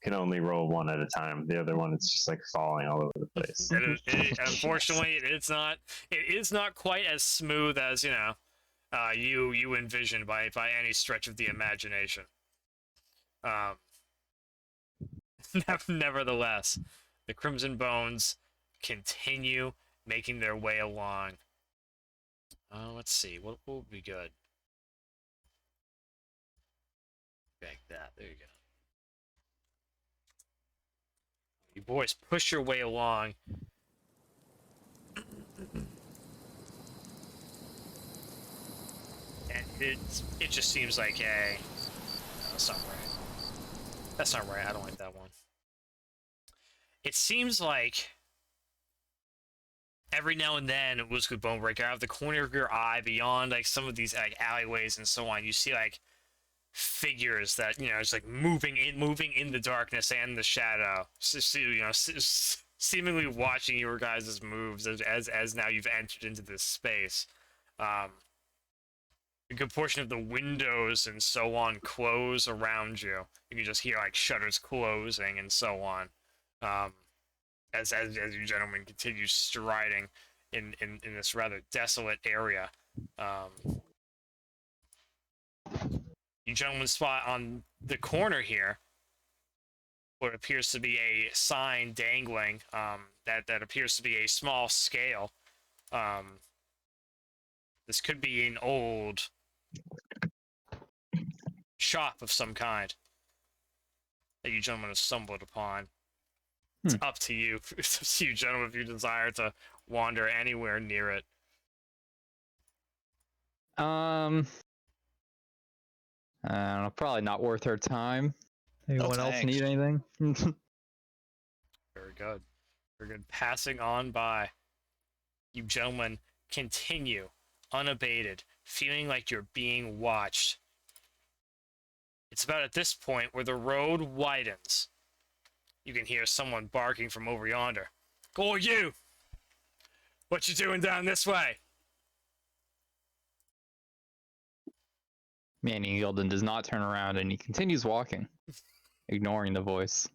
can only roll one at a time. The other one is just like falling all over the place. Unfortunately, it is not quite as smooth as, you know, you envisioned by any stretch of the imagination. Nevertheless, the Crimson Bones continue making their way along. Let's see, what would be good? Back that, there you go. You boys push your way along. And it just seems like a... No, that's not right. That's not right, I don't like that one. It seems like every now and then, Ulzgud Bone-Breaker, out of the corner of your eye, beyond like some of these like alleyways and so on, you see like figures that, you know, it's like moving in the darkness and the shadow. So, you know, seemingly watching your guys' moves as now you've entered into this space. A good portion of the windows and so on close around you. You can just hear like shutters closing and so on. As you gentlemen continue striding in this rather desolate area. You gentlemen spot on the corner here what appears to be a sign dangling, that appears to be a small scale. This could be an old shop of some kind that you gentlemen have stumbled upon. It's up to you. It's up to you, gentlemen, if you desire to wander anywhere near it. I don't know, probably not worth our time. Anyone else need anything? Very good. Very good. Passing on by, you gentlemen continue unabated, feeling like you're being watched. It's about at this point where the road widens. You can hear someone barking from over yonder. Go you! What you doing down this way? Mandion Gelden does not turn around and he continues walking, ignoring the voice.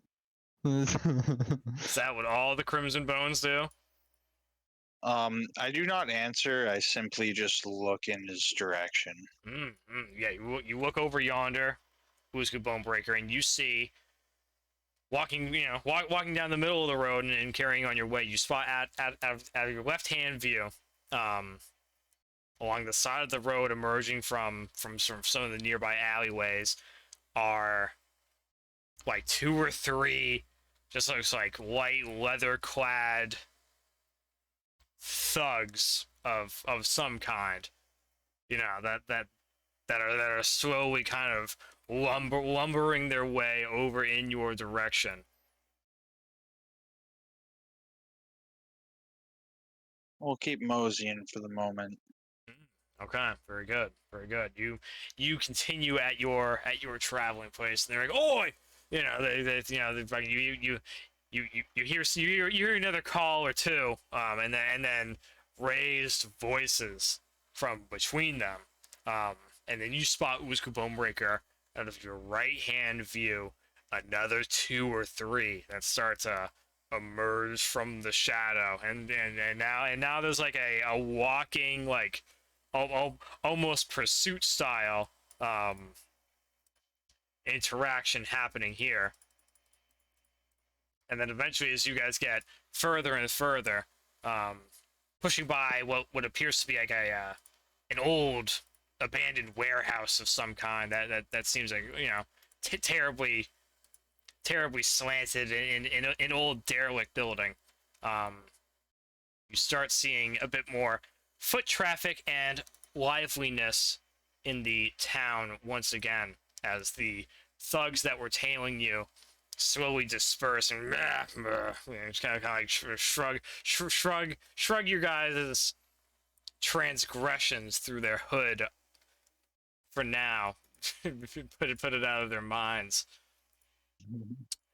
Is that what all the Crimson Bones do? I do not answer. I simply just look in his direction. Yeah, you look over yonder, Ulzgud Bone-Breaker, and you see walking, walking down the middle of the road and carrying on your way. You spot at your left-hand view, along the side of the road, emerging from some of the nearby alleyways, are like 2 or 3, just looks like white leather-clad thugs of some kind. That are slowly kind of lumbering their way over in your direction. We'll keep moseying for the moment. Okay, very good, very good. You continue at your traveling place, and they're like, "Oi!" You hear another call or two, and then raised voices from between them, and then you spot Ulzgud Bone-Breaker out of your right hand view. Another 2 or 3 that start to emerge from the shadow, and now there's like a walking, like almost pursuit style interaction happening here. And then eventually, as you guys get further and further, pushing by what appears to be like an old abandoned warehouse of some kind that seems like, terribly slanted in an old derelict building. You start seeing a bit more foot traffic and liveliness in the town once again, as the thugs that were tailing you slowly disperse and just kind of like shrug your guys' transgressions through their hood for now. put it out of their minds.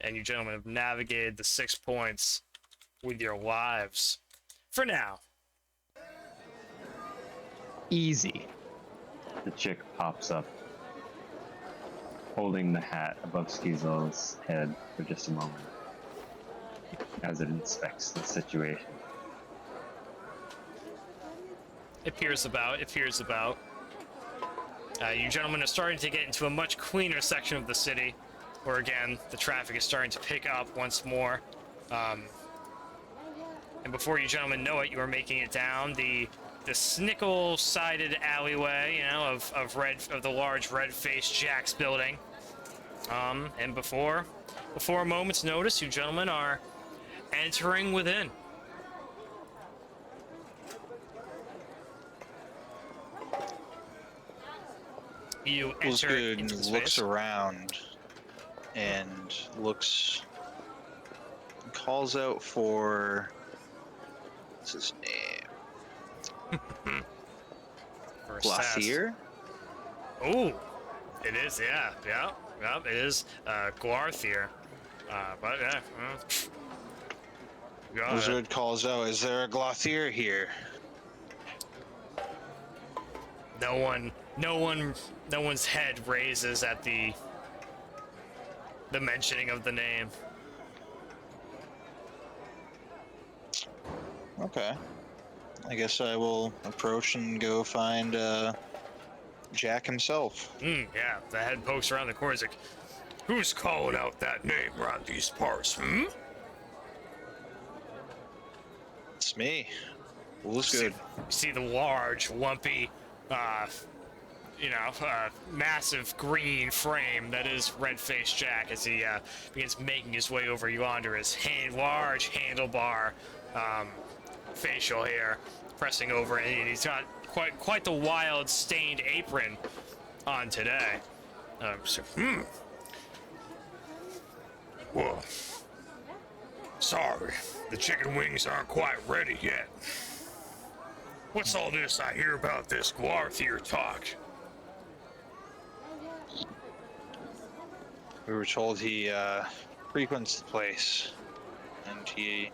And you gentlemen have navigated the 6 points with your lives for now. Easy. The chick pops up, holding the hat above Skeezewell's head for just a moment, as it inspects the situation. It peers about. You gentlemen are starting to get into a much cleaner section of the city, where again, the traffic is starting to pick up once more. And before you gentlemen know it, you are making it down the snickle-sided alleyway, of the large red-faced Jack's building. And before a moment's notice, you gentlemen are entering within. You enter into the space. Looks around and calls out for, what's his name? Glacier? Oh, it is, yeah, it is Glarthier. But yeah, Ulzgud calls out, "Is there a Glacier here?" No one's head raises at the mentioning of the name. Okay. I guess I will approach and go find Jack himself. Yeah, the head pokes around the corner. He's like, "Who's calling out that name around these parts, It's me. Ulzgud. You see the large, lumpy, massive green frame that is Red-Faced Jack as he begins making his way over yonder, his large handlebar facial hair pressing over, and he's got quite the wild stained apron on today. Well, sorry, the chicken wings aren't quite ready yet. What's all this I hear about this Glarthier talk? We were told he frequents the place, and he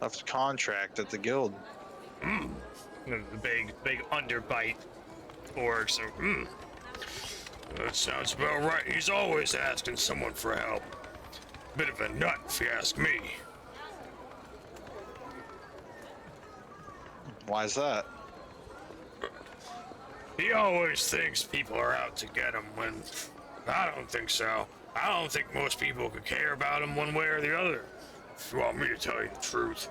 left a contract at the guild. The big underbite org. So, that sounds about right. He's always asking someone for help. Bit of a nut, if you ask me. Why's that? He always thinks people are out to get him when I don't think so. I don't think most people could care about him one way or the other, if you want me to tell you the truth.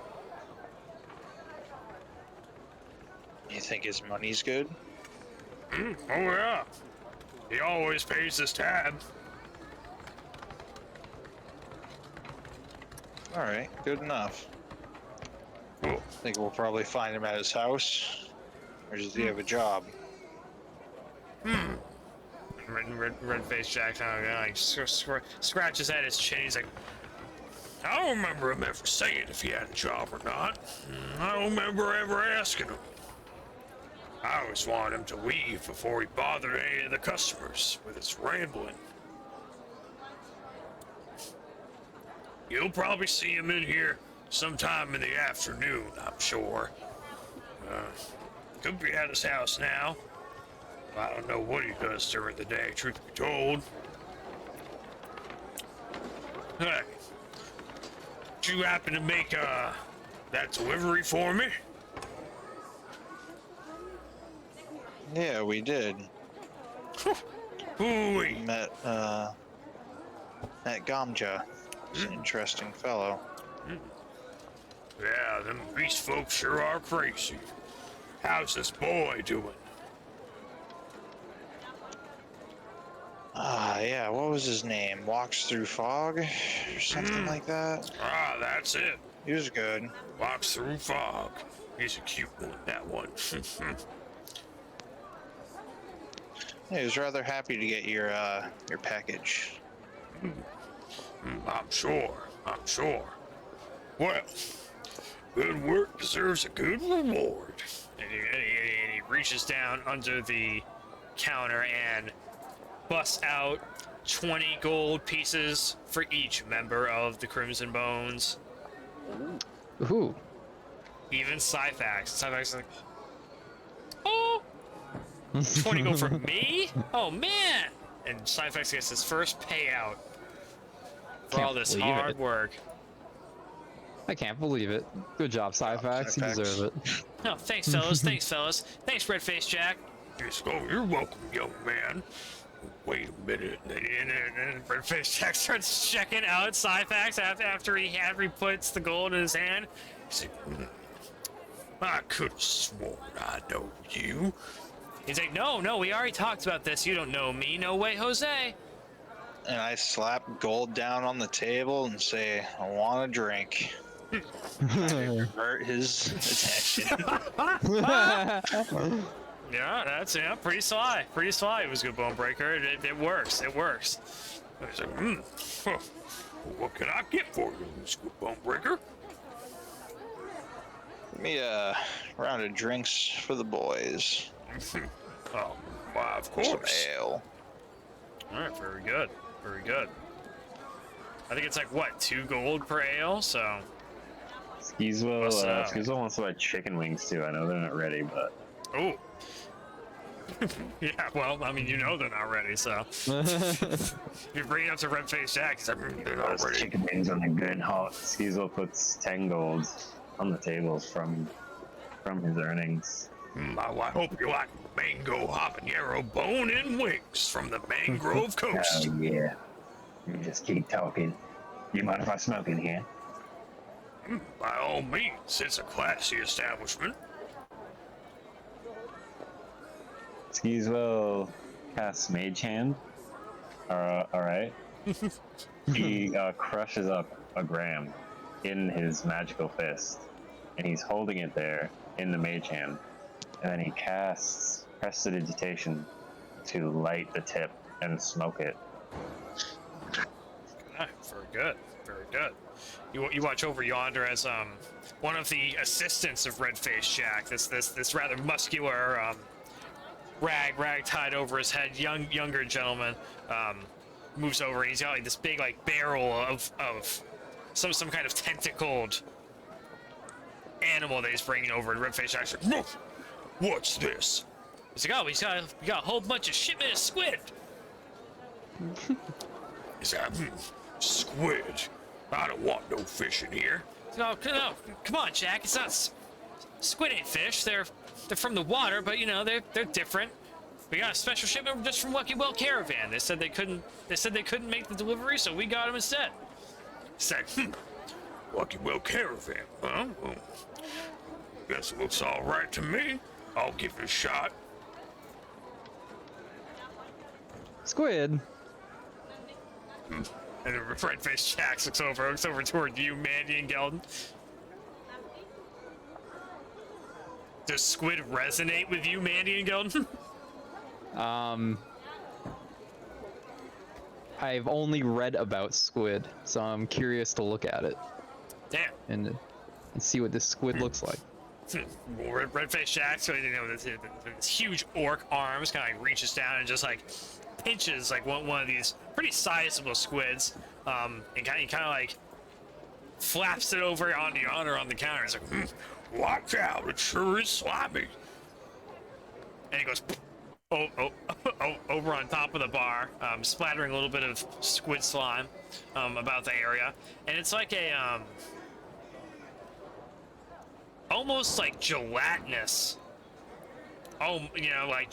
You think his money's good? Oh yeah. He always pays his tab. Alright, good enough. Cool. Think we'll probably find him at his house? Or does he have a job? Red-faced Jack like scratches at his chin. He's like, I don't remember him ever saying if he had a job or not. I don't remember ever asking him. I always wanted him to leave before he bothered any of the customers with his rambling. You'll probably see him in here sometime in the afternoon, I'm sure. Could be at his house now. I don't know what he does during the day, truth be told. Hey, did you happen to make that delivery for me? Yeah, we did. Hooey. Met Gamja. He's an interesting fellow. Yeah, them beast folks sure are crazy. How's this boy doing? Yeah, what was his name? Walks Through Fog? Or something like that? Ah, that's it. He was good. Walks Through Fog. He's a cute one, that one. Yeah, he was rather happy to get your package. I'm sure. Well, good work deserves a good reward. And he reaches down under the counter and busts out 20 gold pieces for each member of the Crimson Bones. Ooh. Even Syphax. Syphax is like, oh, 20 gold for me? Oh man! And Syphax gets his first payout for all this hard work. I can't believe it. Good job, Syphax. You deserve it. Oh, thanks, fellas. Thanks, Red-Faced Jack. You're welcome, young man. Wait a minute. And Red-Faced Jack starts checking out Syphax after he puts the gold in his hand. He's like, I could have sworn I know you. He's like, no, we already talked about this. You don't know me. No way, Jose. And I slap gold down on the table and say, I want a drink. Divert his attention. Yeah, that's pretty sly. Ulzgud Bone-Breaker. It works. He's like, what can I get for you, Ulzgud Bone-Breaker? Give me a round of drinks for the boys. Oh, why, of course. Some ale. Alright, very good. I think it's like, what, 2 gold per ale, so... Skeezewell wants to buy chicken wings too. I know they're not ready, but... Oh. Yeah, well, I mean, you know they're not ready, so... If you bring it up to Red-Faced Jack, he's like, they're not ready. Chicken wings on the good and hot. Skeezewell puts 10 gold on the tables from his earnings. I hope you like mango habanero bone-in wings from the Mangrove Coast. Oh, yeah. You just keep talking. You mind if I smoke in here? By all means, it's a classy establishment. Skeezewell casts Mage Hand. Alright. He crushes up a gram in his magical fist, and he's holding it there in the Mage Hand. And then he casts Prestidigitation to light the tip and smoke it. Very good. You watch over yonder as one of the assistants of Red-Faced Jack, this rather muscular rag tied over his head, younger gentleman, moves over and he's got like this big like barrel of some kind of tentacled animal that he's bringing over, and Red-Faced Jack's like, what's this? He's like, oh, we got a whole bunch of shipment of squid. He's like, squid? I don't want no fish in here. No, come on, Jack. It's squid ain't fish. They're from the water, but you know they're different. We got a special shipment just from Lucky Well Caravan. They said they couldn't make the delivery, so we got them instead. Said, Lucky Well Caravan, huh? Well, guess it looks all right to me. I'll give it a shot. Squid. And the red-faced Jax looks over toward you, Mandy and Gelden. Does squid resonate with you, Mandy and Gelden? I've only read about squid, so I'm curious to look at it. Damn. And see what this squid looks like. Red-faced Jax, so you know this huge orc arms kind of like reaches down and just like pinches like one of these pretty sizable squids, and kind of like flaps it over on the counter. It's like, Watch out, it sure is slimy. and he goes, over on top of the bar, splattering a little bit of squid slime about the area, and it's like a almost like gelatinous. Oh, you know, like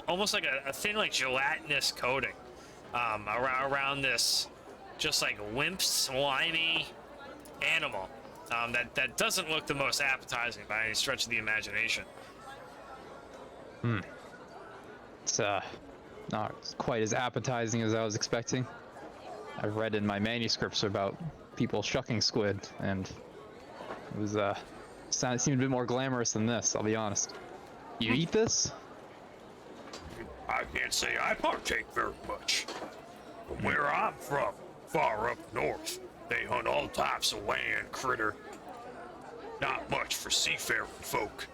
almost like a thin, like gelatinous coating around this just like limp, slimy animal that doesn't look the most appetizing by any stretch of the imagination. It's not quite as appetizing as I was expecting. I've read in my manuscripts about people shucking squid, and it was seemed a bit more glamorous than this, I'll be honest. You eat this? I can't say I partake very much. From where I'm from, far up north, they hunt all types of land critter. Not much for seafaring folk.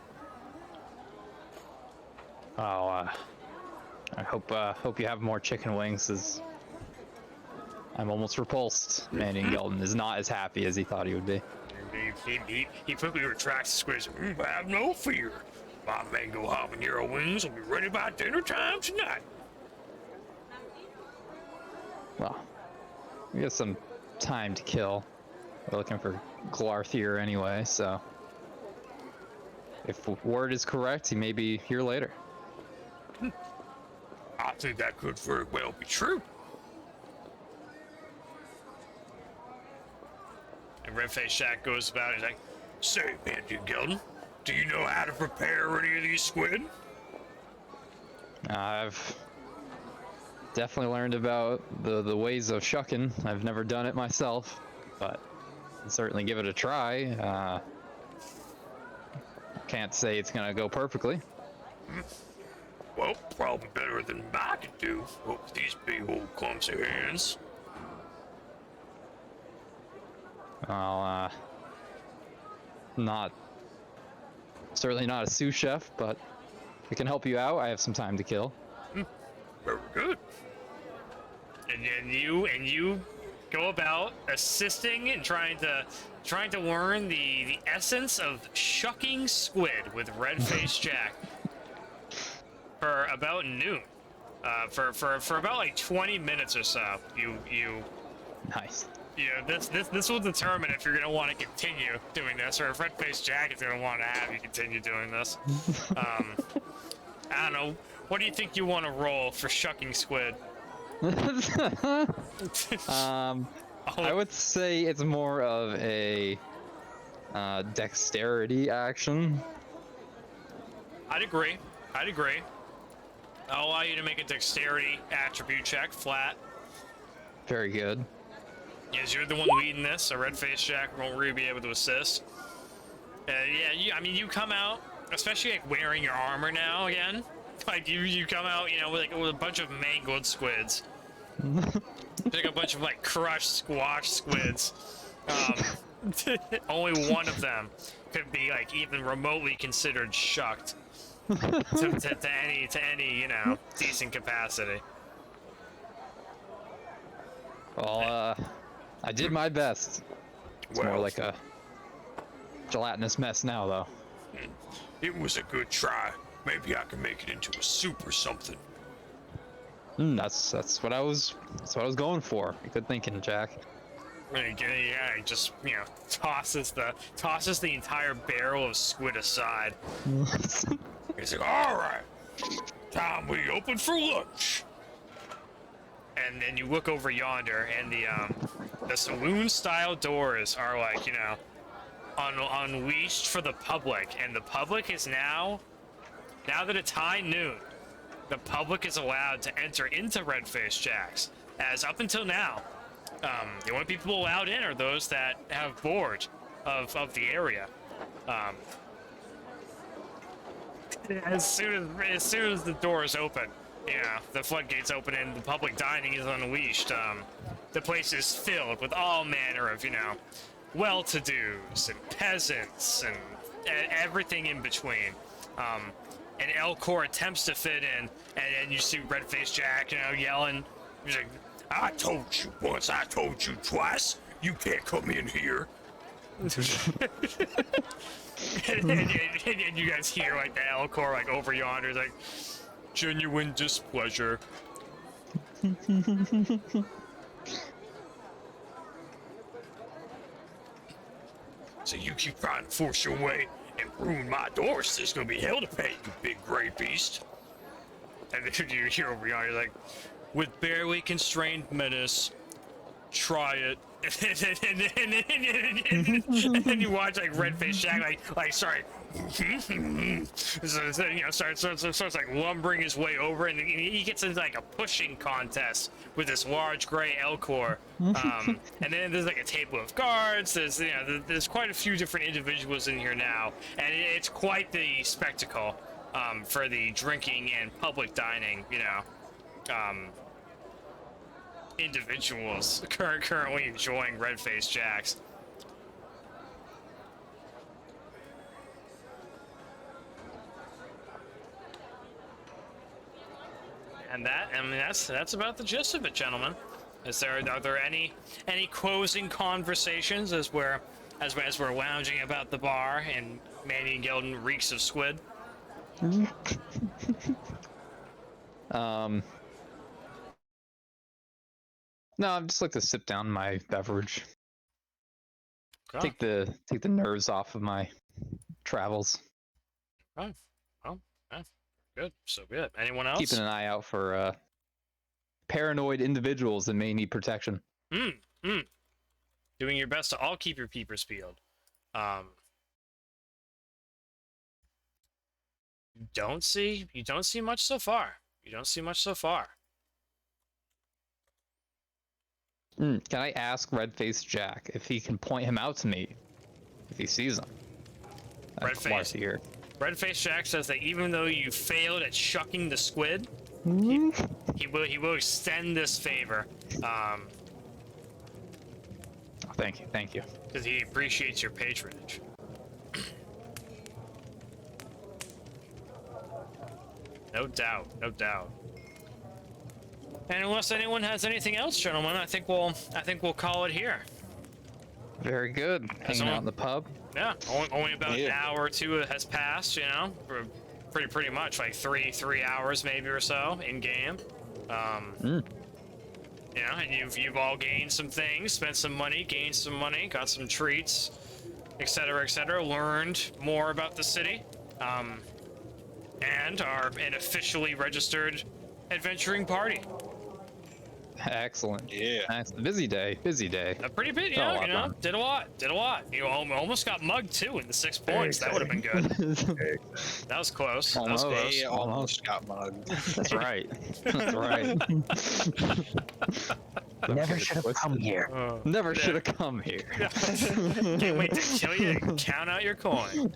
Oh, I hope you have more chicken wings, as I'm almost repulsed. Mandy Gelden is not as happy as he thought he would be. He quickly retracts the squid. Have no fear. My mango habanero wings will be ready by dinner time tonight. Well, we got some time to kill. We're looking for Glarthier anyway, so if word is correct, he may be here later. I think that could very well be true. And Red-Faced Shack goes about it. He's like, Say, Mandion Gelden, do you know how to prepare any of these squid? I've definitely learned about the ways of shucking. I've never done it myself, but I'll certainly give it a try. Can't say it's gonna go perfectly. Well, probably better than I could do with these big old clumsy hands. Well, certainly not a sous chef, but we can help you out. I have some time to kill. Very good. and you go about assisting and trying to learn the essence of shucking squid with Red-Faced Jack for about noon. For about like 20 minutes or so. You Nice. know, this will determine if you're gonna want to continue doing this, or if Red-Faced Jack is gonna want to have you continue doing this. I don't know. What do you think you want to roll for shucking squid? I would say it's more of a dexterity action. I'd agree. I'll allow you to make a dexterity attribute check, flat. Very good. Yes, you're the one leading this, so Red-Faced Jack won't really be able to assist. Yeah, you come out, especially like wearing your armor now again. Like you come out, you know, with a bunch of mangled squids. Like a bunch of like crushed, squashed squids. Only one of them could be like even remotely considered shucked to any you know decent capacity. Well, I did my best. It's more like a gelatinous mess now, though. It was a good try. Maybe I can make it into a soup or something. That's what I was going for. Good thinking, Jack. Yeah, he just tosses the entire barrel of squid aside. He's like, all right, time we open for lunch. And then you look over yonder, and the saloon-style doors are like unleashed for the public, and the public is now that it's high noon, the public is allowed to enter into Red-Faced Jack's, as up until now, the only people allowed in are those that have board of the area. As soon as the doors open, the floodgates open and the public dining is unleashed, the place is filled with all manner of, well-to-dos and peasants and everything in between. And Elcor attempts to fit in, and you see Red-Faced Jack, yelling. He's like, I told you once, I told you twice, you can't come in here. and you guys hear like the Elcor like over yonder, like genuine displeasure. So you keep trying to force your way and ruin my doors, there's gonna be hell to pay, you big gray beast. And then you hear over yonder, like, with barely constrained menace, try it. And then you watch like Red-Faced Jack, like sorry, starts like lumbering his way over, and he gets into like a pushing contest with this large gray Elcor. And then there's like a table of guards. There's quite a few different individuals in here now, and it's quite the spectacle for the drinking and public dining. Individuals currently enjoying Red-Faced Jacks. And that's about the gist of it, gentlemen. Are there any closing conversations as we're lounging about the bar and Mandion Gelden reeks of squid? No, I'd just like to sip down my beverage. Oh. Take the nerves off of my travels. Oh, well, good. So good. Anyone else? Keeping an eye out for paranoid individuals that may need protection. Doing your best to all keep your peepers peeled. You don't see much so far. Can I ask Red-Faced Jack if he can point him out to me if he sees him? Red-Faced Jack says that even though you failed at shucking the squid, he will extend this favor. Oh, thank you. Because he appreciates your patronage. No doubt. And unless anyone has anything else, gentlemen, I think we'll call it here. Very good. Hanging out in the pub. Yeah, only about an hour or two has passed. Pretty much like three hours maybe or so in game. And you've all gained some things, spent some money, gained some money, got some treats, etc., learned more about the city, and are an officially registered adventuring party. Excellent. Yeah. That's a busy day. A pretty bit, did a lot. You almost got mugged too in the 6 points. That would have been good. That was close. Almost got mugged. That's right. Never should have come here. Never should have come here. Can't wait to kill you and count out your coin.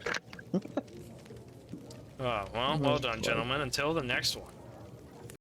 Oh, well done, gentlemen. Until the next one.